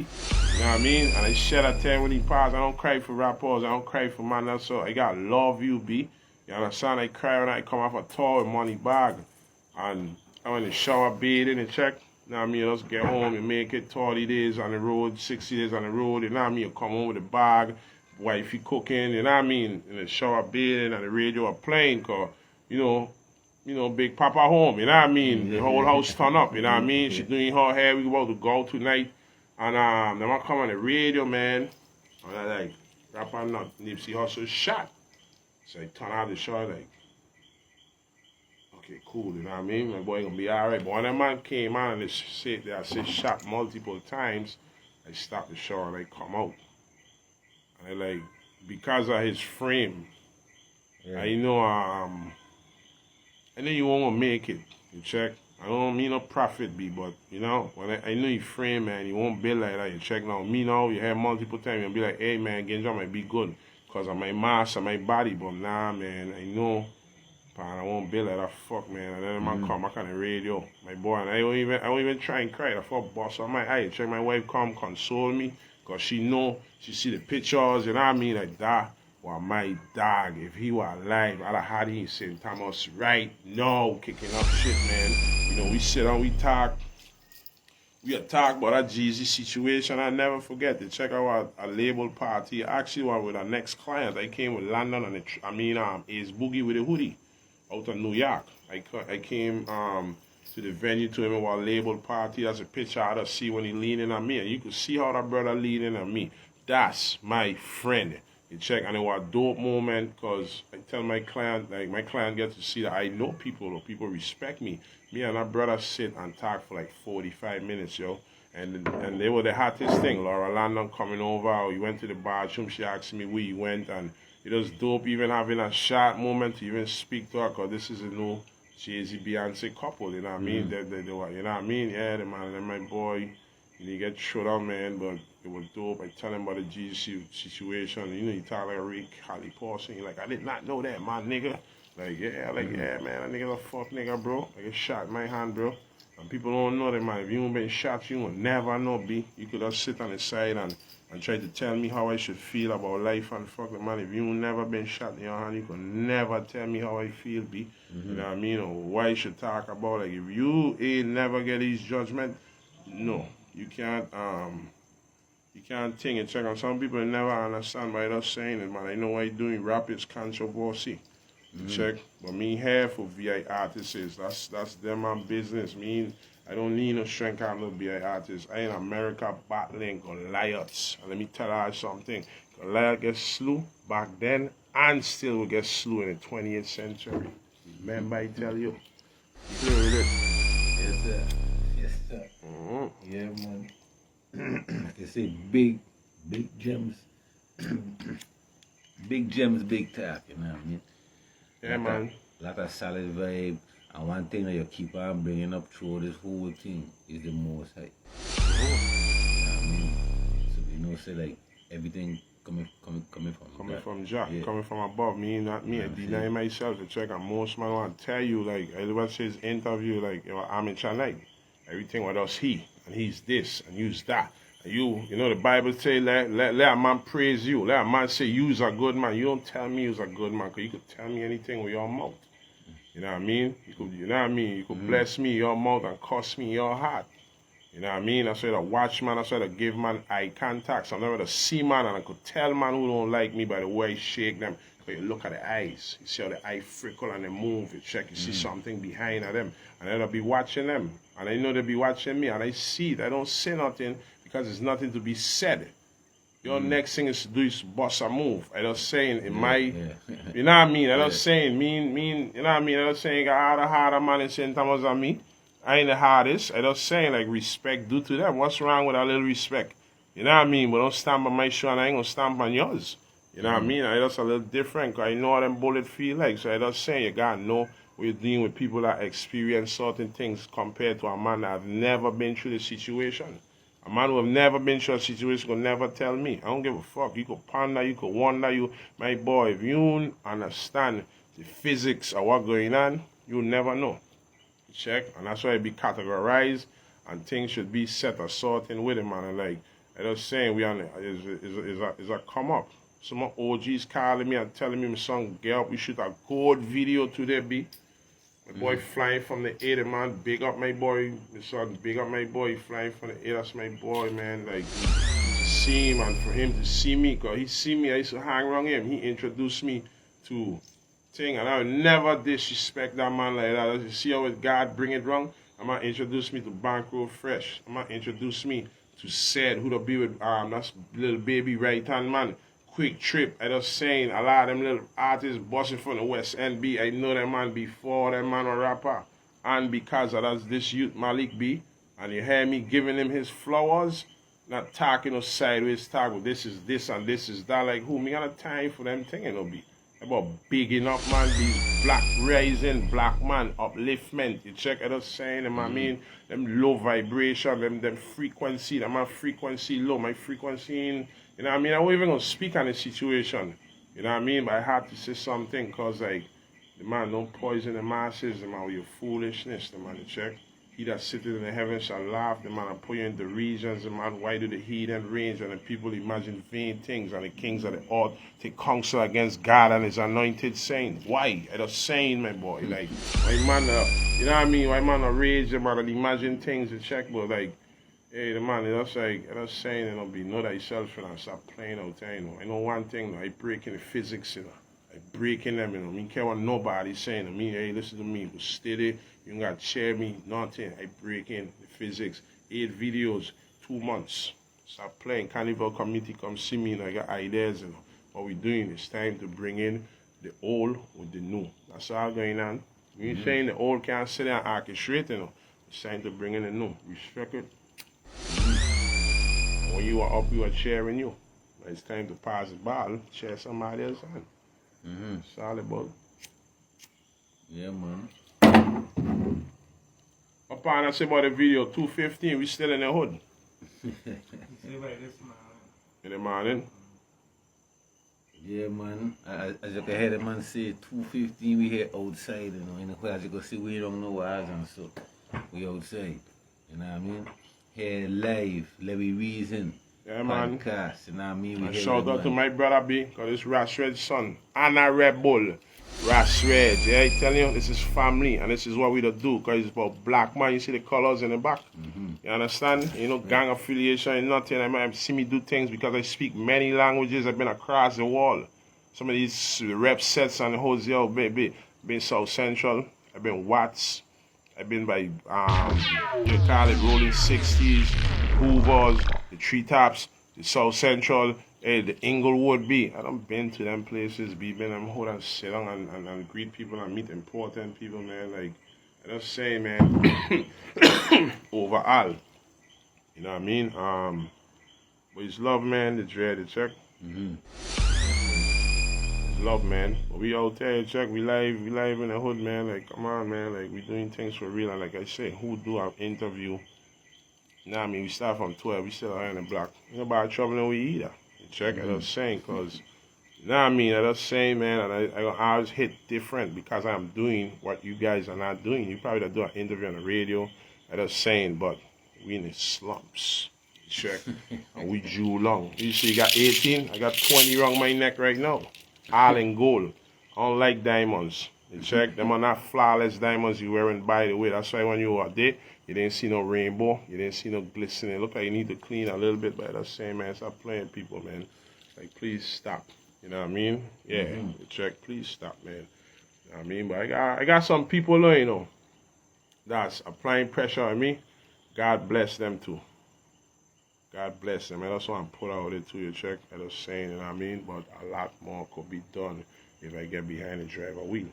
You know what I mean? And I shed a tear when he passed. I don't cry for rappers. I don't cry for man. That's all. I got love you, B. You understand? I cry when I come off a tour with money bag. And I went to shower, bathing and check. You know what I mean? Just get home and make it 30 days on the road, 60 days on the road. You know what I mean? You come home with a bag, wifey cooking. You know what I mean? In the shower, bathing, and the radio are playing. Because, you know, Big Papa home, you know what I mean? The whole house turn up, you know what I mean? She doing her hair, we about to go out tonight. And then I come on the radio, man, and I like, rap or not, Nipsey Hussle shot. So I turn out the show, like, okay, cool, you know what I mean? My boy gonna be alright. But when that man came on and they said shot multiple times, I stopped the show and I come out. And I like, because of his frame, Yeah. I know you won't gonna make it. You check. I don't mean no profit be, but you know, when I know you frame, man, you won't build like that. You check now. Me now, you have multiple times, you'll be like, hey man, Genja might be good because of my mass and my body, but nah man, I know. I won't build like that, fuck man. And then the man come back on the radio, my boy, and I won't even try and cry. I fuck boss on my eye. Check my wife come console me, cause she know, she see the pictures, you know what I mean, like that. Well, my dog, if he were alive, I'd have had him St. Thomas right now, kicking up shit, man. You know, we sit down, we talk about that Jeezy situation. I never forget to check out a label party. Actually, one with our next client. I came with London and Ace Boogie with a hoodie out of New York. I came to the venue to him about label party. That's a picture I had to see when he leaning on me. And you could see how that brother leaning on me. That's my friend. You check, and it was a dope moment because I tell my client, like my client gets to see that I know people, or people respect me. Me and that brother sit and talk for like 45 minutes, yo. And they were the hottest thing. Laura Landon coming over, we went to the bathroom, she asked me where you went, and it was dope even having a short moment to even speak to her, because this is a new Jay-Z Beyonce couple, you know what I mean? They were, you know what I mean? Yeah, the man and my boy, you know, you get shut up, man, but it was dope. I tell him about the G situation. You know, you talk like a Rick Holly person. You're like, I did not know that, my nigga. Like, yeah, man, that nigga's a fuck nigga, bro. I get shot in my hand, bro. And people don't know that, man. If you ain't been shot, you will never know, B. You could just sit on the side and try to tell me how I should feel about life and fuck the man. If you never been shot in your hand, you could never tell me how I feel, B. You know what I mean? Or why you should talk about, like, if you ain't never get his judgment, no. You can't think and check on. Some people never understand why they're saying it, man. I know why doing rap is controversy. Check. But me here for VI artists is that's them my business. I don't need no strength out no VI artists. I in America battling Goliaths. And let me tell you something. Goliath gets slew back then and still will get slew in the 20th century. Remember I tell you. Yes, sir. Yes, sir. Yeah, man. Like I say, big gems. Big gems, big tap, you know what I mean? Yeah, man. Lot of solid vibe. And one thing that you keep on bringing up through this whole thing is the Most High. You know what I mean? So we know, say, like, everything coming from Jack, yeah. coming from above. Me, not me. I deny myself to check. And most man want to tell you, like, I was his interview, like, you know, I'm in Chennai. Everything with us, he, and he's this, and you's that. And you know, the Bible say, let a man praise you. Let a man say, you's a good man. You don't tell me you's a good man, because you could tell me anything with your mouth. You know what I mean? You know what I mean? You could bless me, your mouth, and curse me, your heart. You know what I mean? That's why to watch man, that's why to give man eye contact. So I'm never to see man, and I could tell man who don't like me by the way I shake them. Because you look at the eyes, you see how the eye frickle and they move, you check, you see something behind of them. And I'll be watching them. And I know they'll be watching me, and I see it. I don't say nothing because there's nothing to be said. Your next thing is to do is bust a move. I don't saying in my, you know what I mean? I don't saying mean, you know what I mean? I don't saying got a harder man in St. Thomas than me. I ain't the hardest. I don't saying like respect due to them. What's wrong with a little respect? You know what I mean? But don't stamp on my shoe and I ain't gonna stamp on yours. You know what I mean? I just a little different because I know how them bullets feel like. So I don't saying you gotta know we're dealing with people that experience certain things compared to a man that have never been through the situation. A man who have never been through a situation will never tell me. I don't give a fuck. You could ponder, you could wonder, my boy, if you understand the physics of what's going on, you'll never know. Check. And that's why it be categorized and things should be set a certain with it, man. And like I was saying, we on is a come up. Some OGs calling me and telling me my son, get up, we shoot a gold video today, B. My boy flying from the 80, man. Big up my boy. My son, big up my boy. Flying from the 80, that's my boy, man. Like, to see him and for him to see me, because he see me, I used to hang around him. He introduced me to thing, and I would never disrespect that man like that. You see how God bring it wrong? I'm going to introduce me to Bank Road Fresh. I'm going to introduce me to said who to be with that's little baby right hand man. Quick Trip. I just saying a lot of them little artists busting from the West End B. I know that man before that man a rapper. And because of that this youth Malik B. And you hear me giving him his flowers, not talking or sideways talk, but this is this and this is that. Like who me got a time for them thing, you know, be about bigging up man, these black rising, black man, upliftment. You check it out saying them, I mean, them low vibration, them frequency, that my frequency low, my frequency in, you know what I mean? I wasn't even gonna speak on the situation, you know what I mean? But I had to say something cause like the man don't poison the masses, the man with your foolishness, the man you check. He that sitteth in the heavens shall laugh, the man that put you in the regions, the man why do the heathen range, and the people imagine vain things, and the kings of the earth take counsel against God and his anointed saints. Why? I just saying, my boy, like, why man, you know what I mean? Why man rage, the man imagine things to check, but like, hey, the man, that's like, I just saying, you know, be know that yourself, and I stop playing out there, you know. I know one thing, you know, I break in the physics, you know. I breaking them, you know. I mean, care what nobody saying to me, hey, listen to me, but steady. You ain't got to share me, nothing. I break in the physics. 8 videos, 2 months. Stop playing. Carnival committee come see me and I got ideas, you know. What we doing is time to bring in the old with the new. That's all going on. You ain't saying the old can't sit there and orchestrate, you know. It's time to bring in the new. Respect it. When you are up, you are cheering you. But it's time to pass the ball, share somebody else on. It's all about. Yeah, man. Upon I say about the video, 2:15, we still in the hood. In the morning. Yeah, man. As you can hear the man say, 2:15 we here outside, you know. In the way as you can see, we don't know what and so we outside. You know what I mean? Here live, Levy Reason. Yeah, man. Podcast, you know what I mean? And shout out to my brother B, because it's Rash Red's son. Anna Red Bull. Rash Red, yeah, I tell you, this is family, and this is what we do, because it's about black man. You see the colors in the back. You understand? You know, gang affiliation and nothing. I might see me do things because I speak many languages. I've been across the world. Some of these rep sets and the whole yo, baby, been South Central. I've been Watts. I've been by, you call it Rolling 60s, Hoovers, the Treetops, the South Central, the Inglewood B. I done been to them places, been them hold and sit down and greet people and meet important people, man. Like, I just say, man, overall, you know what I mean? But it's love, man, the dread, the check. Love, man. But we out there, check. We live in the hood, man. Like, come on, man. Like, we doing things for real. And like I say, who do our interview? You know what I mean? We start from 12. We still are in the block. Ain't nobody troubling we either. You check. I just saying, cause you know what I mean? I just saying, man. And I always hit different because I'm doing what you guys are not doing. You probably do an interview on the radio. I just saying, but we in the slumps. You check. And we drew long. You see, you got 18. I got 20 around my neck right now. All in gold. I don't like diamonds. You check, them are not flawless diamonds you wearing, by the way. That's why when you were there, you didn't see no rainbow. You didn't see no glistening. Look like you need to clean a little bit, but that's saying, man, stop playing people, man. Like, please stop. You know what I mean? Yeah, you check, please stop, man. You know what I mean? But I got some people, you know, that's applying pressure on me. God bless them, too. God bless them. And that's why I'm put out there to you, check. I was saying, you know what I mean? But a lot more could be done if I get behind the driver wheel.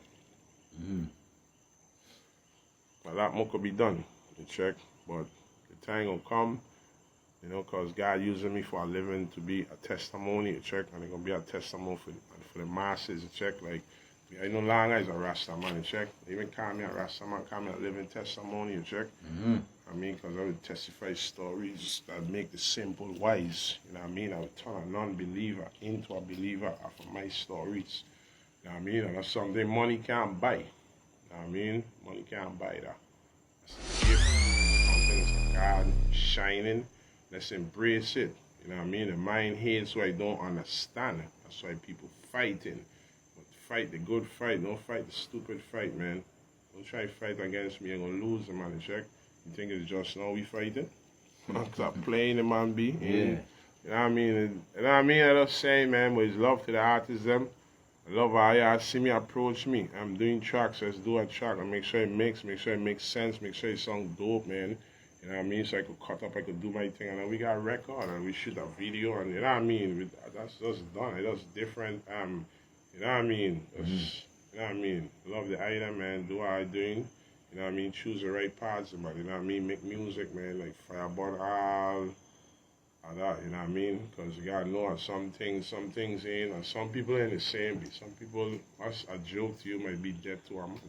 A lot more could be done, you check. But the time gonna come, you know, because God using me for a living to be a testimony, you check. And it's gonna be a testimony for the masses, you check. Like, I no longer is a Rasta man, you check. They even call me a Rasta man, call me a living testimony, you check. I mean, because I would testify stories that make the simple wise. You know what I mean? I would turn a non-believer into a believer after my stories. You know what I mean? And that's something money can't buy. You know what I mean? Money can't buy that. That's the gift. Something's God shining. Let's embrace it. You know what I mean? The mind hates what I don't understand. That's why people fighting. But fight the good fight. Don't fight the stupid fight, man. Don't try to fight against me. You're going to lose, man. Check. You think it's just now we fighting? Because I'm playing the man B. Yeah. You know what I mean? You know what I mean? I just say, man, but it's love to the artists, them. I love how y'all see me approach me. I'm doing tracks. Let's do a track and make sure it makes sense, make sure it sounds dope, man. You know what I mean? So I could cut up, I could do my thing, and then we got a record, and we shoot a video, and you know what I mean? That's done. That's different. You know what I mean? You know what I mean? Love the item, man. Do what I doing. You know what I mean? Choose the right parts, but you know what I mean? Make music, man. Like Fireball, all that. You know what I mean? Because you gotta know some things ain't, and some people ain't the same. Some people, a joke to you might be dead to a man.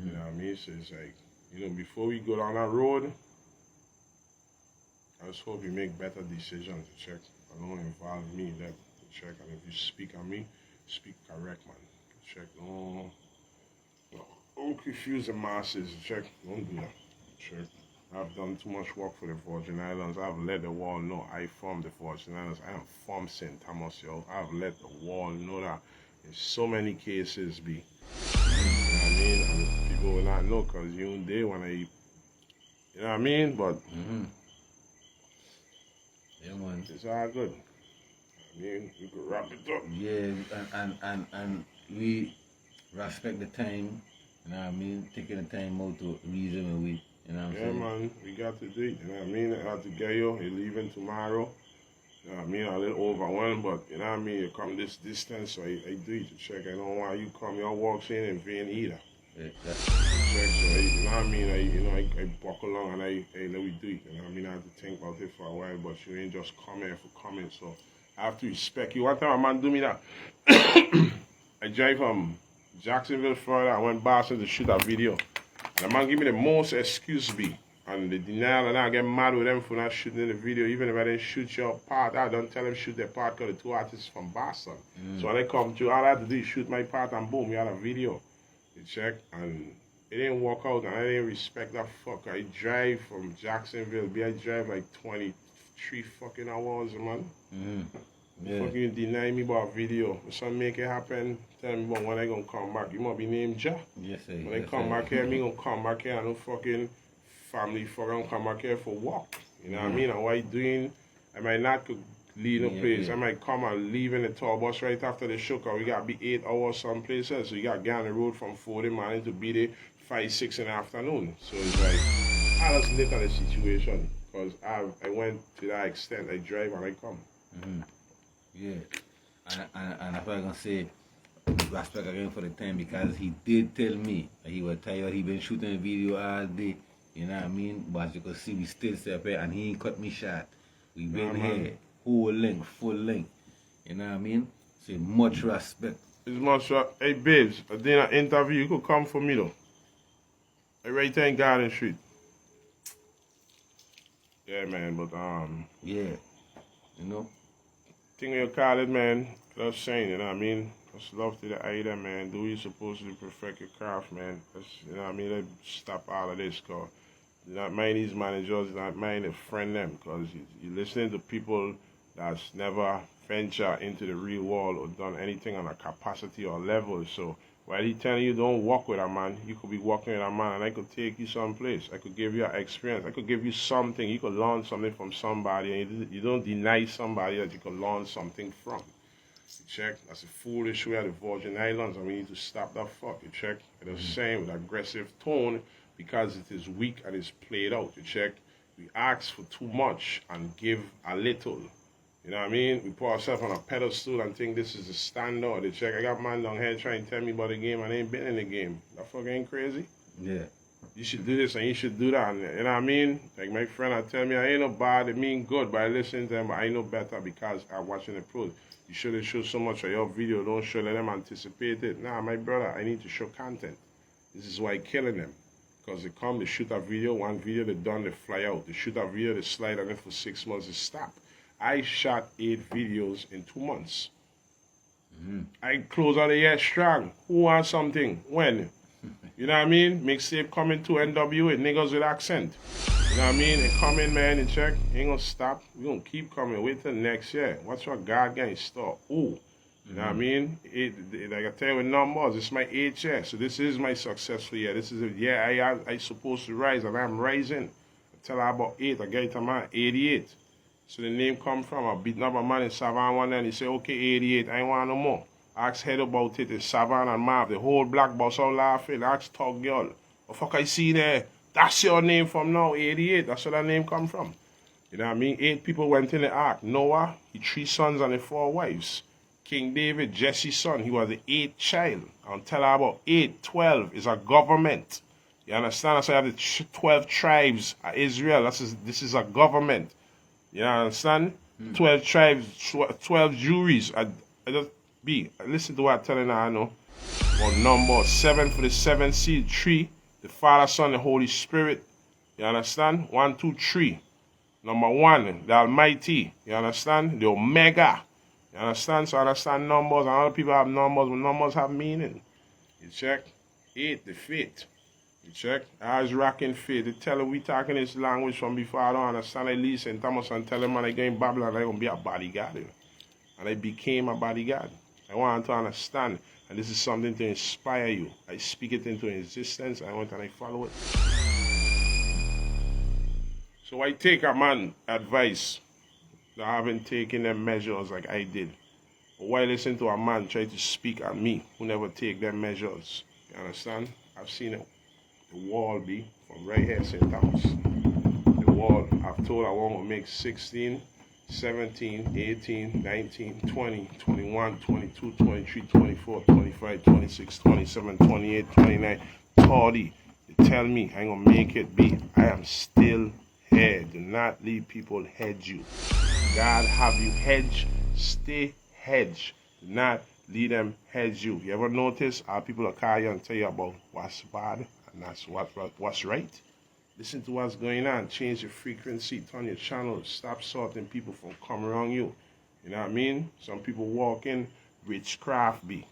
You know what I mean? So it's like, you know, before we go down that road, I just hope you make better decisions to check. I don't involve me in that to check. And if you speak on me, speak correct, man. Check. Don't confuse the masses. Check. Don't do that. Check. I've done too much work for the Virgin Islands. I've let the world know I formed the Virgin Islands. I am from St. Thomas, yo. I've let the world know that in so many cases be. You know what I mean? And people will not know because you they when you know what I mean? But yeah, man. It's all good. I mean, we could wrap it up. Yeah, and we respect the time, you know what I mean? Taking the time out to reason with, you know what I'm saying? Yeah, man, we got to do it, you know what I mean? I have to get you, you're leaving tomorrow. You know what I mean? I'm a little overwhelmed, but you know what I mean? You come this distance, so I do it to check. I don't want you come, your walks in vain either. Yeah, check, so you know what I mean? I buckle along and let me do it. You know what I mean? I have to think about it for a while, but you ain't just come here for coming, so I have to respect you. One time a man do me that. I drive from Jacksonville, Florida. I went Boston to shoot a video. And the man give me the most excuse be. And the denial, and I get mad with them for not shooting the video. Even if I didn't shoot your part, I don't tell them shoot their part because the two artists from Boston. So when they come to, all I have to do is shoot my part and boom, you had a video. You check, and it didn't work out, and I didn't respect that fuck. I drive from Jacksonville, I drive like 23 fucking hours, man. Yeah. Fucking deny me about a video. If something make it happen, tell me about when I gonna come back. You might be named Ja. Yes, sir. When I come back here, me gonna come back here and no fucking family fucking come back here for work. You know what I mean? And what you doing, I might not could leave no place. I might come and leave in the tour bus right after the show, cause we gotta be 8 hours some places. So you gotta get on the road from 4 in the morning to be there 5, 6 in the afternoon. So it's like, I just look at the situation. Cause I went to that extent, I drive and I come. Yeah. And that's what I'm gonna say, respect again for the time, because he did tell me that he was tired, he been shooting a video all day, you know what I mean? But as you can see, we still stay up here and he ain't cut me short. We been here, whole length, full length, you know what I mean? So much respect. It's much hey babes, I did an interview, you could come for me though. Right there in Garden Street. Yeah man, but yeah, you know? Thing you call it, man, that's saying, you know what I mean? Just love to the item, man. Do what you're supposed to perfect your craft, man. That's, you know what I mean? Let's stop all of this, cause you're not mind these managers, you're not mind to friend them, cause you're listening to people that's never venture into the real world or done anything on a capacity or level. So while he telling you don't walk with a man, you could be walking with a man and I could take you someplace. I could give you an experience. I could give you something. You could learn something from somebody, and you don't deny somebody that you could learn something from. You check? That's a foolish way of the Virgin Islands, and we need to stop that fuck. You check? It's the same with aggressive tone because it is weak and it's played out. You check? We ask for too much and give a little. You know what I mean? We put ourselves on a pedestal and think this is the standard. They check. I got man down here trying to tell me about the game and I ain't been in the game. That fucking ain't crazy. Yeah. You should do this and you should do that. And, you know what I mean? Like my friend, I tell me I ain't no bad. It mean good, but I listen to them. But I know better because I'm watching the pros. You shouldn't show so much of your video. Don't show let them anticipate it. Nah, my brother, I need to show content. This is why killing them. Because they come, they shoot a video, one video, they done, they fly out. They shoot a video, they slide on it for 6 months, they stop. I shot 8 videos in 2 months. I close out the year strong. Who wants something? When? You know what I mean? Mixtape coming to NWA, niggas with accent. You know what I mean? They come in, man, and check. Ain't gonna stop. We gonna keep coming. Wait till next year. Watch what God getting start. Ooh. You know what I mean? Like I tell you with numbers, it's my 8th year. So this is my successful year. This is a year I supposed to rise, and I'm rising. Until I about 8, I get to my 88. So the name come from, I beating up a man in Savannah one day and he say, okay, 88, I ain't want no more. Ask head about it, it's Savannah and Marv, the whole black boss all laughing. Ask talk girl, what fuck I see there? That's your name from now, 88. That's where that name come from. You know what I mean? 8 people went in the ark. Noah, he 3 sons and 4 wives. King David, Jesse's son, he was the 8th child. I'll tell you about 8, 12 is a government. You understand? That's why I have the 12 tribes of Israel. This is a government. You understand? 12 tribes, 12 juries. I just listen to what I'm telling you, I know. Or number 7 for the 7th seed, 3. The Father, Son, the Holy Spirit. You understand? 1, 2, 3. Number 1, the Almighty. You understand? The Omega. You understand? So I understand numbers. And other people have numbers, but numbers have meaning. You check? 8, the faith. You check? I was rocking faith. They tell her we talking this language from before I don't understand. I listen, Thomas, and tell them when I go in Babylon, I'm going to be a bodyguard. And I became a bodyguard. I want to understand. And this is something to inspire you. I speak it into existence. I went and I follow it. So I take a man advice that I haven't taken them measures like I did. But why listen to a man try to speak at me who never take them measures? You understand? I've seen it. The wall be from right here, St. Thomas. The wall, I've told I want to make 16, 17, 18, 19, 20, 21, 22, 23, 24, 25, 26, 27, 28, 29, 30. They tell me I ain't going to make it be. I am still here. Do not leave people hedge you. God have you hedge. Stay hedge. Do not leave them hedge you. You ever notice how people are call you and tell you about what's bad and that's what's right? Listen to what's going on. Change your frequency. Turn your channel. Stop sorting people from coming around you. You know what I mean? Some people walk in, witchcraft be.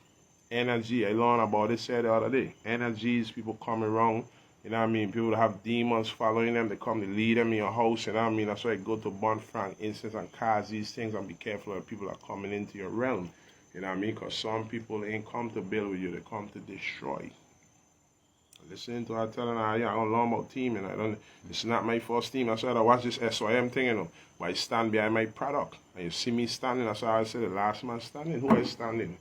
Energy. I learned about this the other day. Energies, people coming around. You know what I mean? People that have demons following them. They come to lead them in your house. You know what I mean? That's why I go to Bon Frank instance and cause these things and be careful of people that are coming into your realm. You know what I mean? Because some people ain't come to build with you. They come to destroy. Listening to her telling her, yeah, I don't learn about teaming. It's not my first team. That's why I watch this SYM thing, you know. But I stand behind my product. And you see me standing, that's why I say the last man standing. Who is standing?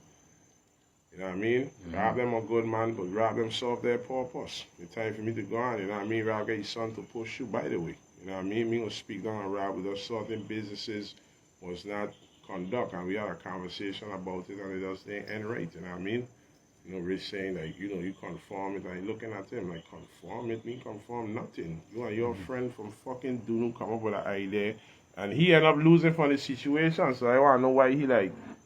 You know what I mean? Rob them a good man, but rob them solve their purpose. It's time for me to go on, you know what I mean? Rob get your son to push you, by the way. You know what I mean? Me gonna speak down and Rob with us certain businesses was not conduct. And we had a conversation about it and it just didn't end right, you know what I mean? You know, Rich saying like, you know, you conform it, and looking at him like, conform it, me conform nothing. You and your friend from fucking Dunu come up with an idea, and he end up losing from the situation. So I want to know why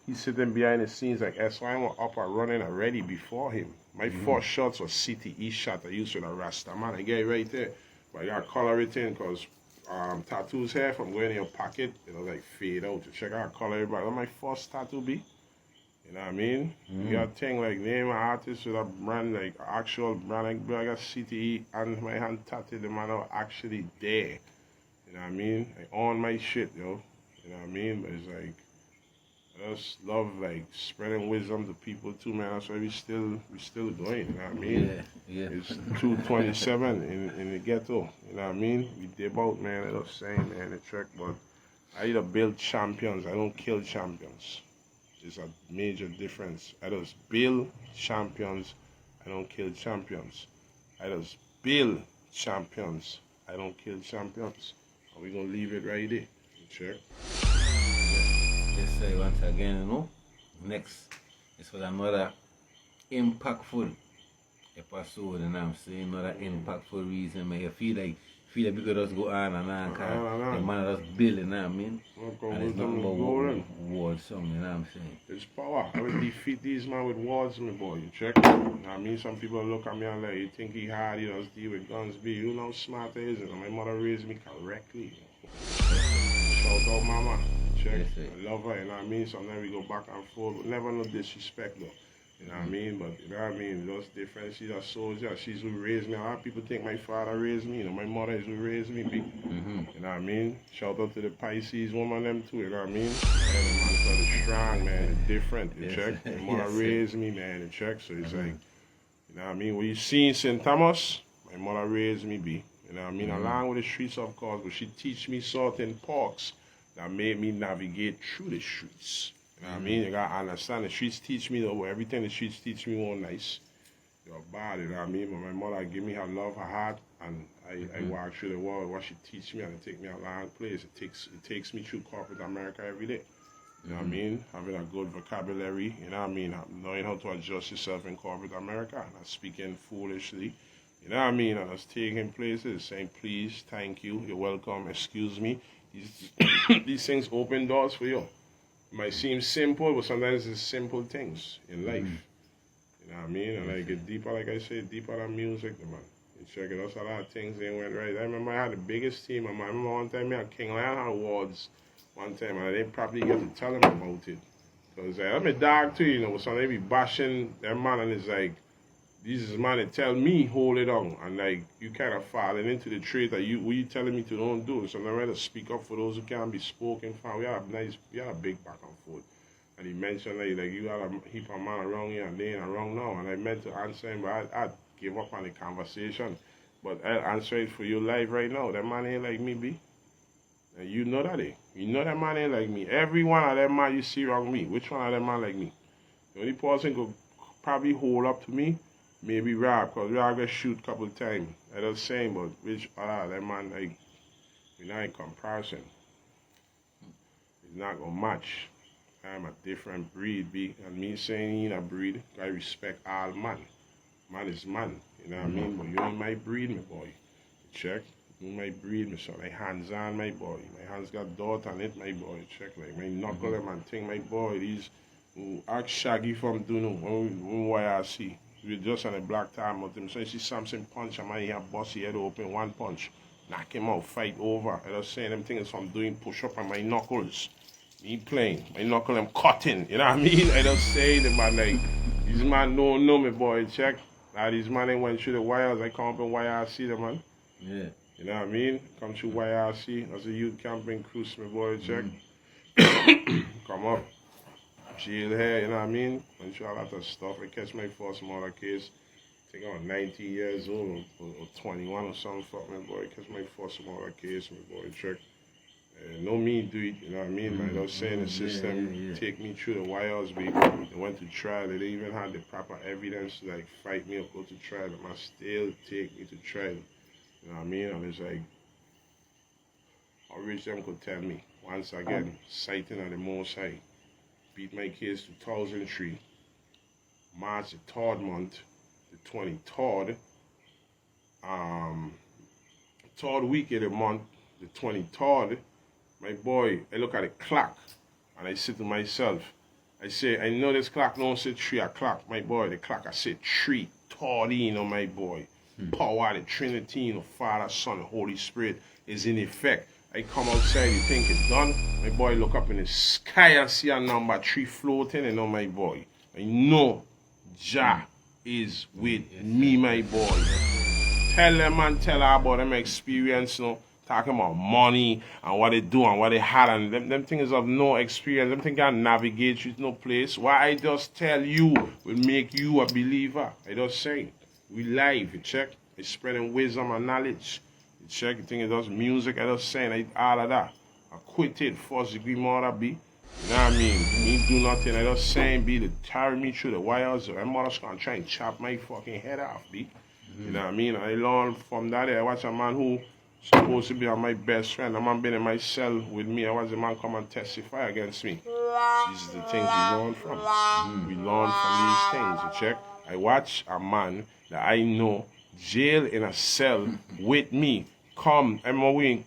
he's sitting behind the scenes like SY were up and running already before him. My first shots was CTE shot I used with a Rasta man. I get it right there, but I got color it in because tattoos here from going in your pocket, it'll like fade out. To check out color it back. That's my first tattoo be. You know what I mean? You got a thing like name an artist with a brand, like actual brand, like I got CTE and my hand tattooed, the man are actually there. You know what I mean? I own my shit, yo. You know what I mean? But it's like, I just love like spreading wisdom to people too, man. That's why we still doing, you know what I mean? Yeah. It's 227 in the ghetto, you know what I mean? We dip out, man, I was saying, man, the track, but I either build champions, I don't kill champions. There's a major difference. I just build champions, I don't kill champions. I just build champions, I don't kill champions. And we're going to leave it right there. Check. Just say once again, you know, next is for another impactful episode, and I'm saying another impactful reason, man. You feel like we could just go on and on, because the man just building, you know what I mean? And it's not about word song, you know what I'm saying? It's power. I will defeat these man with words, my boy. You check? You know what I mean? Some people look at me and like, you think he hard, he does deal with guns, be. You know how smart he is, and my mother raised me correctly. Shout out, mama. Check. Yes, I love her, you know what I mean? Sometimes we go back and forth, but never no disrespect, though. You know what I mean? But you know what I mean? Those different. She's a soldier. She's who raised me. A lot of people think my father raised me. You know, my mother is who raised me. Big. You know what I mean? Shout out to the Pisces woman, them too. You know what I mean? And the man for the strong, man. It's different. You check? My mother raised me, man. You check? So it's like, you know what I mean? When you see in St. Thomas, my mother raised me, be. You know what I mean? Along with the streets, of course, but she teach me certain parks that made me navigate through the streets. You know what I mean? You gotta understand, the streets teach me though, everything the streets teach me was nice. You're bad, you know what I mean? But my mother give me her love, her heart, and I walk through the world, what she teach me, and it take me a long place. It takes me through corporate America every day. You know what I mean? Having a good vocabulary, you know what I mean? Knowing how to adjust yourself in corporate America, not speaking foolishly. You know what I mean? And us taking places, saying please, thank you, you're welcome, excuse me. These things open doors for you. It might seem simple, but sometimes it's simple things in life. You know what I mean? And I get deeper, like I said, deeper than music, man. You check it out, a lot of things ain't went right. I remember I had the biggest team. I remember one time I had King Lion Awards one time, and I didn't probably get to tell them about it. Because I'm a dog too, you know, but sometimes they be bashing their man, and it's like, these is man that tell me hold it on, and like you kind of falling into the trait that what you telling me to don't do. So I'm ready to speak up for those who can't be spoken for. We had a big back and forth. And he mentioned like you got a heap of man around here and they ain't around now. And I meant to answer him, but I give up on the conversation. But I'll answer it for you live right now. That man ain't like me, B. And you know that, eh? You know that man ain't like me. Every one of them man you see around me, which one of them man like me? The only person could probably hold up to me, maybe Rob, because Rob got shoot a couple of times. I was saying, but which that man, like, we're not in comparison. It's not going to match. I'm a different breed, B. And me saying he ain't a breed, I respect all man. Man is man, you know what I mean? But you ain't my breed, my boy. Check. You my breed, me, so like hands on, my boy. My hands got dot on it, my boy. Check, like my knuckle them and thing, my boy. These who act shaggy from doing when I see. We just on a black time with him. So you see Samson punch, and man, he have bust his head open, one punch. Knock him out, fight over. I was saying them things from doing push up on my knuckles. Me playing, my knuckle them cutting, you know what I mean? I don't say them, man, like, these man don't know me, boy, check. Now these man ain't went through the wires, I come up in YRC, them, man. Yeah. You know what I mean? Come through YRC, as a youth camping cruise, my boy, check. Come up, jail here, you know what I mean? Went through a lot of stuff. I catch my first murder case. I think I was 19 years old, or 21 or something, fuck, my boy. Catch my first murder case, my boy, check. No me do it, you know what I mean? Like I was saying, the system take me through the wires, baby. They went to trial. They didn't even have the proper evidence to like fight me or go to trial. But man still take me to trial. You know what I mean? And it's like, I wish them could tell me, once again, citing at the Most High, beat my case 2003, March the 3rd month, the 23rd, third week of the month, the 23rd, my boy, I look at the clock and I say to myself, I say, I know this clock don't say 3 o'clock, my boy. The clock I say 3:13, you know, my boy. Power, the Trinity, you know, Father, Son, and Holy Spirit is in effect. I come outside, you think it's done. My boy look up in the sky and see a number 3 floating, you know, my boy. I know Jah is with me, my boy. Tell them and tell her about them experience, you know. Talking about money and what they do and what they had, and them things of no experience. Them things can navigate you to no place. What I just tell you will make you a believer. I just say, we live, you check. It's spreading wisdom and knowledge. You check, you think it does music, I just saying all of that. I quit it, first degree murder, B. You know what I mean? Me do nothing, I just saying, B, to carry me through the wires. My mother's gonna try and chop my fucking head off, B. You know what I mean? I learned from that. I watch a man who supposed to be my best friend. A man been in my cell with me. I watch a man come and testify against me. These are the things we learn from. We learn from these things. You check. I watch a man that I know jail in a cell with me. Come, I'm away.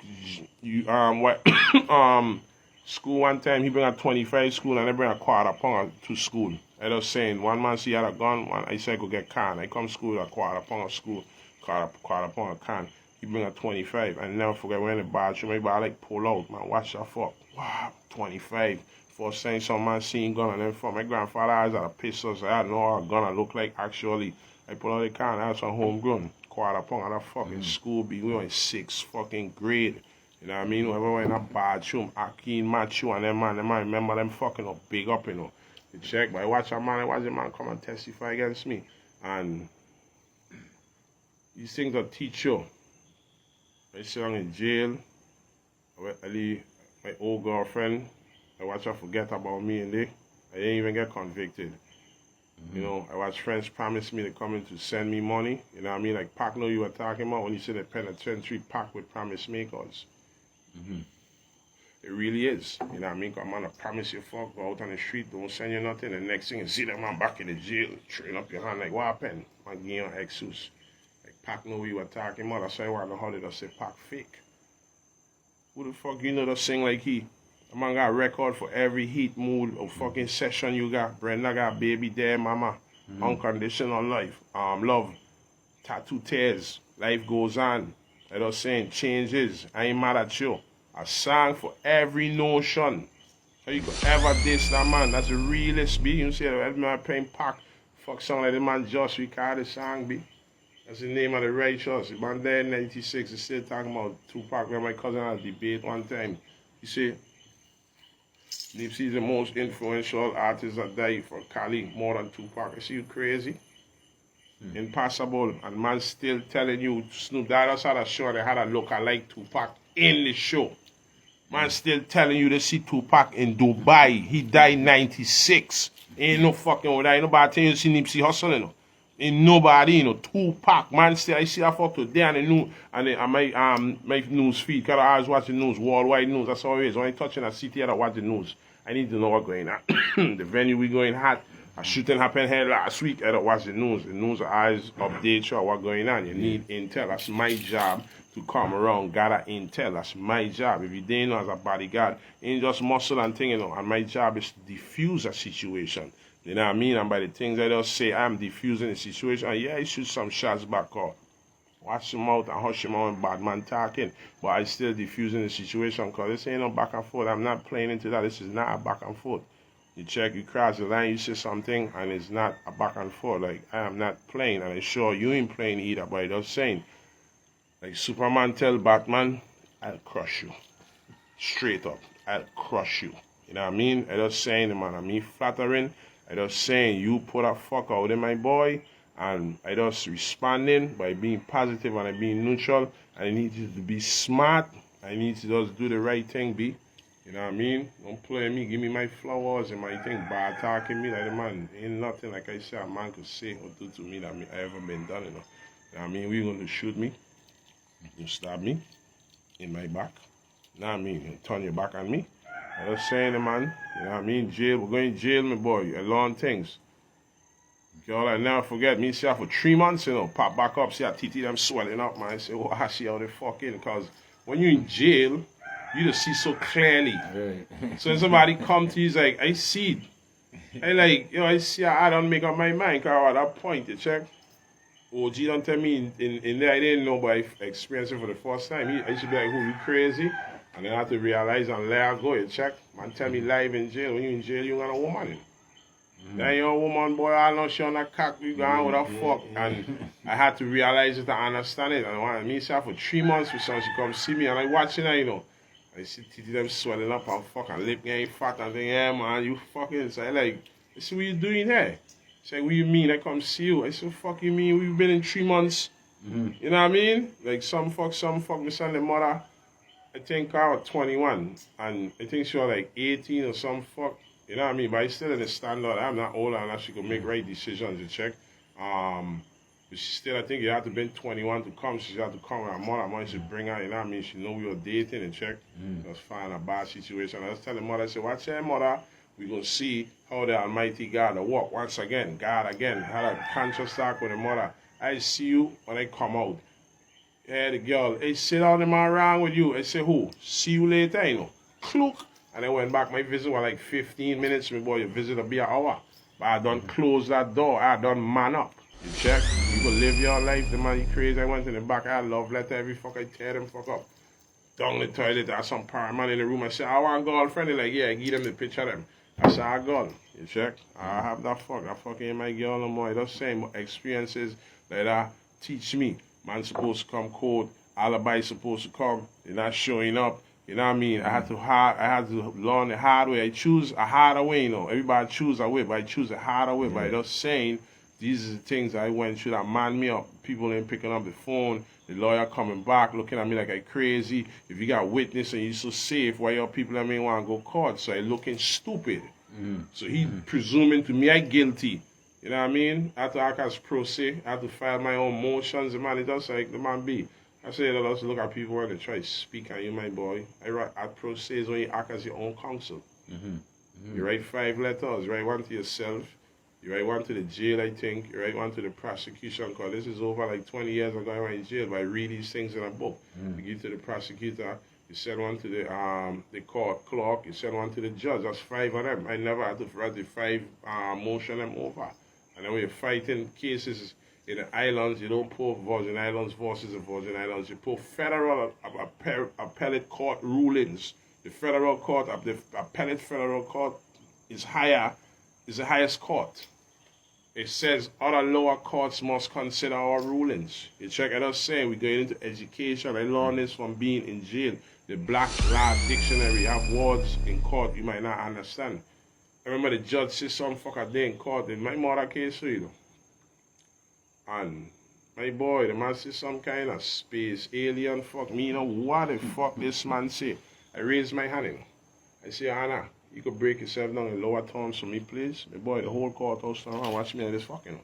School one time. He bring a 25 school and I bring a quarter pound to school. I was saying one man see had a gun. One I said go get can. I come school with a quarter pound of school, quarter pound of can. He bring a 25. I never forget when in the bathroom, maybe I like pull out, man. Watch that fuck. Wow, 25. First time some man seen gun and then for my grandfather has a pistol, so I know how a gun I look like actually. I pull out the can, that's a homegrown. Quarter pound of that fucking school be. We were in 6th fucking grade. You know what I mean? Whenever we in a bathroom, Akin, Machu, and them man remember them fucking up big up, you know. You check, but I watch a man come and testify against me. And these things will teach you. I sit down in jail. I leave my old girlfriend. I watch her forget about me and I didn't even get convicted. You know, I watch friends promise me to come in to send me money. You know what I mean? Like Pac know you were talking about when you said the penitentiary Pac with promise makers. It really is. You know what I mean? 'Cause I'm gonna promise you fuck, go out on the street, don't send you nothing. The next thing you see that man back in the jail, train up your hand like what happened? Man give you an excuse. Like Pac know what you were talking about. That's why I want to how they just say Pac fake. Who the fuck you know that sing like he? A man got a record for every heat, mood, or fucking session you got. Brenda got baby there, mama. Unconditional life. Love. Tattoo tears. Life goes on. I was saying changes. I ain't mad at you. A song for every notion. How you could ever diss that man? That's the realest be. You see that man playing Pac. Fuck song like the man just record the song be. That's the name of the righteous. The man there in 96 is still talking about Tupac. Where my cousin had a debate one time. You see, Nipsey is the most influential artist that died for Cali more than Tupac. You see you crazy? Impossible. And man still telling you Snoop Dogg had a show they had a look-alike Tupac in the show. Man still telling you they see Tupac in Dubai. He died in 96. Ain't no fucking with that. Ain't nobody telling you see Nipsey hustling. No. Ain't nobody, you know, Tupac. Man still I see that photo today on the news and my news feed. Cause I always watch the news, worldwide news. That's all it is. When I touching a city, I don't watch the news. I need to know what's going on. The venue we going hot. A shooting happened here last week. I don't watch the news. The news always update you on what's going on. You need intel. That's my job to come around, gather intel. That's my job. If you didn't know as a bodyguard, ain't just muscle and thing, you know. And my job is to diffuse a situation. You know what I mean? And by the things I just say, I'm diffusing the situation. And yeah, I shoot some shots back out. Watch him out and hush him out and bad man talking. But I still diffusing the situation because this ain't no back and forth. I'm not playing into that. This is not a back and forth. You check, you cross the line, you say something, and it's not a back and forth. Like, I am not playing, and I'm sure you ain't playing either, but I'm just saying, like Superman tell Batman, I'll crush you. Straight up, I'll crush you. You know what I mean? I just saying, man, I'm me flattering. I just saying, you put a fuck out in my boy, and I just responding by being positive and being neutral. I need you to be smart. I need to just do the right thing, B. You know what I mean? Don't play me, give me my flowers and my thing. Bad talking me like the man. Ain't nothing like I said a man could say or do to me that I ever been done, you know. You know what I mean? We're going to shoot me. You stab me in my back. You know what I mean? You turn your back on me. I was saying, man, you know what I mean? Jail, we're going to jail, my boy. A long things. Girl, I never forget, me see her for 3 months, you know, pop back up, see her titty them swelling up, man. I say, oh, I see how they fucking, because when you're in jail, you just see so clearly. Right. So when somebody come to you, he's like, I see it. I like, you know, I see I don't make up my mind, because at that point, you check. OG don't tell me in there, I didn't know, but I experienced it for the first time. I should be like, who, you crazy? And then I have to realize and let her go, you check. Man tell me live in jail. When you in jail, you got a woman in. Then you're a woman, boy, I know she on a cock, you gone with a fuck. And I had to realize it and understand it. And when me see her for 3 months with someone, she come see me and I watching her, you know. I see titty them swelling up and fucking lip getting fat and think, yeah man, you fucking. So I like, I say, what you doing here? She like, what you mean? I come see you. I said, fuck you mean? We've been in 3 months. You know what I mean? Like some fuck, my son, the mother. I think I was 21 and I think she was like 18 or some fuck. You know what I mean? But I still in the standard. I'm not older and she could make right decisions, you check. But she still, I think you have to be 21 to come. She had to come with her mother. Mom should bring her, you know what I mean? She know we were dating and check. Just find a bad situation. I was telling mother, I said, watch your mother. We're going to see how the Almighty God will walk once again. God again. Had a conscious talk with the mother. I see you when I come out. Yeah, the girl, hey, sit down, the man wrong with you. I say, who? See you later, you know. Clook. And I went back. My visit was like 15 minutes. My boy, your visit will be an hour. But I done close that door. I done man up. You check? You can live your life. The man, you crazy. I went in the back. I love letter every fuck. I tear them fuck up. Down the toilet. There's some paramount in the room. I said, I want girlfriend. They're like, yeah, give them the picture of them. I said, I got you check? I have that fuck. I fucking ain't my girl no more. That's same experiences like that teach me. Man supposed to come cold. Alibi supposed to come. They're not showing up. You know what I mean? I had to learn the hard way. I choose a harder way, you know. Everybody choose a way, but I choose a harder way. By just saying, these are the things I went through that man me up. People ain't picking up the phone. The lawyer coming back, looking at me like I crazy. If you got witness and you so safe, why your people that may want to go court? So I looking stupid. So he presuming to me I guilty. You know what I mean? I have to act as pro se. I have to file my own motions. The man, it does like the man be. I say that let's look at people when they try to speak at you, my boy. I pro se is when you act as your own counsel. You write 5 letters. You write one to yourself. You write one to the jail, I think. You write one to the prosecution, because this is over like 20 years ago I went in jail, but I read these things in a book. You give to the prosecutor. You send one to the court clerk. You send one to the judge. That's 5 of them. I never had to write the 5 motion them over. And then when you're fighting cases in the islands, you don't pull Virgin Islands versus the Virgin Islands. You pull federal appellate court rulings. The federal court, the appellate federal court is higher, is the highest court. It says other lower courts must consider our rulings. You check it out saying we go into education. I learned this from being in jail. The Black Law Dictionary have words in court you might not understand. I remember the judge said some fucker day in court in my murder case, you know. And my boy, the man said some kind of space alien fuck me, you know what the fuck this man say. I raised my hand, you know. I say, Anna, you could break yourself down in lower tones for me, please. My boy, the whole courthouse turned around, watch me on this fucking.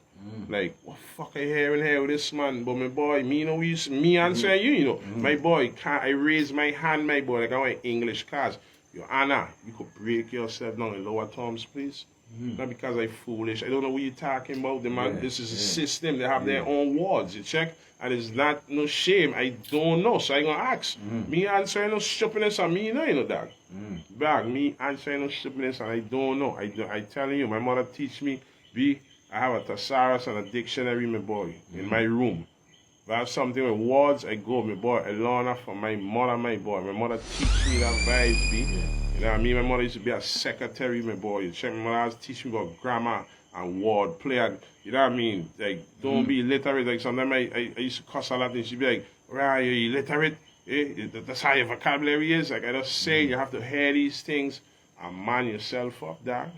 Like, what fuck I hearing here with this man? But my boy, me, you know, me answering you, you know. My boy, I raise my hand, my boy, like I want English class. Yo, Anna, you could break yourself down in lower terms, please. Not because I'm foolish. I don't know what you're talking about. The man, this is a system. They have their own words. You check? And it's not no shame. I don't know. So I gonna ask. Me answering no stupidness on me, you know that. Bag, me answering no stupidness and I don't know. I telling you, my mother teach me, I have a thesaurus and a dictionary, my boy, in my room. If I have something with words, I go, my boy. I learn that from my mother, my boy. My mother teach me that vibes, You know what I mean? My mother used to be a secretary, my boy. You check, my mother used to teach me about grammar and word play. And, you know what I mean? Like, don't be illiterate. Like, sometimes I used to cuss a lot and she'd be like, right, you're illiterate? That's how your vocabulary is. Like, I just say, you have to hear these things and man yourself up, dog.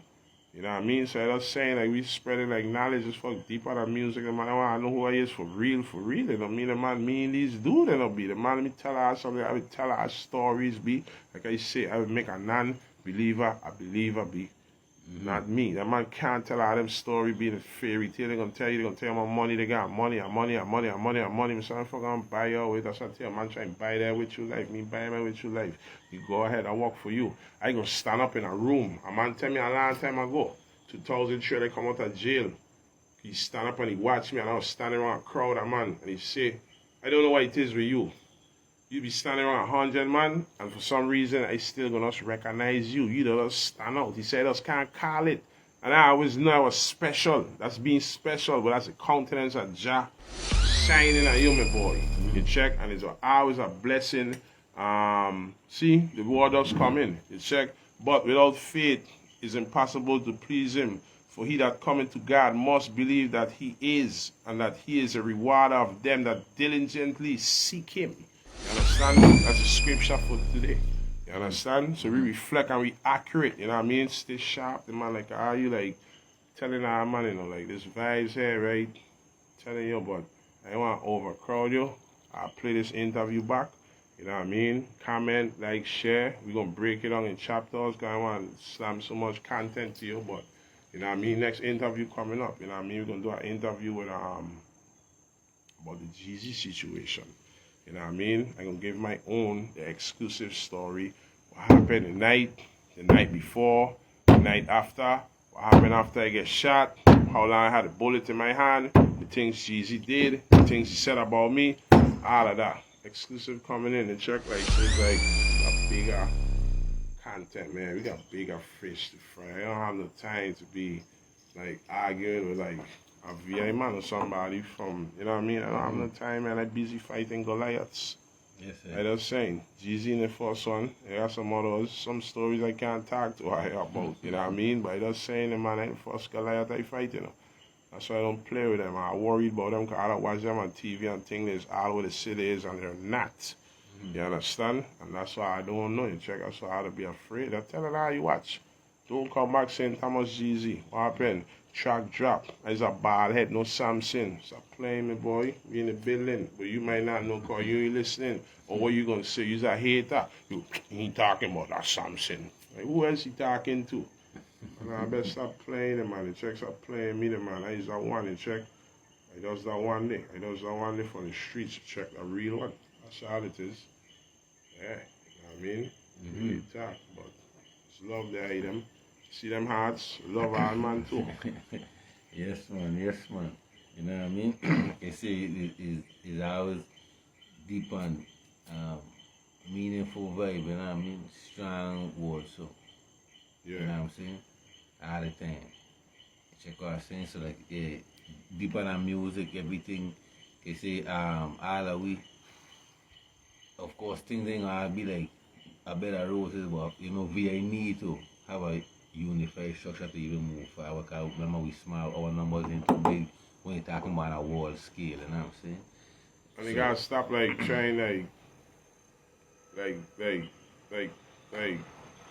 You know what I mean? So I was saying, like, we spreading, like, knowledge is fuck deeper than music. And man, I know who I is for real. You know, me and the man, me and these dudes, you know, be. The man, me tell her something, I would tell her stories, be. Like I say, I would make a non-believer a believer, be. Not me. That man can't tell her them story being a fairy tale. They're going to tell you my money, they got money. Me say, I'm fucking buy your way. That's what I tell you. Man, try and buy that with your life. Me buy that with your life. You go ahead, I work for you. I go stand up in a room. A man tell me a long time ago, 2003, I come out of jail. He stand up and he watch me and I was standing around a crowd of man. And he say, I don't know what it is with you. You be standing around 100 man, and for some reason, I still gonna recognize you. You don't stand out. He said, I just can't call it. And I always know I was special. That's being special, but that's the countenance of Jah shining at you, my boy. You check, and it's always a blessing. See, the word does come in. You check, but without faith, it's impossible to please Him. For he that cometh to God must believe that He is, and that He is a rewarder of them that diligently seek Him. You understand? That's the scripture for today. You understand? So we reflect and we accurate, you know what I mean? Stay sharp. The man like, are you like telling our man, you know, like this vibes here, right? Telling you, but I don't want to overcrowd you. I'll play this interview back. You know what I mean? Comment, like, share. We're going to break it down in chapters because I want to slam so much content to you, but you know what I mean? Next interview coming up, you know what I mean? We're going to do an interview with about the Jeezy situation. You know what I mean? I'm going to give my own, the exclusive story. What happened the night before, the night after, what happened after I get shot, how long I had a bullet in my hand, the things Jeezy did, the things he said about me, all of that. Exclusive coming in and check like so it's like a bigger content, man. We got bigger fish to fry. I don't have no time to be like arguing with like a VA man or somebody from, you know what I mean? I don't have no time, man. I'm busy fighting Goliaths. Yes, sir. I was saying, Jeezy in the first one, I got some others, some stories I can't talk to her about, you know what I mean? But I was saying, man, I the first Goliath I fight, you know. That's why I don't play with them. I'm worried about them because I don't watch them on TV and think there's all over the city is and they're not. You understand? And that's why I don't know. You check, that's why I have to be afraid. I tell her how you watch. Don't come back saying Thomas Jeezy. What happened? Track drop. It's a bald head, no Samson. Stop playing me, boy. We in the building. But you might not know because you ain't listening. Or what you going to say? You're a hater. You ain't talking about that Samson. Like, who else he talking to? And I better stop playing them, man. The check stop playing me, the man. I use that one, the check. I does that one day. I does that one day from the streets, check a real one. That's all it is. Yeah, you know what I mean? Really tough, but it's love there, I them. See them hearts, love our man too. Yes, man, yes, man. You know what I mean? You see, it's always deep and meaningful vibe, you know what I mean? Strong words, so. Yeah. You know what I'm saying? All the time. Check what I'm saying? So, like, yeah, deeper than music, everything. You see, all of we, of course, things ain't gonna be like a better roses, but, you know, we need to have a unified structure to even move forward. Because remember, we small, our numbers ain't too big when you're talking about a world scale, you know what I'm saying? And you gotta stop, like, trying,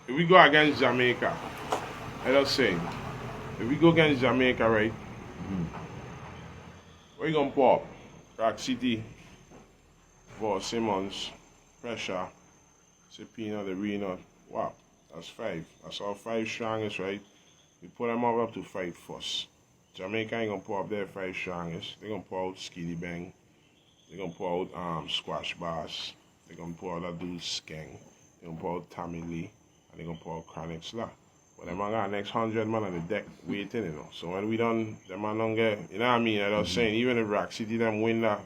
if we go against Jamaica, I just saying, if we go against Jamaica, right, where you gonna pop? Rock City, Fort Simmons, Pressure, Sapina, the Reno. Wow, that's 5. That's our 5 strongest, right? We put them up to 5 first. Jamaica ain't gonna pull up their 5 strongest. They're gonna pull out Skiddy Bang. They're gonna pull out Squash Bass. They're gonna pull out that dude Skeng. They're gonna pull out Tommy Lee. And they're gonna pull out Chronic Slaw. But them man got next 100 man on the deck waiting, you know. So when we done, them man don't get, you know what I mean? I was saying, even if Rock City them win that,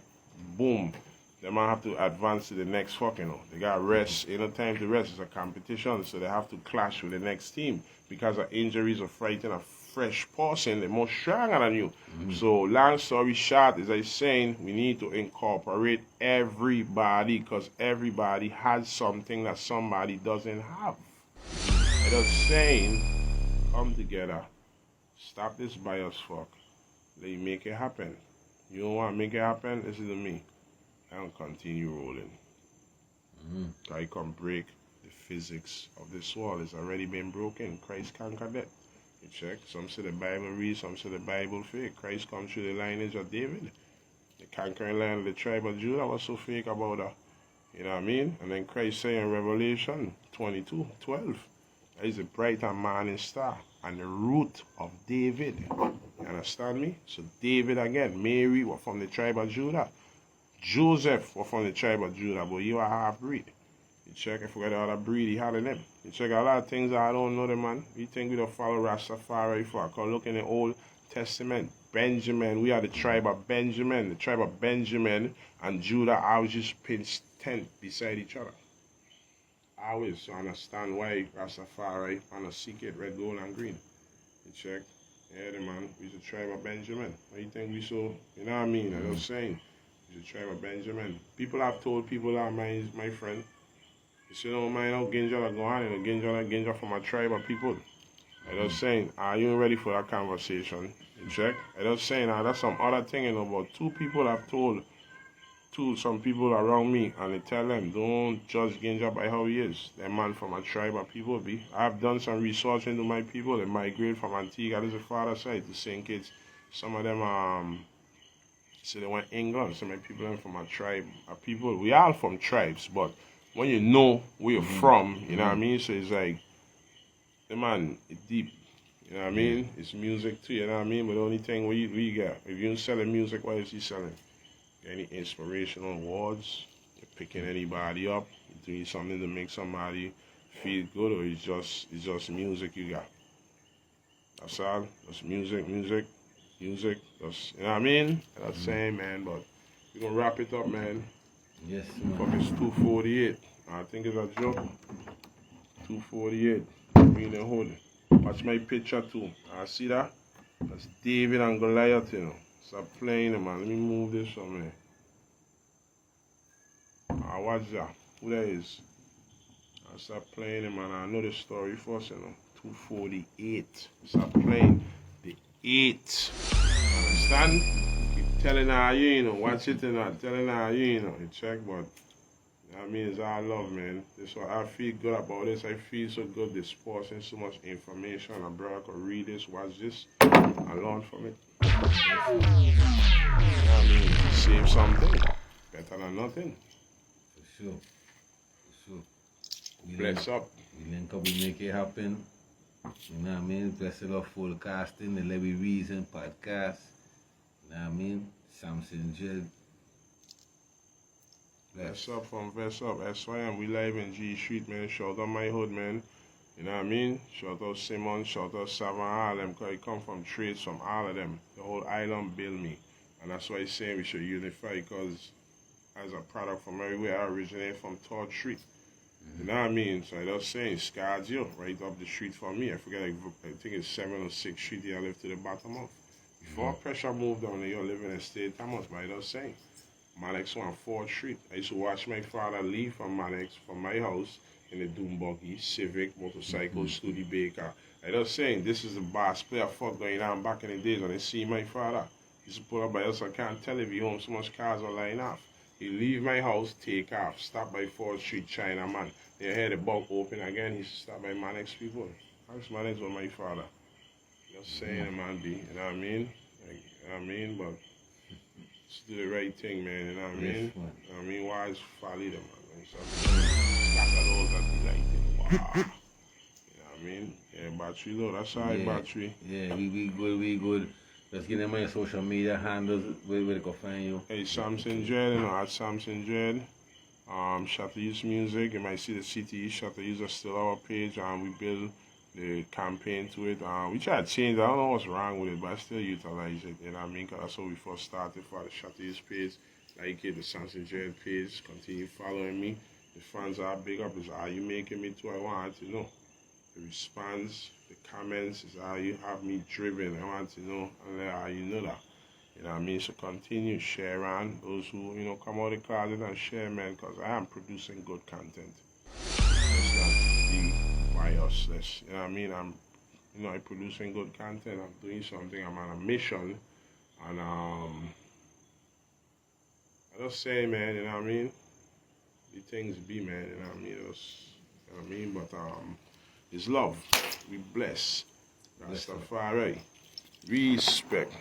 boom, they might have to advance to the next fuck, you know. They got rest, ain't no time to rest. It's a competition, so they have to clash with the next team. Because of injuries or fighting a fresh person, they're more stronger than you. So long story short, as I saying, we need to incorporate everybody because everybody has something that somebody doesn't have. I just saying, come together, stop this bias fuck, let you make it happen. You don't want to make it happen, listen to me. And continue rolling. I can break the physics of this world. It's already been broken. Christ conquered that. You check. Some say the Bible real, some say the Bible fake. Christ come through the lineage of David. The conquering line of the tribe of Judah was so fake about that. You know what I mean? And then Christ say in Revelation 22:12, is a bright and morning star and the root of David. You understand me? So David again, Mary were from the tribe of Judah. Joseph was from the tribe of Judah, but you are half-breed. You check, I forgot all that breed he had in them. You check a lot of things that I don't know them, man. You think we don't follow Rastafari for? Because look in the Old Testament, Benjamin, we are the tribe of Benjamin. The tribe of Benjamin and Judah always just pitched tent beside each other. Always to understand why Rastafari and a secret red, gold, and green. You check? Yeah, the man, we's the tribe of Benjamin. Why you think we so, you know what I mean? I was saying, we's the tribe of Benjamin. People have told people that my friend, you say, don't mind how Ginja are going, you know, Ginja from a tribe of people. I was saying, are you ready for that conversation? You check? I was saying, that's some other thing, you know, but 2 people have told some people around me, and they tell them, don't judge Ginja by how he is. That man from a tribe of people be. I've done some research into my people. They migrate from Antigua, this is the father side, to St. Kitts. Some of them, so they went England. Some of my people are from a tribe of people. We all from tribes, but when you know where you're from, you know what I mean? So it's like, the man, it's deep. You know what I mean? It's music too, you know what I mean? But the only thing what you got, if you don't selling music, what is he selling? Any inspirational words? You're picking anybody up? You're doing something to make somebody feel good, or it's just music you got? That's all. That's music. That's, you know what I mean? That's saying, man. But we're gonna wrap it up, man. Yes, man. Fuck, it's 2:48. I think it's a joke. 2:48. Me in the hood. Watch my picture too. I see that. That's David and Goliath, you know. Stop playing them, man. Let me move this from here. Watch that. Who that is? I stop playing them, man. I know the story first, you know. 2:48. Stop playing the 8. Understand? Keep telling her you know. Watch it and not telling her you know. You check, but that means I love, man. This is what I feel good about this. I feel so good. This sports and so much information. A brother could read this, watch this, and learn from it. You know what I mean? Save something. Better than nothing. For sure. Bless up. We link up, we make it happen. You know what I mean? Bless the full casting, the Levy Reason podcast. You know what I mean? Samson Dread. Vest up from Vest Up, SYM. We live in G Street, man. Shout out my hood, man. You know what I mean? Shout out Simon, shout out Savannah, all them, because it come from trades from all of them. The whole island build me. And that's why he's saying we should unify, because as a product from everywhere, I originate from 3rd Street. You know what I mean? So I was saying, Scardio, right up the street from me. I forget, I think it's 7 or 6th Street I live to the bottom of. Before pressure moved down there, you live in a state Thomas, but I was saying, Manex on 4th Street. I used to watch my father leave from Manex, from my house, in the Doom Buggy, Civic, motorcycle, Studebaker. I was saying, this is the boss player fuck going on back in the days when I see my father. He used to pull up by us, I can't tell if he home, so much cars are lying off. He leave my house, take off, stop by 4th Street, China man. They hear the bulk open again, he stop by Manex people. That's Manex with my father. Just saying, man, B, you know what I mean? Like, you know what I mean? But just do the right thing, man, you know what I mean? You know what I mean? Why is folly them, man? Stack of those that be like it. Wow. You know what I mean? Yeah, battery low, that's all right, battery. Yeah, we good. Let's get them my social media handles where they can find you. Hey, Samson Dread, you know, at Samson Dread. Shatter Use Music, you might see the CTE Shatter Use is still our page, and we build the campaign to it. We try to change it. I don't know what's wrong with it, but I still utilize it, you know what I mean? Because that's how we first started for the Shatter Use page. Like it, the Samson Dread page, continue following me. The fans are big up, is how you making me too, I want to know. The response, the comments is how you have me driven. I want to know, and how you know that. You know what I mean? So continue, share on those who, you know, come out of the closet and share, man, because I am producing good content. Let's not be biasless. You know what I mean? I'm producing good content. I'm doing something. I'm on a mission. And I just say, man, you know what I mean? The things be, man, you know what I mean? Just, you know what I mean? But it's love. We bless. That's the far right. Respect.